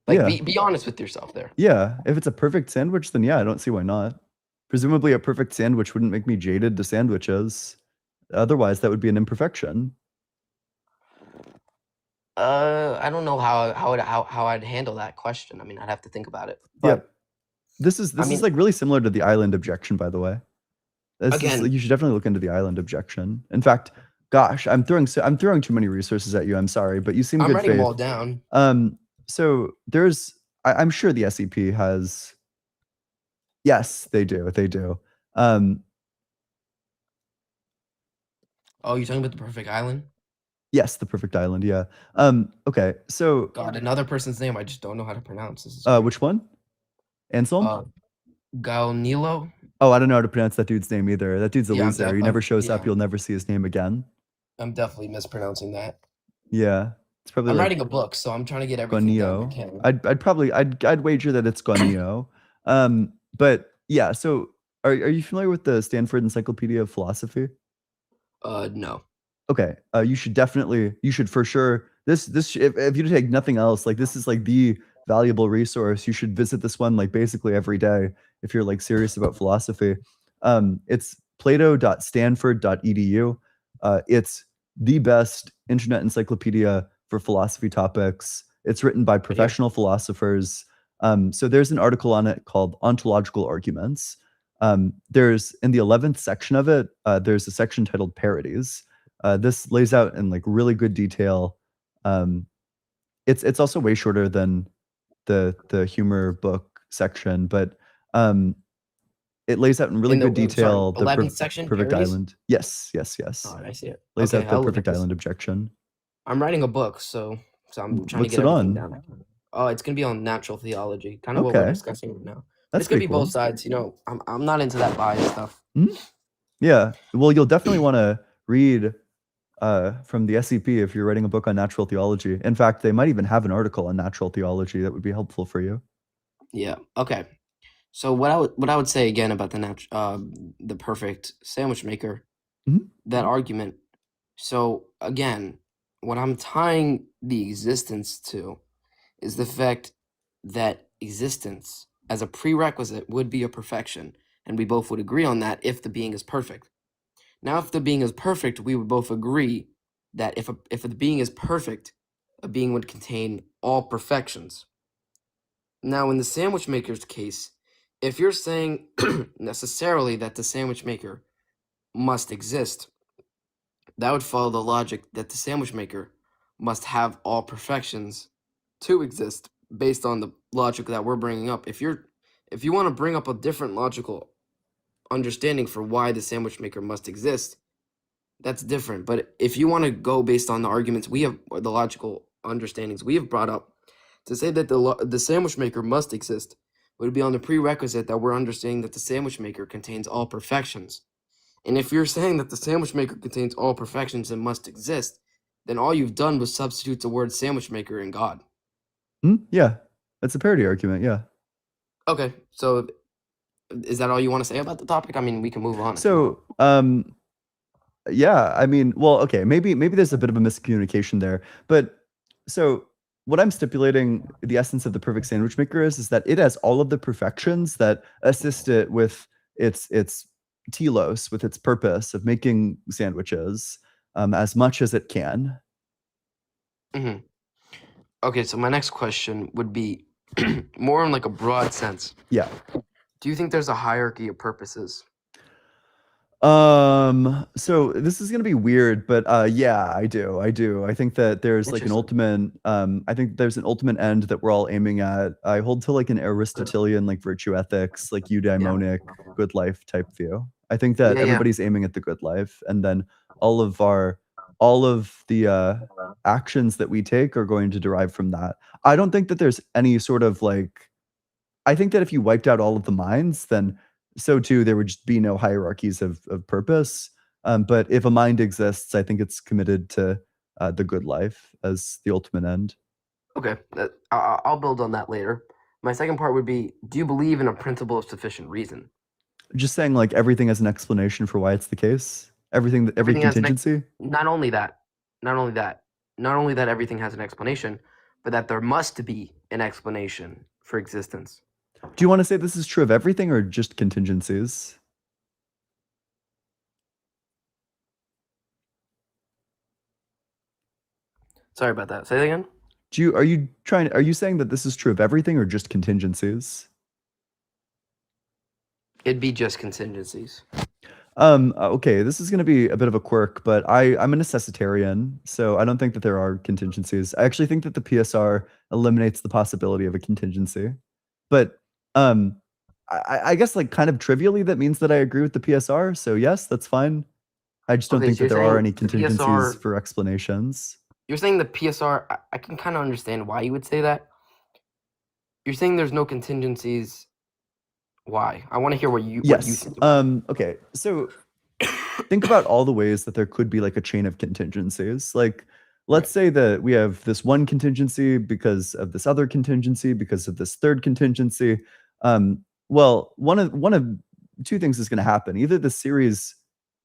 Like, Yeah. be honest with yourself there. Yeah. If it's a perfect sandwich, then yeah, I don't see why not. Presumably, a perfect sandwich wouldn't make me jaded to sandwiches. Otherwise, that would be an imperfection. I don't know how I'd handle that question. I mean, I'd have to think about it. Yeah. But This is mean- like really similar to the island objection, by the way. Again- You should definitely look into the island objection. In fact, gosh, I'm throwing too many resources at you. I'm sorry, but you seem I'm good writing them all faith. down. So I'm sure the SEP has. Yes, they do. They do. Oh, you're talking about the perfect island? Yes, the perfect island. Yeah. Okay. So, God, another person's name I just don't know how to pronounce. This is which one? Anselm? Galnilo? Oh, I don't know how to pronounce that dude's name either. That dude's a Yeah, I'm loser. def- He never I'm- shows up. yeah. You'll never see his name again. I'm definitely mispronouncing that. Yeah. It's probably I'm like writing a book, so I'm trying to get everything down I Gonio. can. I'd wager that it's Gonio. But yeah, so are you familiar with the Stanford Encyclopedia of Philosophy? No. Okay. You should for sure if you take nothing else, like this is like the valuable resource. You should visit this one like basically every day if you're like serious about philosophy. It's plato.stanford.edu. It's the best internet encyclopedia for philosophy topics. It's written by professional philosophers. So there's an article on it called Ontological Arguments. There's in the 11th section of it, there's a section titled parodies. This lays out in like really good detail. It's also way shorter than the humor book section, but it lays out in really In the good detail the 11th section, Perfect parodies? Island. Yes, yes, yes. Oh, I see it. Lays Okay, out the I'll look at Perfect this. Island objection. I'm writing a book, so I'm trying to What's get it everything on? down. Oh, it's gonna be on natural theology, kind of what we're Okay, discussing right now. But that's it's gonna pretty be both cool. sides. You know, I'm not into that bias stuff. Yeah, well, you'll definitely want to read from the SEP if you're writing a book on natural theology. In fact, they might even have an article on natural theology that would be helpful for you. Yeah. Okay. So what I would say again about the perfect sandwich maker, Mhm. that argument. So again, what I'm tying the existence to is the fact that existence as a prerequisite would be a perfection, and we both would agree on that if the being is perfect. Now, if the being is perfect, we would both agree that if the being is perfect, a being would contain all perfections. Now, in the sandwich maker's case, if you're saying necessarily that the sandwich maker must exist, that would follow the logic that the sandwich maker must have all perfections to exist based on the logic that we're bringing up. If you want to bring up a different logical understanding for why the sandwich maker must exist, that's different. But if you want to go based on the arguments we have, or the logical understandings we have brought up, to say that the sandwich maker must exist would be on the prerequisite that we're understanding that the sandwich maker contains all perfections. And if you're saying that the sandwich maker contains all perfections and must exist, then all you've done was substitute the word sandwich maker in God. Yeah, that's a parody argument. Yeah. Okay, so is that all you want to say about the topic? I mean, we can move on. if you want. So, yeah, I mean, well, okay, maybe there's a bit of a miscommunication there, but so what I'm stipulating the essence of the perfect sandwich maker is that it has all of the perfections that assist it with its telos, with its purpose of making sandwiches, as much as it can. Mhm. Okay, so my next question would be more in like a broad sense. Yeah. Do you think there's a hierarchy of purposes? So this is gonna be weird, but yeah, I do. I think that there's like an ultimate I think there's an ultimate end that we're all aiming at. I hold to like an Aristotelian like virtue ethics, like eudaimonic good life type view. I think that Yeah, yeah. everybody's aiming at the good life, and then all of the actions that we take are going to derive from that. I don't think that there's any sort of like I think that if you wiped out all of the minds, then so too there would just be no hierarchies of purpose. But if a mind exists, I think it's committed to the good life as the ultimate end. Okay, I'll build on that later. My second part would be, do you believe in a principle of sufficient reason? Just saying, like everything has an explanation for why it's the case. Every Everything has an contingency. Not only that everything has an explanation, but that there must be an explanation for existence. Do you want to say this is true of everything or just contingencies? Sorry about that. Say that again. Are you saying that this is true of everything or just contingencies? It'd be just contingencies. Okay, this is going to be a bit of a quirk, but I'm a necessitarian, so I don't think that there are contingencies. I actually think that the PSR eliminates the possibility of a contingency. But I guess like kind of trivially that means that I agree with the PSR, so yes, that's fine. I just don't Okay, think so that you're there are saying any the contingencies PSR for explanations. You're saying the PSR, I can kind of understand why you would say that. You're saying there's no contingencies. Why? I want to hear what you Yes. think. about it. Okay. So think about all the ways that there could be like a chain of contingencies. Like, let's say that we have this one contingency because of this other contingency, because of this third contingency. Well, one of two things is going to happen. Either the series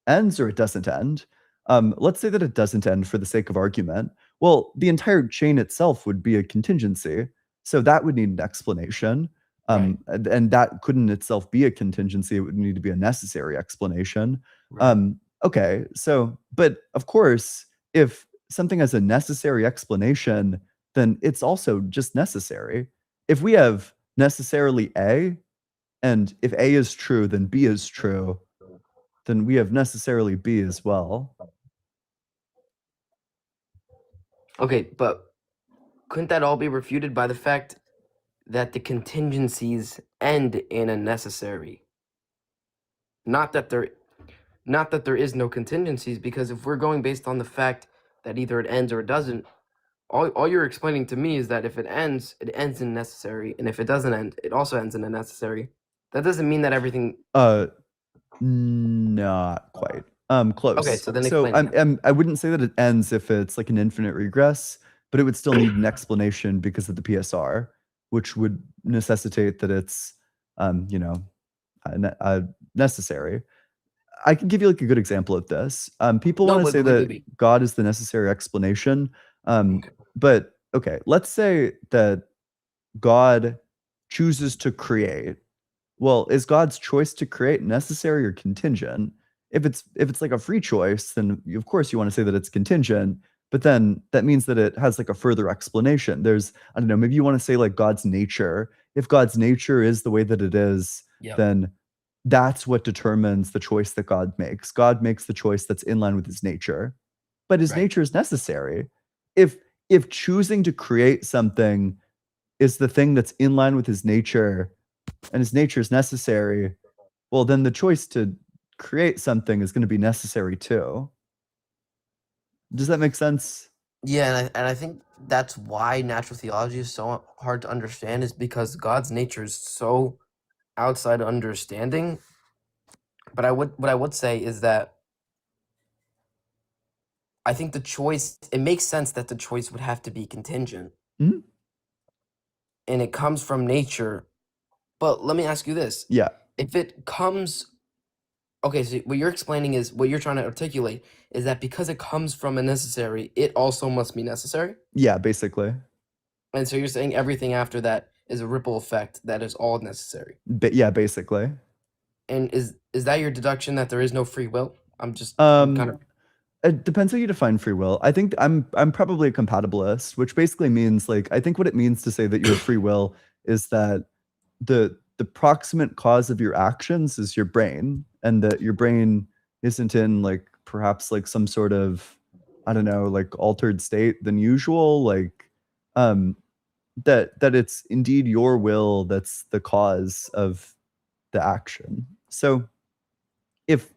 ends or it doesn't end. Let's say that it doesn't end for the sake of argument. Well, the entire chain itself would be a contingency. So that would need an explanation. Right. And that couldn't itself be a contingency. It would need to be a necessary explanation. Right. Okay. So, but of course, if something has a necessary explanation, then it's also just necessary. If we have necessarily A, And if A is true, then B is true. Then we have necessarily B as well. Okay, but couldn't that all be refuted by the fact that the contingencies end in a necessary? Not that there is no contingencies, because if we're going based on the fact that either it ends or it doesn't, all you're explaining to me is that if it ends in necessary, and if it doesn't end, it also ends in a necessary. That doesn't mean that everything. Not quite. Close. Okay, so then So explain it. I wouldn't say that it ends if it's like an infinite regress, but it would still need an explanation because of the PSR, which would necessitate that it's necessary. I can give you like a good example of this. People No, want to but say believe that me. God is the necessary explanation. But okay, let's say that God chooses to create. Well, is God's choice to create necessary or contingent? If it's like a free choice, then of course you want to say that it's contingent, but then that means that it has like a further explanation. There's, I don't know, maybe you want to say like God's nature. If God's nature is the way that it is, Yep. then that's what determines the choice that God makes. God makes the choice that's in line with his nature, but his Right. nature is necessary. If choosing to create something is the thing that's in line with his nature and his nature is necessary, well, then the choice to create something is going to be necessary too. Does that make sense? Yeah, and I think that's why natural theology is so hard to understand, is because God's nature is so outside understanding. But what I would say is that I think the choice, it makes sense that the choice would have to be contingent. Mhm. And it comes from nature. But let me ask you this. Yeah. If it comes, okay, so what you're explaining is, what you're trying to articulate is that because it comes from a necessary, it also must be necessary. Yeah, basically. And so you're saying everything after that is a ripple effect that is all necessary. Yeah, basically. And is that your deduction, that there is no free will? I'm kind of. It depends how you define free will. I think I'm probably a compatibilist, which basically means like I think what it means to say that you have free will is that the proximate cause of your actions is your brain, and that your brain isn't in like perhaps like some sort of, I don't know, like altered state than usual, like that it's indeed your will that's the cause of the action. So if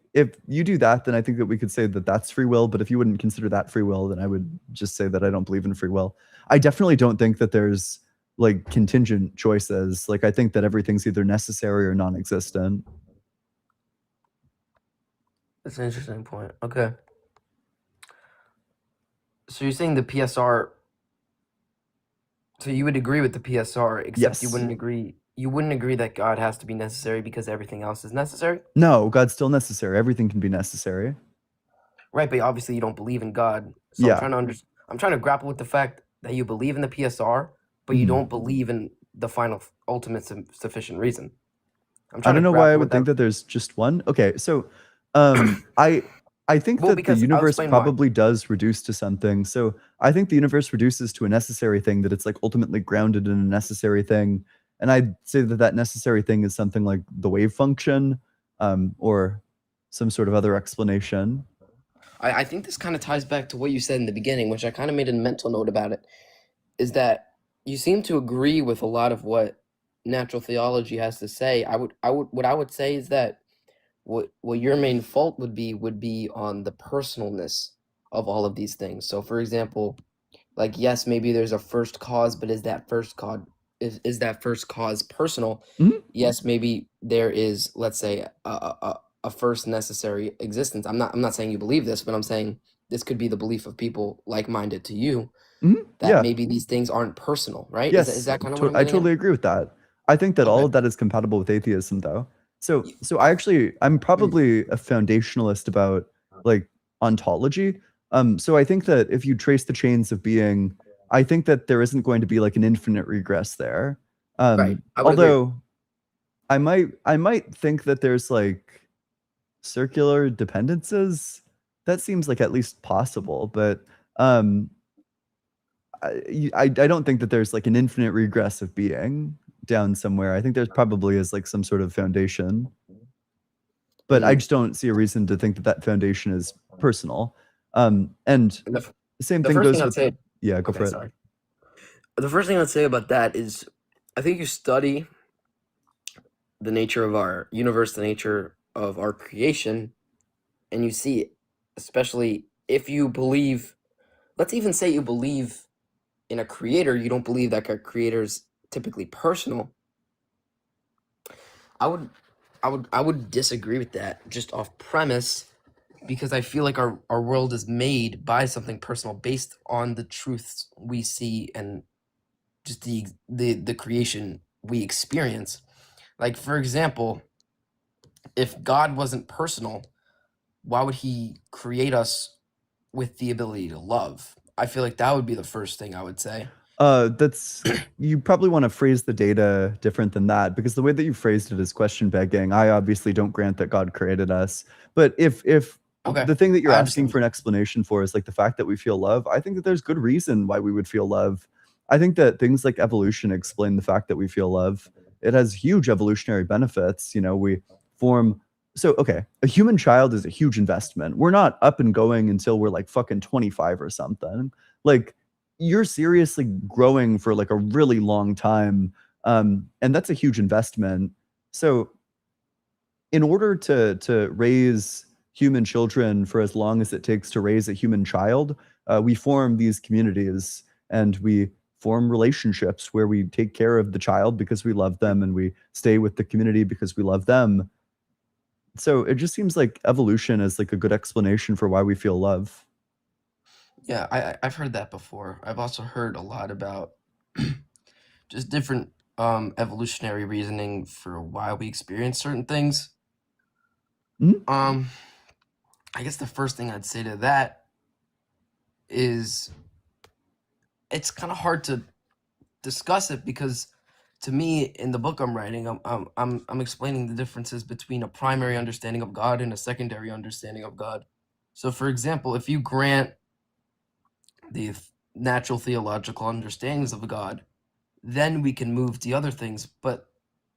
you do that, then I think that we could say that that's free will. But if you wouldn't consider that free will, then I would just say that I don't believe in free will. I definitely don't think that there's like contingent choices. Like I think that everything's either necessary or non-existent. That's an interesting point. Okay. So you're saying the PSR. So you would agree with the PSR, except you Yes. wouldn't agree. You wouldn't agree that God has to be necessary because everything else is necessary. No, God's still necessary. Everything can be necessary. Right, but obviously you don't believe in God. So Yeah. I'm trying to grapple with the fact that you believe in the PSR, but you Mhm. don't believe in the final ultimate sufficient reason. I'm I trying don't to know why I grapple would with think that. that there's just one. Okay, so I think Well, that the because I'll universe explain why. probably does reduce to something. So I think the universe reduces to a necessary thing, that it's like ultimately grounded in a necessary thing. And I'd say that that necessary thing is something like the wave function, or some sort of other explanation. I think this kind of ties back to what you said in the beginning, which I kind of made a mental note about it, is that you seem to agree with a lot of what natural theology has to say. What I would say is that what your main fault would be on the personalness of all of these things. So for example, like, yes, maybe there's a first cause, but is that first cause personal? Mhm. Yes, maybe there is, let's say, a first necessary existence. I'm not saying you believe this, but I'm saying this could be the belief of people like-minded to you, Mhm. that Yeah. maybe these things aren't personal, right? Yes, Is that kind of what I'm I getting at? totally agree with that. I think that all Okay. of that is compatible with atheism, though. So Y- I'm probably a foundationalist about like ontology. So I think that if you trace the chains of being, I think that there isn't going to be like an infinite regress there. Right. I would agree. Although I might think that there's like circular dependences. That seems like at least possible, but I don't think that there's like an infinite regress of being. down somewhere. I think there's probably is like some sort of foundation, but I just don't see a reason to think that that foundation is personal. And And the same the thing first goes thing I'd with say, yeah, go okay, for it. sorry. The first thing I'd say about that is, I think you study the nature of our universe, the nature of our creation, and you see, especially if you believe, let's even say you believe in a creator, you don't believe that a creator is typically personal. I would disagree with that just off premise, because I feel like our world is made by something personal based on the truths we see and just the creation we experience. Like, for example, if God wasn't personal, why would he create us with the ability to love? I feel like that would be the first thing I would say. That's you probably want to phrase the data different than that, because the way that you phrased it is question begging. I obviously don't grant that God created us, but if Okay, the thing that you're I asking understand. for an explanation for is like the fact that we feel love, I think that there's good reason why we would feel love. I think that things like evolution explain the fact that we feel love. It has huge evolutionary benefits. You know, we form okay, a human child is a huge investment. We're not up and going until we're like fucking 25 or something. Like, you're seriously growing for like a really long time. And that's a huge investment. So in order to raise human children for as long as it takes to raise a human child, we form these communities and we form relationships where we take care of the child because we love them, and we stay with the community because we love them. So it just seems like evolution is like a good explanation for why we feel love. Yeah, I've heard that before. I've also heard a lot about just different evolutionary reasoning for why we experience certain things. Mhm. I guess the first thing I'd say to that is it's kind of hard to discuss it, because to me, in the book I'm writing, I'm explaining the differences between a primary understanding of God and a secondary understanding of God. So, for example, if you grant the natural theological understandings of God, then we can move to other things. But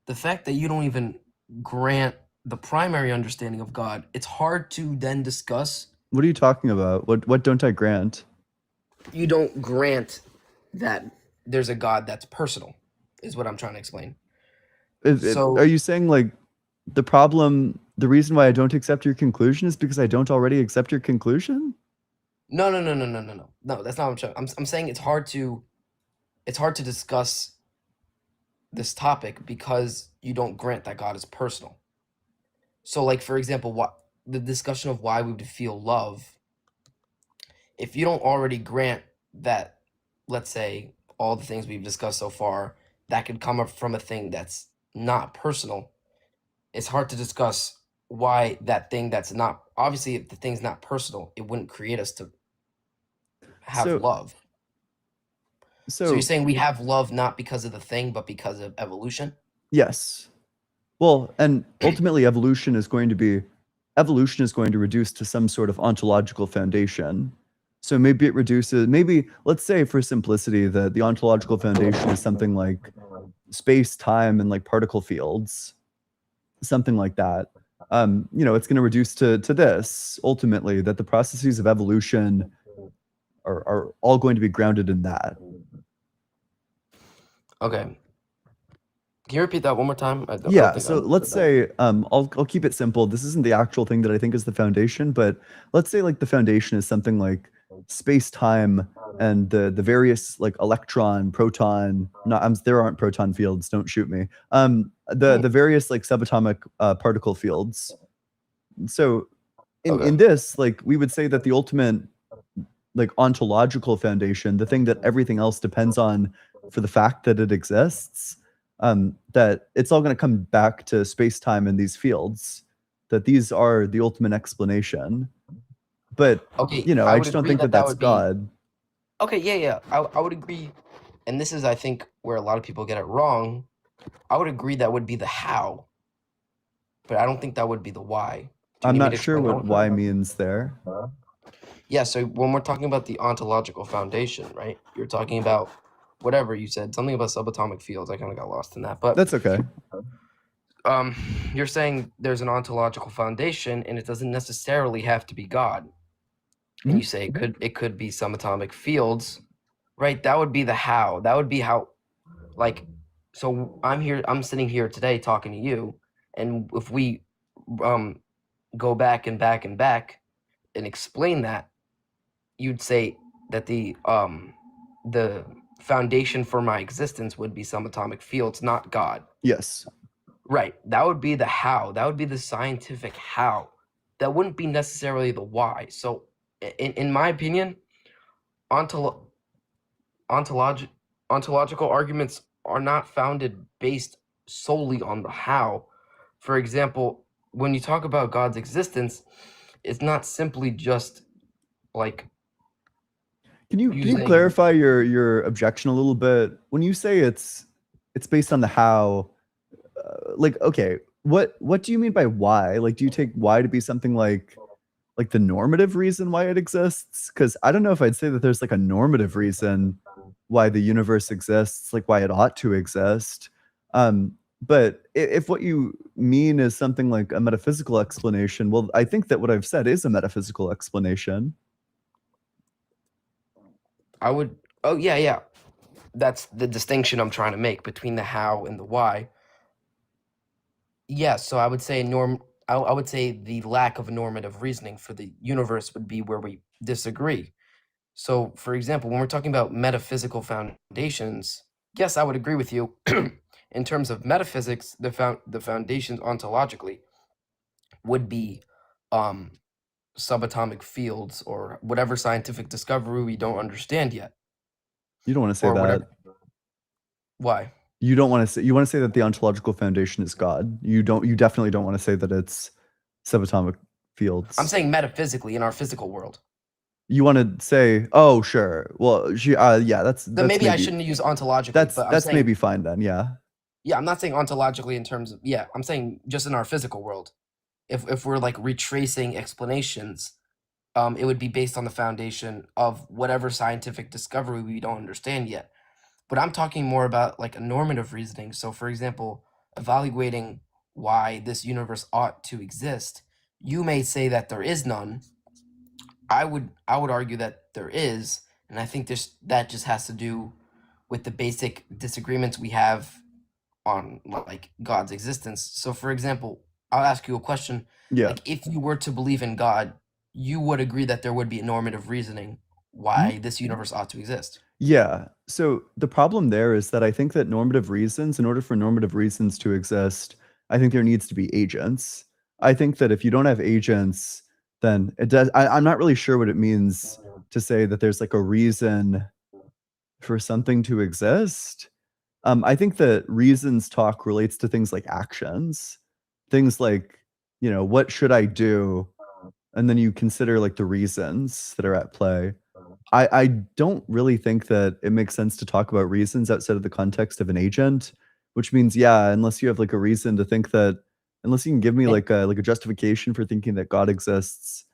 the fact that you don't even grant the primary understanding of God, it's hard to then discuss. What are you talking about? What don't I grant? You don't grant that there's a God that's personal, is what I'm trying to explain. Are you saying like the reason why I don't accept your conclusion is because I don't already accept your conclusion? No, that's not what I'm trying. I'm saying it's hard to discuss this topic because you don't grant that God is personal. So, like, for example, what the discussion of why we would feel love, if you don't already grant that, let's say, all the things we've discussed so far, that could come up from a thing that's not personal, it's hard to discuss why that thing that's not, obviously, if the thing's not personal, it wouldn't create us to have So love. So you're saying we have love not because of the thing, but because of evolution? yes. Well, and ultimately evolution is going to reduce to some sort of ontological foundation. So maybe it reduces, let's say for simplicity that the ontological foundation is something like space, time, and like particle fields, something like that. You know, it's going to reduce to this ultimately, that the processes of evolution are all going to be grounded in that. Okay. Can you repeat that one more time? Yeah, so let's say I'll keep it simple. This isn't the actual thing that I think is the foundation, but let's say like the foundation is something like space-time and the various like electron, proton, there aren't proton fields, don't shoot me. The various like subatomic particle fields. So in this, like we would say that the ultimate like ontological foundation, the thing that everything else depends on for the fact that it exists, that it's all going to come back to space-time and these fields, that these are the ultimate explanation. But you know, I just don't think that that's God. Okay, yeah. I would agree. And this is, I think, where a lot of people get it wrong. I would agree that would be the how, but I don't think that would be the why. I'm not sure what why means there. Yeah, so when we're talking about the ontological foundation, right? You're talking about whatever you said, something about subatomic fields. I kind of got lost in that. But That's okay. you're saying there's an ontological foundation, and it doesn't necessarily have to be God. And you say it could be subatomic fields, right? That would be the how. That would be how, like, so I'm sitting here today talking to you, and if we go back and back and back and explain that, you'd say that the foundation for my existence would be subatomic fields, not God. Yes. Right. That would be the how. That would be the scientific how. That wouldn't be necessarily the why. So, in my opinion, ontological arguments are not founded based solely on the how. For example, when you talk about God's existence, it's not simply just like. Can you using- clarify your objection a little bit? When you say it's based on the how, like, okay, what do you mean by why? Like, do you take why to be something like the normative reason why it exists? Because I don't know if I'd say that there's like a normative reason why the universe exists, like why it ought to exist. But if what you mean is something like a metaphysical explanation, well, I think that what I've said is a metaphysical explanation. I would. Oh yeah. That's the distinction I'm trying to make between the how and the why. Yeah, so I would say I would say the lack of normative reasoning for the universe would be where we disagree. So, for example, when we're talking about metaphysical foundations, yes, I would agree with you. In terms of metaphysics, the foundations ontologically would be subatomic fields or whatever scientific discovery we don't understand yet. You don't want to say Or that. whatever. Why? You don't want to say. You want to say that the ontological foundation is God. You definitely don't want to say that it's subatomic fields. I'm saying metaphysically in our physical world. You want to say, oh, sure. Well, yeah, that's Then maybe I shouldn't use ontologically. But I'm that's saying, maybe fine then. Yeah. Yeah, I'm not saying ontologically in terms of, yeah, I'm saying just in our physical world. If we're like retracing explanations, it would be based on the foundation of whatever scientific discovery we don't understand yet. But I'm talking more about like a normative reasoning. So, for example, evaluating why this universe ought to exist, you may say that there is none. I would argue that there is, and I think that just has to do with the basic disagreements we have on like God's existence. So, for example, I'll ask you a question. Yeah. Like, if you were to believe in God, you would agree that there would be a normative reasoning why this universe ought to exist. Yeah. So the problem there is that I think that normative reasons, in order for normative reasons to exist, I think there needs to be agents. I think that if you don't have agents, then it does. I'm not really sure what it means to say that there's like a reason for something to exist. I think that reasons talk relates to things like actions, things like, what should I do? And then you consider like the reasons that are at play. I don't really think that it makes sense to talk about reasons outside of the context of an agent, which means, yeah, unless you have like a reason to think that, unless you can give me like a justification for thinking that God exists,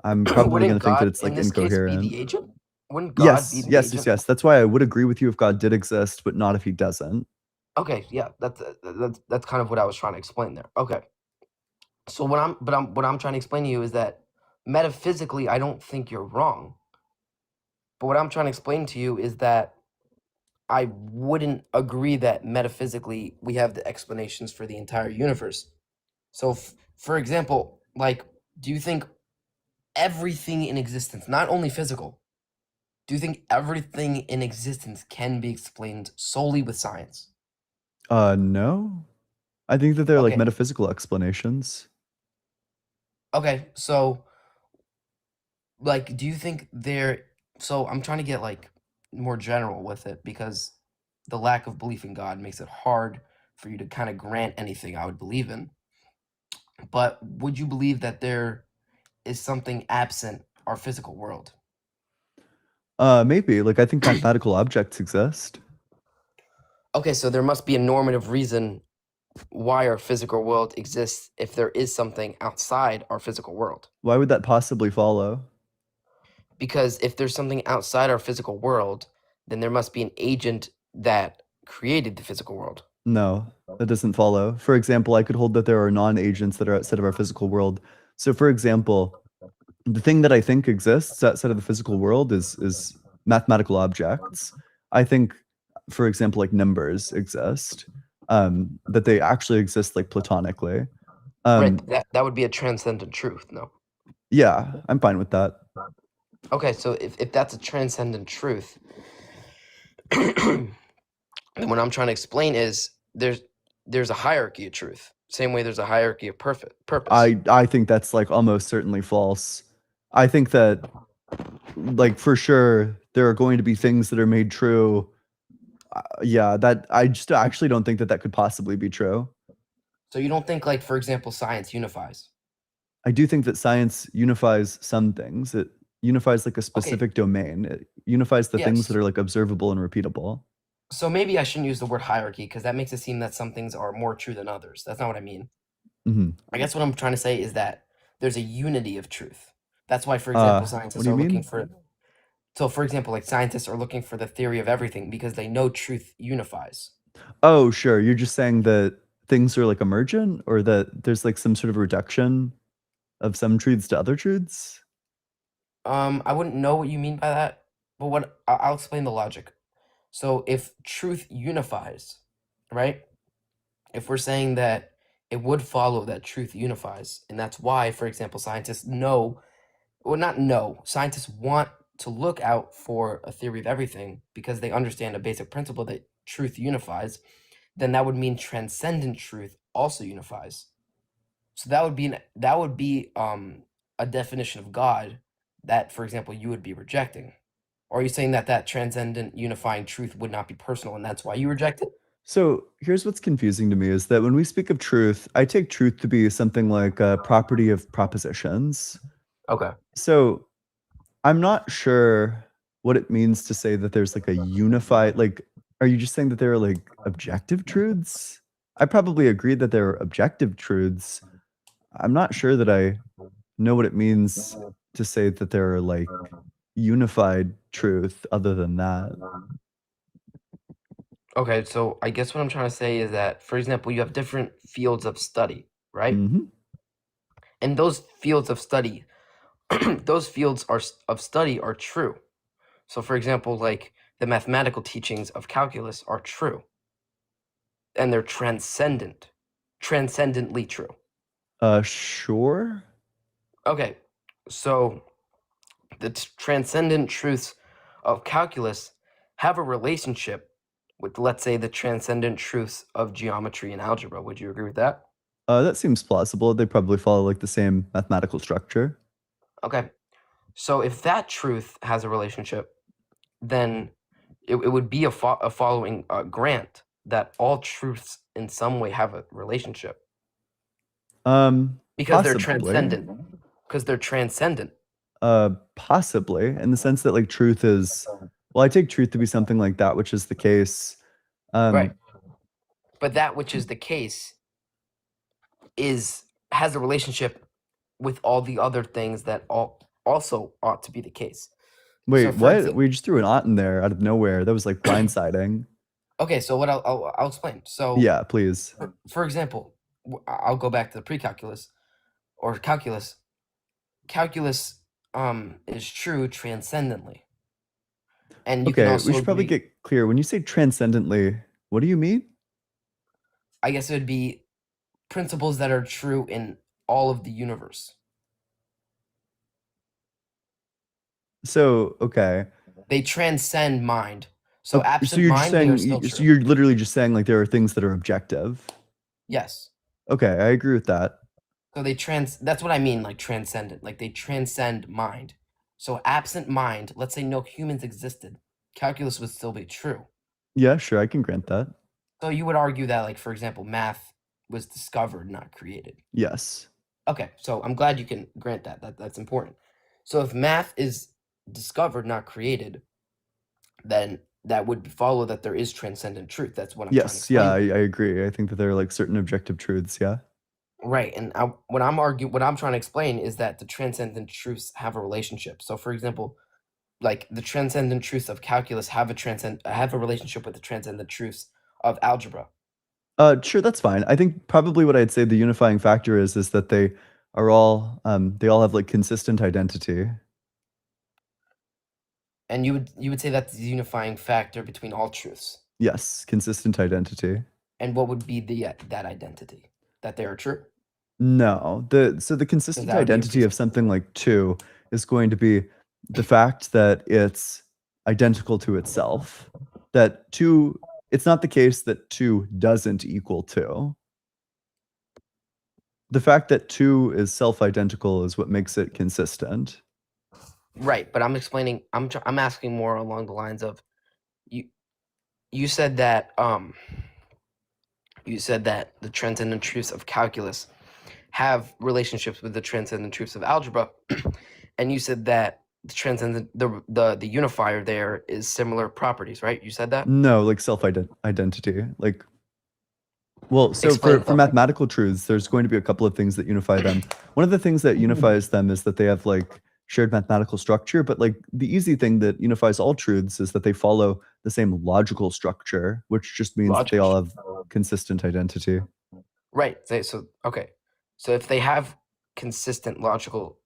I'm probably going to think that it's like in this incoherent. Case be the agent? Wouldn't God be the agent? Yes. That's why I would agree with you if God did exist, but not if he doesn't. Okay, yeah, that's kind of what I was trying to explain there. Okay, so what I'm trying to explain to you is that metaphysically, I don't think you're wrong. But what I'm trying to explain to you is that I wouldn't agree that metaphysically we have the explanations for the entire universe. So, for example, like, do you think everything in existence, not only physical, do you think everything in existence can be explained solely with science? No. I think that they're like Okay. metaphysical explanations. Okay, so, like, do you think so I'm trying to get, like, more general with it because the lack of belief in God makes it hard for you to kind of grant anything I would believe in. But would you believe that there is something absent our physical world? Maybe. Like, I think mathematical objects exist. Okay, so there must be a normative reason why our physical world exists if there is something outside our physical world. Why would that possibly follow? Because if there's something outside our physical world, then there must be an agent that created the physical world. No, that doesn't follow. For example, I could hold that there are non-agents that are outside of our physical world. So, for example, the thing that I think exists outside of the physical world is mathematical objects. I think, for example, like numbers exist, that they actually exist like platonically. Right. That would be a transcendent truth. No. Yeah, I'm fine with that. Okay, so if that's a transcendent truth, then what I'm trying to explain is there's a hierarchy of truth. Same way there's a hierarchy of purpose. I think that's like almost certainly false. I think that like for sure there are going to be things that are made true. Yeah, that I just actually don't think that that could possibly be true. So you don't think, like, for example, science unifies? I do think that science unifies some things. It unifies like a specific domain. It unifies the things that Yes. are like observable and repeatable. So maybe I shouldn't use the word hierarchy because that makes it seem that some things are more true than others. That's not what I mean. hmm I guess what I'm trying to say is that there's a unity of truth. That's why, for example, what scientists do you are looking mean? for. So, for example, like scientists are looking for the theory of everything because they know truth unifies. Oh, sure. You're just saying that things are like emergent or that there's like some sort of reduction of some truths to other truths? I wouldn't know what you mean by that, but I'll explain the logic. So, if truth unifies, right? If we're saying that it would follow that truth unifies, and that's why, for example, scientists know, well, not know, scientists want to look out for a theory of everything because they understand a basic principle that truth unifies, then that would mean transcendent truth also unifies. So that would be a definition of God that, for example, you would be rejecting. Or are you saying that that transcendent unifying truth would not be personal and that's why you reject it? So here's what's confusing to me is that when we speak of truth, I take truth to be something like a property of propositions. Okay. So I'm not sure what it means to say that there's like a unified, like, are you just saying that there are like objective truths? I probably agree that there are objective truths. I'm not sure that I know what it means to say that there are like unified truth other than that. Okay, so I guess what I'm trying to say is that, for example, you have different fields of study, right? hmm And those fields of study, those fields of study are true. So, for example, like the mathematical teachings of calculus are true, and they're transcendently true. Sure. Okay, so the transcendent truths of calculus have a relationship with, let's say, the transcendent truths of geometry and algebra. Would you agree with that? That seems plausible. They probably follow like the same mathematical structure. Okay, so if that truth has a relationship, then it would be a following grant that all truths in some way have a relationship because they're Possibly. transcendent. Because they're transcendent. Possibly, in the sense that like truth is, well, I take truth to be something like that, which is the case. Right. But that which is the case has a relationship with all the other things that also ought to be the case. Wait, So, for what? example- We just threw an ought in there out of nowhere. That was like blindsiding. Okay, so what I'll explain. So Yeah, please. for example, I'll go back to the pre-calculus or calculus. Calculus is true transcendently, and you can Okay, also we should probably agree- get clear. When you say transcendently, what do you mean? I guess it would be principles that are true in all of the universe. So, okay. They transcend mind. So Okay, absent so you're just mind, they saying, are still so true. you're literally just saying like there are things that are objective. Yes. Okay, I agree with that. So that's what I mean, like transcendent. Like they transcend mind. So absent mind, let's say no humans existed, calculus would still be true. Yeah, sure, I can grant that. So you would argue that, like, for example, math was discovered, not created. Yes. Okay, so I'm glad you can grant that. That's important. So if math is discovered, not created, then that would follow that there is transcendent truth. That's what I'm trying to Yes, explain. yeah, I agree. I think that there are like certain objective truths, yeah. Right, and what I'm trying to explain is that the transcendent truths have a relationship. So, for example, like the transcendent truths of calculus have a relationship with the transcendent truths of algebra? Sure, that's fine. I think probably what I'd say the unifying factor is that they all have like consistent identity. And you would say that's the unifying factor between all truths. Yes, consistent identity. And what would be that identity? That they are true? No, so the consistent that would be a identity of something like 2 is going to be the fact that it's identical to itself. That 2, it's not the case that 2 doesn't equal 2. The fact that 2 is self-identical is what makes it consistent. Right, but I'm explaining. I'm asking more along the lines of you said that the transcendent truths of calculus have relationships with the transcendent truths of algebra, and you said that the transcendent the unifier there is similar properties, right? You said that? No, like self-identity. Like, well, so Explain for them. mathematical truths, there's going to be a couple of things that unify them. One of the things that unifies them is that they have like shared mathematical structure, but like the easy thing that unifies all truths is that they follow the same logical structure, which just means that they all have consistent identity. Right. Okay. So if they have consistent logical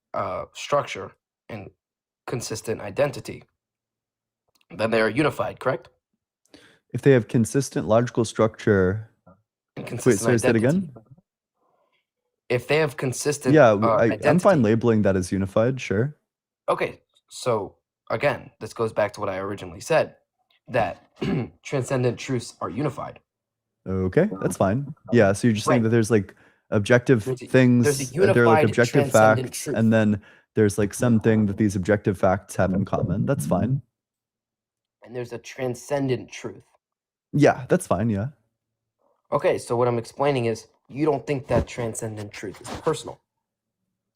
structure and consistent identity, then they are unified, correct? If they have consistent logical structure, And wait, consistent sorry, say that identity. again? If they have consistent Yeah, I'm fine identity. labeling that as unified, sure. Okay, so again, this goes back to what I originally said, that transcendent truths are unified. Okay, that's fine. Yeah, so you're just saying Right. that there's like objective There's a things, they're like unified objective transcendent facts, truth. and then there's like something that these objective facts have in common. That's fine. And there's a transcendent truth. Yeah, that's fine. Yeah. Okay, so what I'm explaining is you don't think that transcendent truth is personal.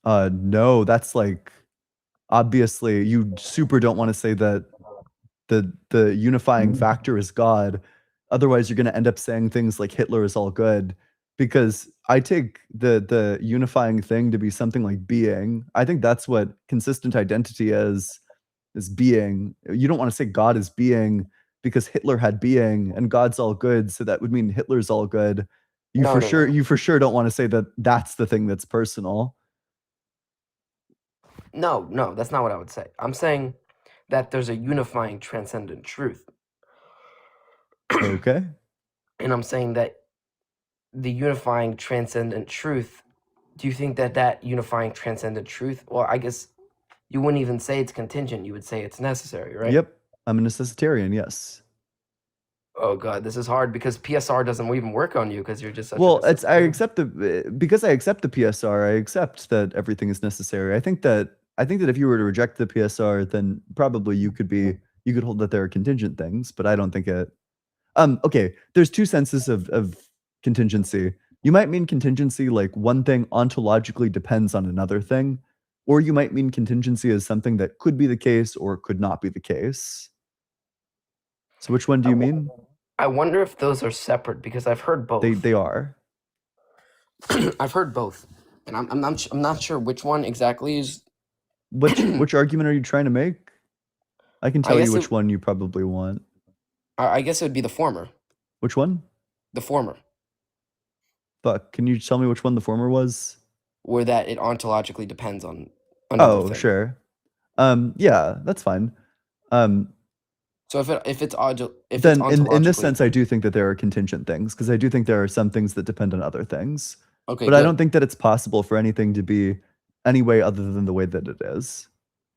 No, that's like obviously you super don't want to say that the unifying factor is God. Otherwise, you're going to end up saying things like Hitler is all good. Because I take the unifying thing to be something like being. I think that's what consistent identity is being. You don't want to say God is being because Hitler had being and God's all good, so that would mean Hitler's all good. You No, for no, sure no. you for sure don't want to say that that's the thing that's personal. No, that's not what I would say. I'm saying that there's a unifying transcendent truth. Okay. And I'm saying that the unifying transcendent truth, do you think that unifying transcendent truth, well, I guess you wouldn't even say it's contingent, you would say it's necessary, right? Yep. I'm a necessitarian, yes. Oh god, this is hard because PSR doesn't even work on you because you're just such Well, a it's I necessitarian. accept because I accept the PSR, I accept that everything is necessary. I think that if you were to reject the PSR, then probably you could hold that there are contingent things, but I don't think it. Okay, there's two senses of contingency. You might mean contingency like one thing ontologically depends on another thing, or you might mean contingency as something that could be the case or could not be the case. So which one do you mean? I wonder if those are separate because I've heard both. They are. I've heard both, and I'm not sure which one exactly is. Which argument are you trying to make? I can tell you guess which it- one you probably want. I guess it would be the former. Which one? The former, Fuck, can you tell me which one the former was? where that it ontologically depends on another Oh, thing. sure. Yeah, that's fine. So if it's Then in this ontologically- sense, I do think that there are contingent things because I do think there are some things that depend on other things. okay, But I good. don't think that it's possible for anything to be any way other than the way that it is.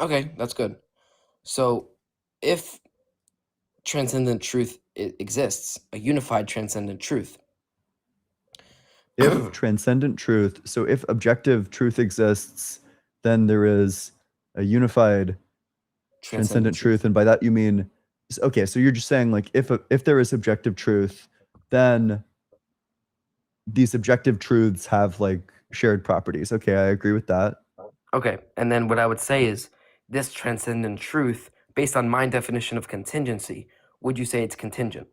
Okay, that's good. So if transcendent truth exists, a unified transcendent truth. If transcendent truth, so if objective truth exists, then there is a unified transcendent truth, and by that you mean okay, so you're just saying like if there is objective truth, then these objective truths have like shared properties. Okay, I agree with that. Okay, and then what I would say is this transcendent truth, based on my definition of contingency, would you say it's contingent?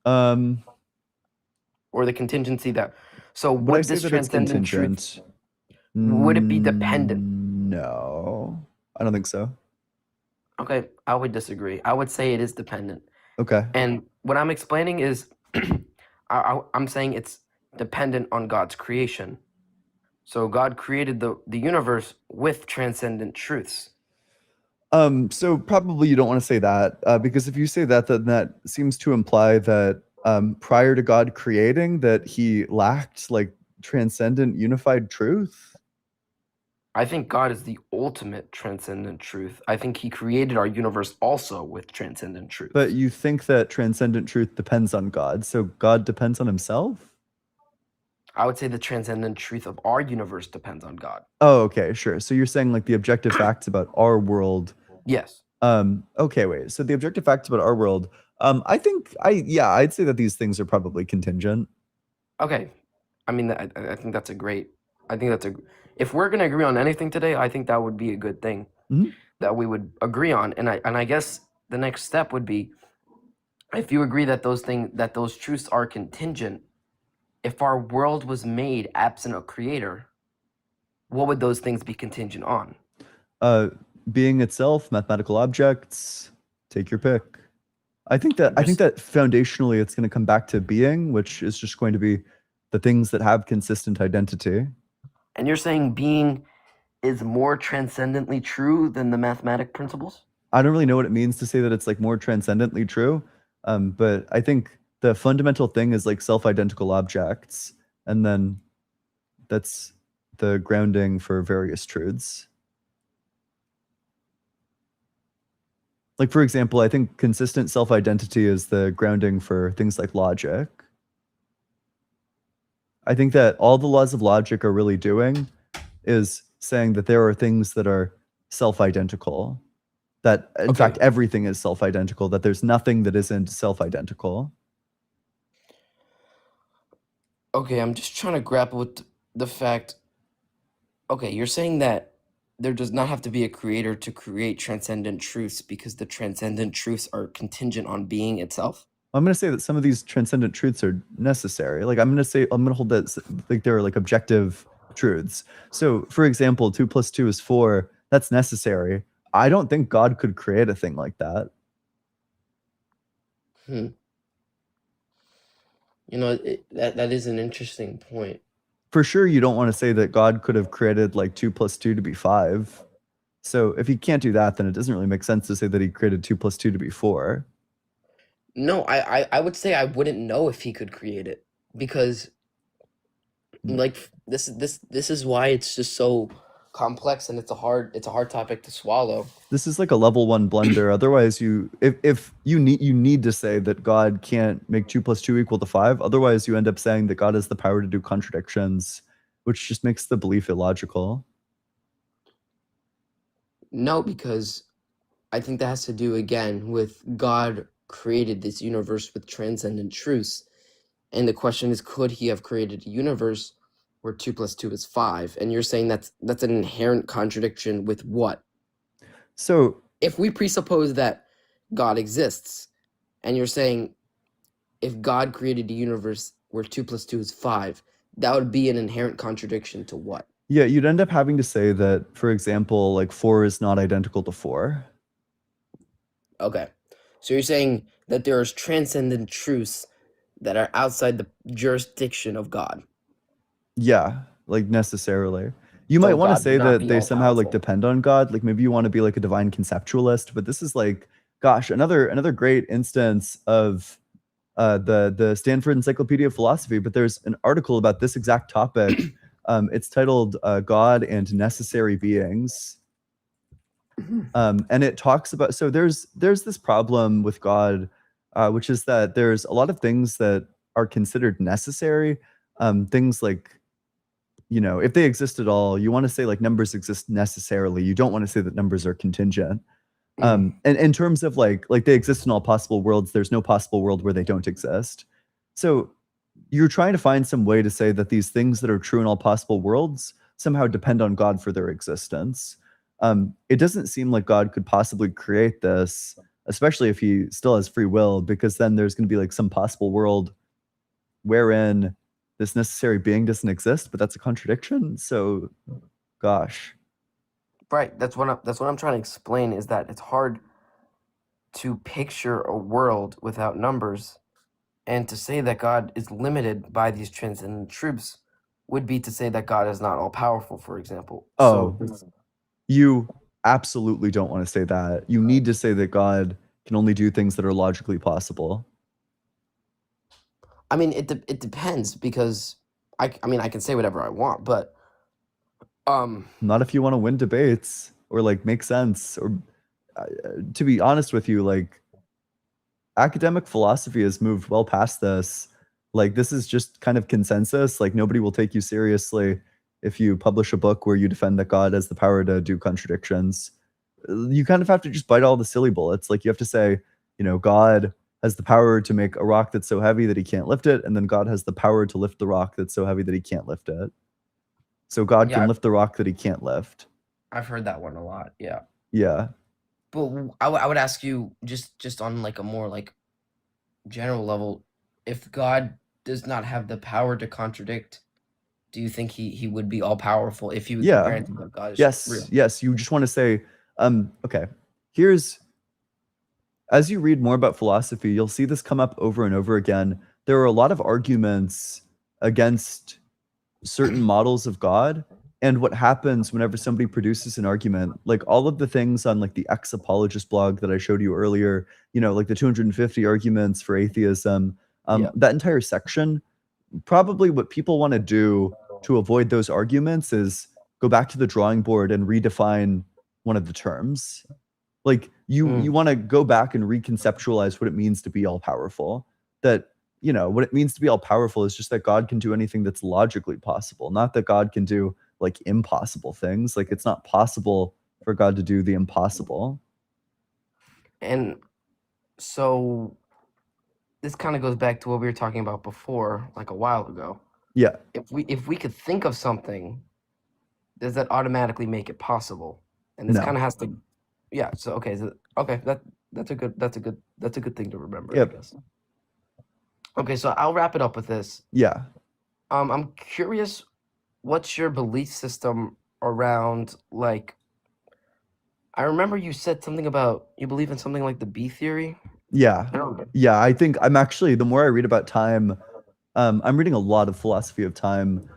Or the contingency that so Would I would say this that it's transcendent truth contingent? would it be dependent? No, I don't think so. Okay, I would disagree. I would say it is dependent. Okay. And what I'm explaining is I'm saying it's dependent on God's creation. So God created the universe with transcendent truths. So probably you don't want to say that, because if you say that, then that seems to imply that prior to God creating, that he lacked like transcendent unified truth. I think God is the ultimate transcendent truth. I think he created our universe also with transcendent truth. But you think that transcendent truth depends on God, so God depends on himself? I would say the transcendent truth of our universe depends on God. Oh, okay, sure. So you're saying like the objective facts about our world. Yes. Okay, wait. So the objective facts about our world, I'd say that these things are probably contingent. Okay. I mean, I think that's a great. I think that's a. If we're gonna agree on anything today, I think that would be a good thing that we would agree on. And I guess the next step would be, if you agree that those truths are contingent, if our world was made absent a creator, what would those things be contingent on? Being itself, mathematical objects, take your pick. I think that foundationally it's going to come back to being, which is just going to be the things that have consistent identity. And you're saying being is more transcendently true than the mathematic principles? I don't really know what it means to say that it's like more transcendently true, but I think the fundamental thing is like self-identical objects, and then that's the grounding for various truths. Like, for example, I think consistent self-identity is the grounding for things like logic. I think that all the laws of logic are really doing is saying that there are things that are self-identical. That, in fact, everything is self-identical, that there's nothing that isn't self-identical. Okay, I'm just trying to grapple with the fact. Okay, you're saying that there does not have to be a creator to create transcendent truths because the transcendent truths are contingent on being itself? I'm going to say that some of these transcendent truths are necessary. Like, I'm going to hold that like there are like objective truths. So, for example, 2 + 2 is 4. That's necessary. I don't think God could create a thing like that. You know, that is an interesting point. For sure, you don't want to say that God could have created like 2 + 2 to be 5. So if he can't do that, then it doesn't really make sense to say that he created 2 + 2 to be 4. No, I would say I wouldn't know if he could create it, because like this is why it's just so complex, and it's a hard topic to swallow. This is like a level 1 blunder. Otherwise, if you need to say that God can't make 2 + 2 = 5. Otherwise, you end up saying that God has the power to do contradictions, which just makes the belief illogical. No, because I think that has to do again with God created this universe with transcendent truths. And the question is, could he have created a universe where 2 + 2 is 5? And you're saying that's an inherent contradiction with what? So if we presuppose that God exists, and you're saying if God created a universe where 2 + 2 is 5, that would be an inherent contradiction to what? Yeah, you'd end up having to say that, for example, like 4 is not identical to 4. Okay. So you're saying that there is transcendent truths that are outside the jurisdiction of God. Yeah, like necessarily. You might want to say that they somehow like depend on God. Like maybe you want to be like a divine conceptualist, but this is like, gosh, another great instance of the Stanford Encyclopedia of Philosophy. But there's an article about this exact topic. It's titled God and Necessary Beings. And it talks about, so there's this problem with God, which is that there's a lot of things that are considered necessary. Things like, you know, if they exist at all, you want to say like numbers exist necessarily. You don't want to say that numbers are contingent. And in terms of like they exist in all possible worlds, there's no possible world where they don't exist. So you're trying to find some way to say that these things that are true in all possible worlds somehow depend on God for their existence. It doesn't seem like God could possibly create this, especially if he still has free will, because then there's going to be like some possible world wherein this necessary being doesn't exist, but that's a contradiction. So, gosh. Right. That's what I'm trying to explain is that it's hard to picture a world without numbers, and to say that God is limited by these transcendent truths would be to say that God is not all powerful, for example. Oh, So you absolutely don't want to say that. You need to say that God can only do things that are logically possible. I mean, it depends, because I mean I can say whatever I want, but Not if you want to win debates or like make sense. Or to be honest with you, like academic philosophy has moved well past this. Like this is just kind of consensus. Like nobody will take you seriously if you publish a book where you defend that God has the power to do contradictions. You kind of have to just bite all the silly bullets. Like you have to say, you know, God has the power to make a rock that's so heavy that he can't lift it, and then God has the power to lift the rock that's so heavy that he can't lift it. So God Yeah, can lift the rock that he can't lift. I've heard that one a lot. Yeah. Yeah. But I would ask you just on like a more like general level, if God does not have the power to contradict, do you think he would be all powerful if he would Yeah. granted that God is Yes. real? Yes. You just want to say, okay, as you read more about philosophy, you'll see this come up over and over again. There are a lot of arguments against certain models of God. And what happens whenever somebody produces an argument, like all of the things on like the ex-apologist blog that I showed you earlier, you know, like the 250 arguments for atheism, Yeah. that entire section, probably what people want to do to avoid those arguments is go back to the drawing board and redefine one of the terms. Like you want to go back and reconceptualize what it means to be all powerful. That, you know, what it means to be all powerful is just that God can do anything that's logically possible, not that God can do like impossible things. Like it's not possible for God to do the impossible. And so this kind of goes back to what we were talking about before, like a while ago. Yeah. If we could think of something, does that automatically make it possible? And this No. kind of has to, yeah. So okay, that's a good thing to remember, Yep. I guess. Okay, so I'll wrap it up with this. Yeah. I'm curious, what's your belief system around, like, I remember you said something about you believe in something like the B theory. Yeah. I don't remember. Yeah. I think I'm actually, the more I read about time, I'm reading a lot of philosophy of time.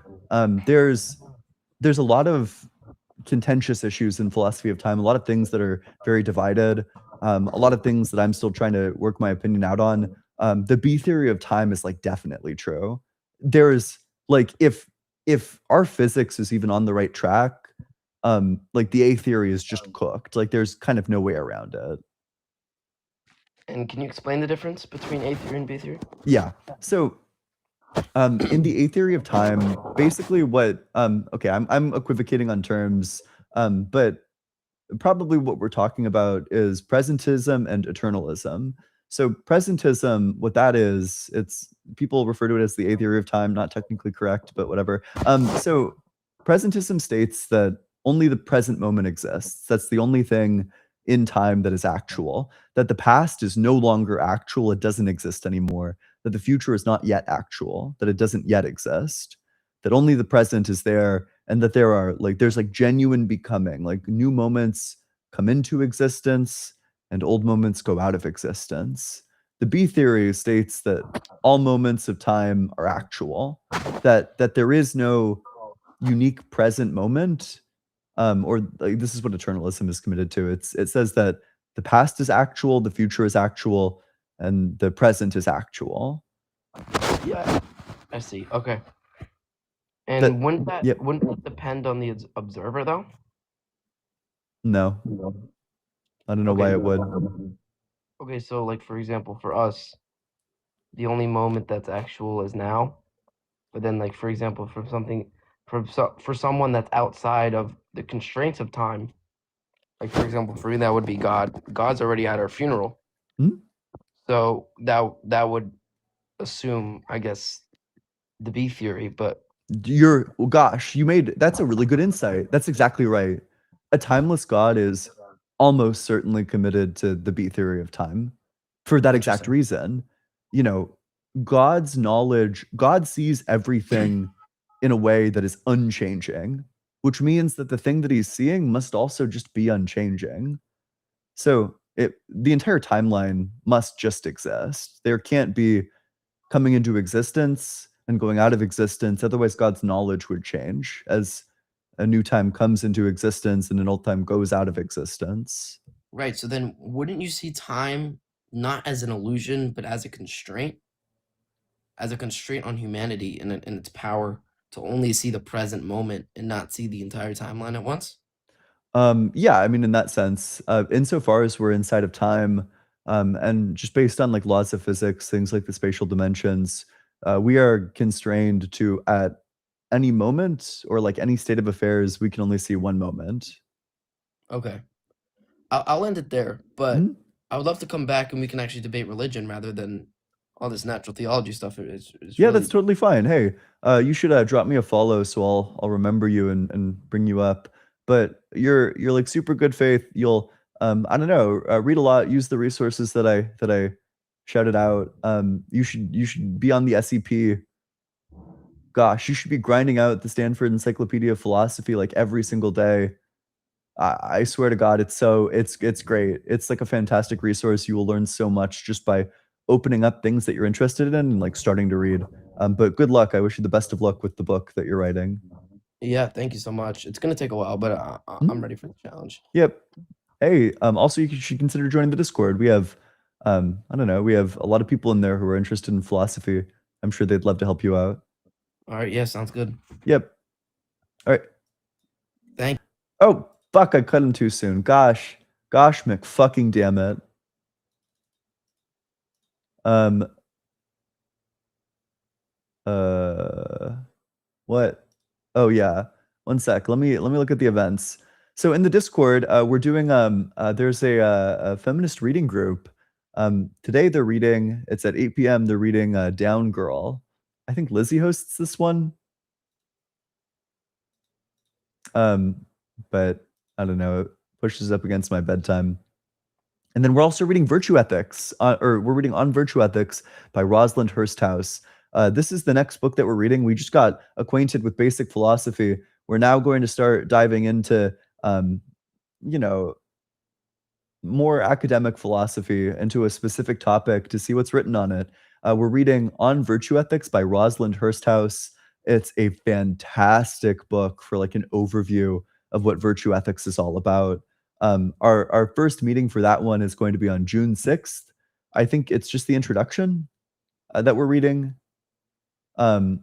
There's a lot of contentious issues in philosophy of time, a lot of things that are very divided, a lot of things that I'm still trying to work my opinion out on. The B theory of time is like definitely true. There's like if our physics is even on the right track, like the A theory is just cooked. Like there's kind of no way around it. And can you explain the difference between A theory and B theory? Yeah. So in the A theory of time, basically what okay, I'm equivocating on terms, but probably what we're talking about is presentism and eternalism. So presentism, what that is, it's people refer to it as the A theory of time, not technically correct, but whatever. So presentism states that only the present moment exists. That's the only thing in time that is actual, that the past is no longer actual, it doesn't exist anymore, that the future is not yet actual, that it doesn't yet exist, that only the present is there, and that there's like genuine becoming, like new moments come into existence and old moments go out of existence. The B theory states that all moments of time are actual, that there is no unique present moment, or like this is what eternalism is committed to. It says that the past is actual, the future is actual, and the present is actual. Yeah, I see. Okay. And wouldn't that depend on the observer, though? No. I don't know why it would. Okay, so like for example, for us, the only moment that's actual is now. But then, like for example, for someone that's outside of the constraints of time, like for example, for me that would be God. God's already at our funeral. So that would assume, I guess, the B theory, but that's a really good insight. That's exactly right. A timeless God is almost certainly committed to the B theory of time for that exact reason. You know, God's knowledge, God sees everything in a way that is unchanging. which means that the thing that he's seeing must also just be unchanging. So the entire timeline must just exist. There can't be coming into existence and going out of existence. Otherwise, God's knowledge would change as a new time comes into existence and an old time goes out of existence. Right. So then wouldn't you see time not as an illusion, but as a constraint? As a constraint on humanity and its power to only see the present moment and not see the entire timeline at once? Yeah, I mean, in that sense, insofar as we're inside of time, and just based on like laws of physics, things like the spatial dimensions, we are constrained to at any moment or like any state of affairs, we can only see one moment. Okay. I'll end it there, but Mhm. I would love to come back and we can actually debate religion rather than all this natural theology stuff. It's Yeah, really that's totally fine. Hey, you should drop me a follow so I'll remember you and bring you up. But you're like super good faith. You'll I don't know, read a lot, use the resources that I shouted out. You should be on the SEP. Gosh, you should be grinding out the Stanford Encyclopedia of Philosophy like every single day. I swear to God, it's great. It's like a fantastic resource. You will learn so much just by opening up things that you're interested in and like starting to read. But good luck. I wish you the best of luck with the book that you're writing. Yeah, thank you so much. It's gonna take a while, but Mhm. I'm ready for the challenge. Yep. Hey, also you should consider joining the Discord. We have, I don't know, we have a lot of people in there who are interested in philosophy. I'm sure they'd love to help you out. All right, yeah, sounds good. Yep. All right. Thank. Oh, fuck, I cut him too soon. Gosh, McFucking damn it. What? Oh yeah. One sec. Let me look at the events. So in the Discord, we're doing there's a feminist reading group. Today they're reading. It's at 8 p.m. They're reading Down Girl. I think Lizzie hosts this one. But I don't know. It pushes up against my bedtime. And then we're also reading Virtue Ethics, or we're reading On Virtue Ethics by Rosalind Hursthouse. This is the next book that we're reading. We just got acquainted with basic philosophy. We're now going to start diving into, you know, more academic philosophy, into a specific topic to see what's written on it. We're reading On Virtue Ethics by Rosalind Hursthouse. It's a fantastic book for like an overview of what virtue ethics is all about. Our first meeting for that one is going to be on June 6th. I think it's just the introduction that we're reading. Goatman,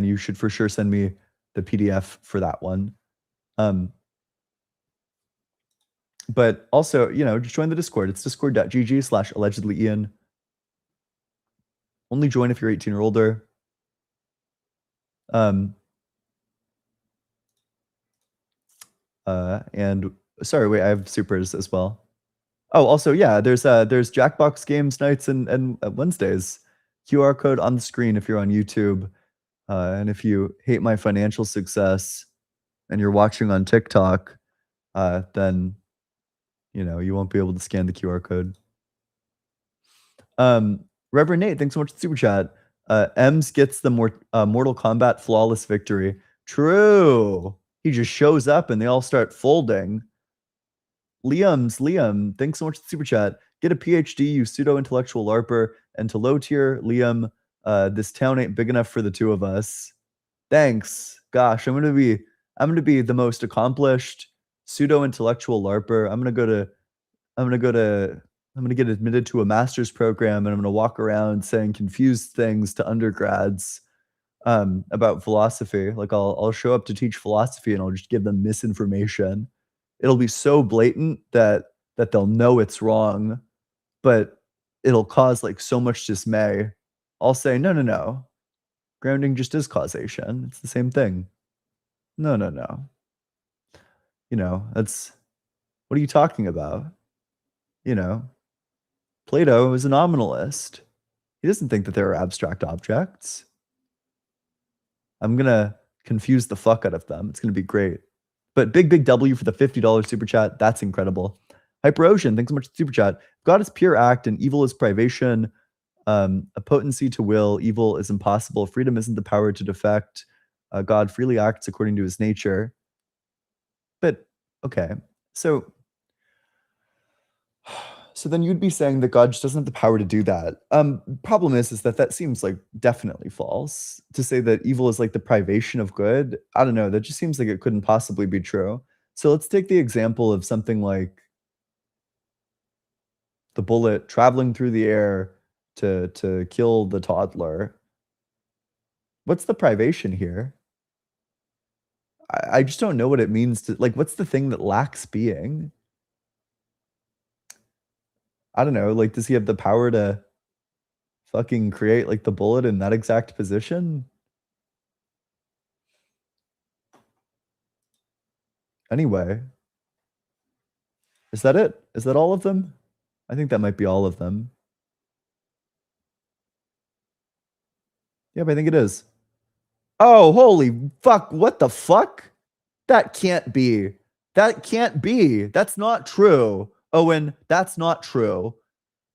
you should for sure send me the PDF for that one. But also, you know, just join the Discord. It's discord.gg/allegedlyian. Only join if you're 18 or older. And sorry, wait, I have supers as well. Oh, also, yeah, there's Jackbox games nights and Wednesdays. QR code on the screen if you're on YouTube. And if you hate my financial success and you're watching on TikTok, then you know you won't be able to scan the QR code. Reverend Nate, thanks so much for the super chat. Ems gets the Mortal Kombat flawless victory. True. He just shows up and they all start folding. Liam, thanks so much for the super chat. Get a PhD, you pseudo-intellectual LARPer. And to low tier, Liam, this town ain't big enough for the two of us. Thanks. Gosh, I'm gonna be the most accomplished pseudo-intellectual LARPer. I'm gonna get admitted to a master's program and I'm gonna walk around saying confused things to undergrads about philosophy. Like I'll show up to teach philosophy and I'll just give them misinformation. It'll be so blatant that they'll know it's wrong, but it'll cause like so much dismay. I'll say, no. Grounding just is causation. It's the same thing. No. You know, what are you talking about? You know, Plato is a nominalist. He doesn't think that there are abstract objects. I'm going to confuse the fuck out of them. It's going to be great. But big W for the $50 super chat. That's incredible. Hyperocean, thanks so much for the super chat. God is pure act and evil is privation. A potency to will. Evil is impossible. Freedom isn't the power to defect. God freely acts according to his nature. But okay, so then you'd be saying that God just doesn't have the power to do that. Problem is that seems like definitely false. To say that evil is like the privation of good, I don't know. That just seems like it couldn't possibly be true. So let's take the example of something like the bullet traveling through the air to kill the toddler. What's the privation here? I just don't know what it means to like. What's the thing that lacks being? I don't know. Like, does he have the power to fucking create like the bullet in that exact position? Anyway, is that it? Is that all of them? I think that might be all of them. Yep, I think it is. Oh, holy fuck. What the fuck? That can't be. That can't be. That's not true. Owen, that's not true.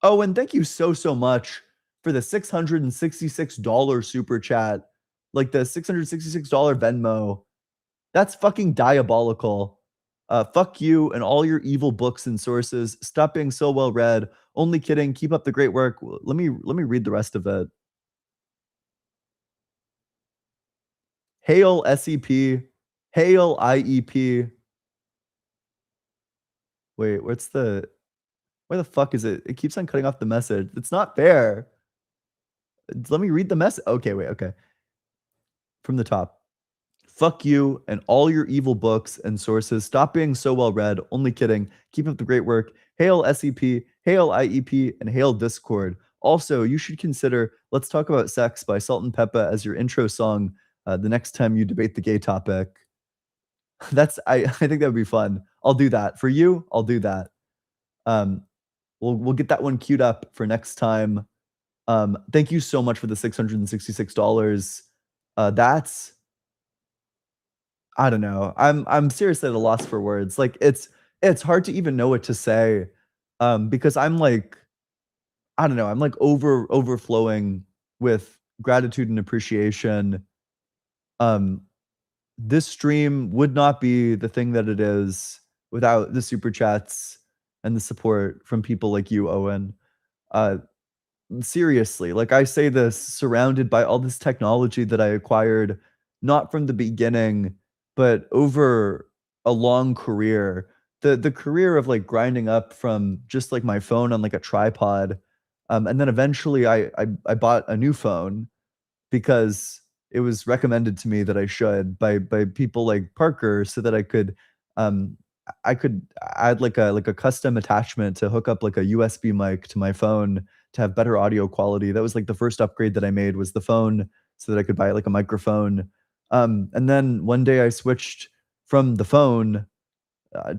Owen, thank you so much for the $666 super chat. Like the $666 Venmo. That's fucking diabolical. Fuck you and all your evil books and sources. Stop being so well read. Only kidding. Keep up the great work. Let me read the rest of it. Hail SEP. Hail IEP. Wait, where the fuck is it? It keeps on cutting off the message. It's not fair. Let me read the message. Okay, wait, okay. From the top. Fuck you and all your evil books and sources. Stop being so well read. Only kidding. Keep up the great work. Hail SEP, hail IEP, and hail Discord. Also, you should consider Let's Talk About Sex by Salt and Peppa as your intro song the next time you debate the gay topic. I think that would be fun. I'll do that. For you, I'll do that. We'll get that one queued up for next time. Thank you so much for the $666. That's I don't know. I'm seriously at a loss for words. Like it's hard to even know what to say. Because I'm like I don't know, I'm like overflowing with gratitude and appreciation. This stream would not be the thing that it is without the super chats and the support from people like you, Owen. Seriously, like I say this surrounded by all this technology that I acquired, not from the beginning, but over a long career. The career of like grinding up from just like my phone on like a tripod. And then eventually I bought a new phone because it was recommended to me that I should by people like Parker so that I could add like a custom attachment to hook up like a USB mic to my phone to have better audio quality. That was like the first upgrade that I made was the phone so that I could buy like a microphone. And then one day I switched from the phone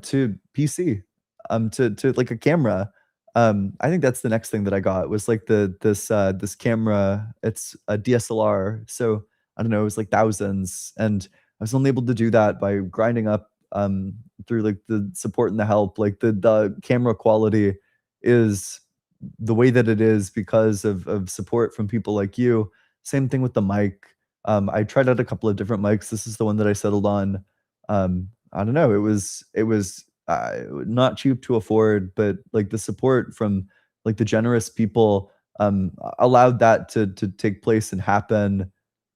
to PC, to like a camera. I think that's the next thing that I got was like this camera. It's a DSLR. So I don't know, it was like thousands. And I was only able to do that by grinding up through like the support and the help. Like the camera quality is the way that it is because of support from people like you. Same thing with the mic. I tried out a couple of different mics. This is the one that I settled on. I don't know. It was not cheap to afford, but like the support from like the generous people allowed that to take place and happen.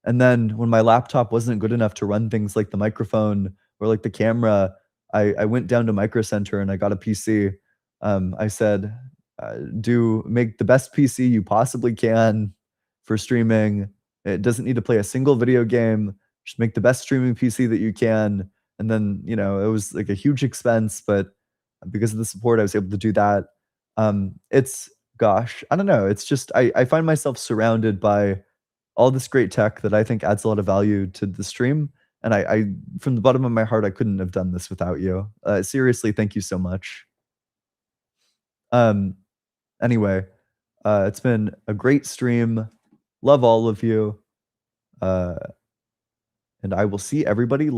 And then when my laptop wasn't good enough to run things like the microphone or like the camera, I went down to Micro Center and I got a PC. I said, make the best PC you possibly can for streaming. It doesn't need to play a single video game. Just make the best streaming PC that you can. And then, you know, it was like a huge expense, but because of the support, I was able to do that. Gosh, I don't know. It's just, I find myself surrounded by all this great tech that I think adds a lot of value to the stream. And I from the bottom of my heart, I couldn't have done this without you. Seriously, thank you so much. Anyway, it's been a great stream. Love all of you. And I will see everybody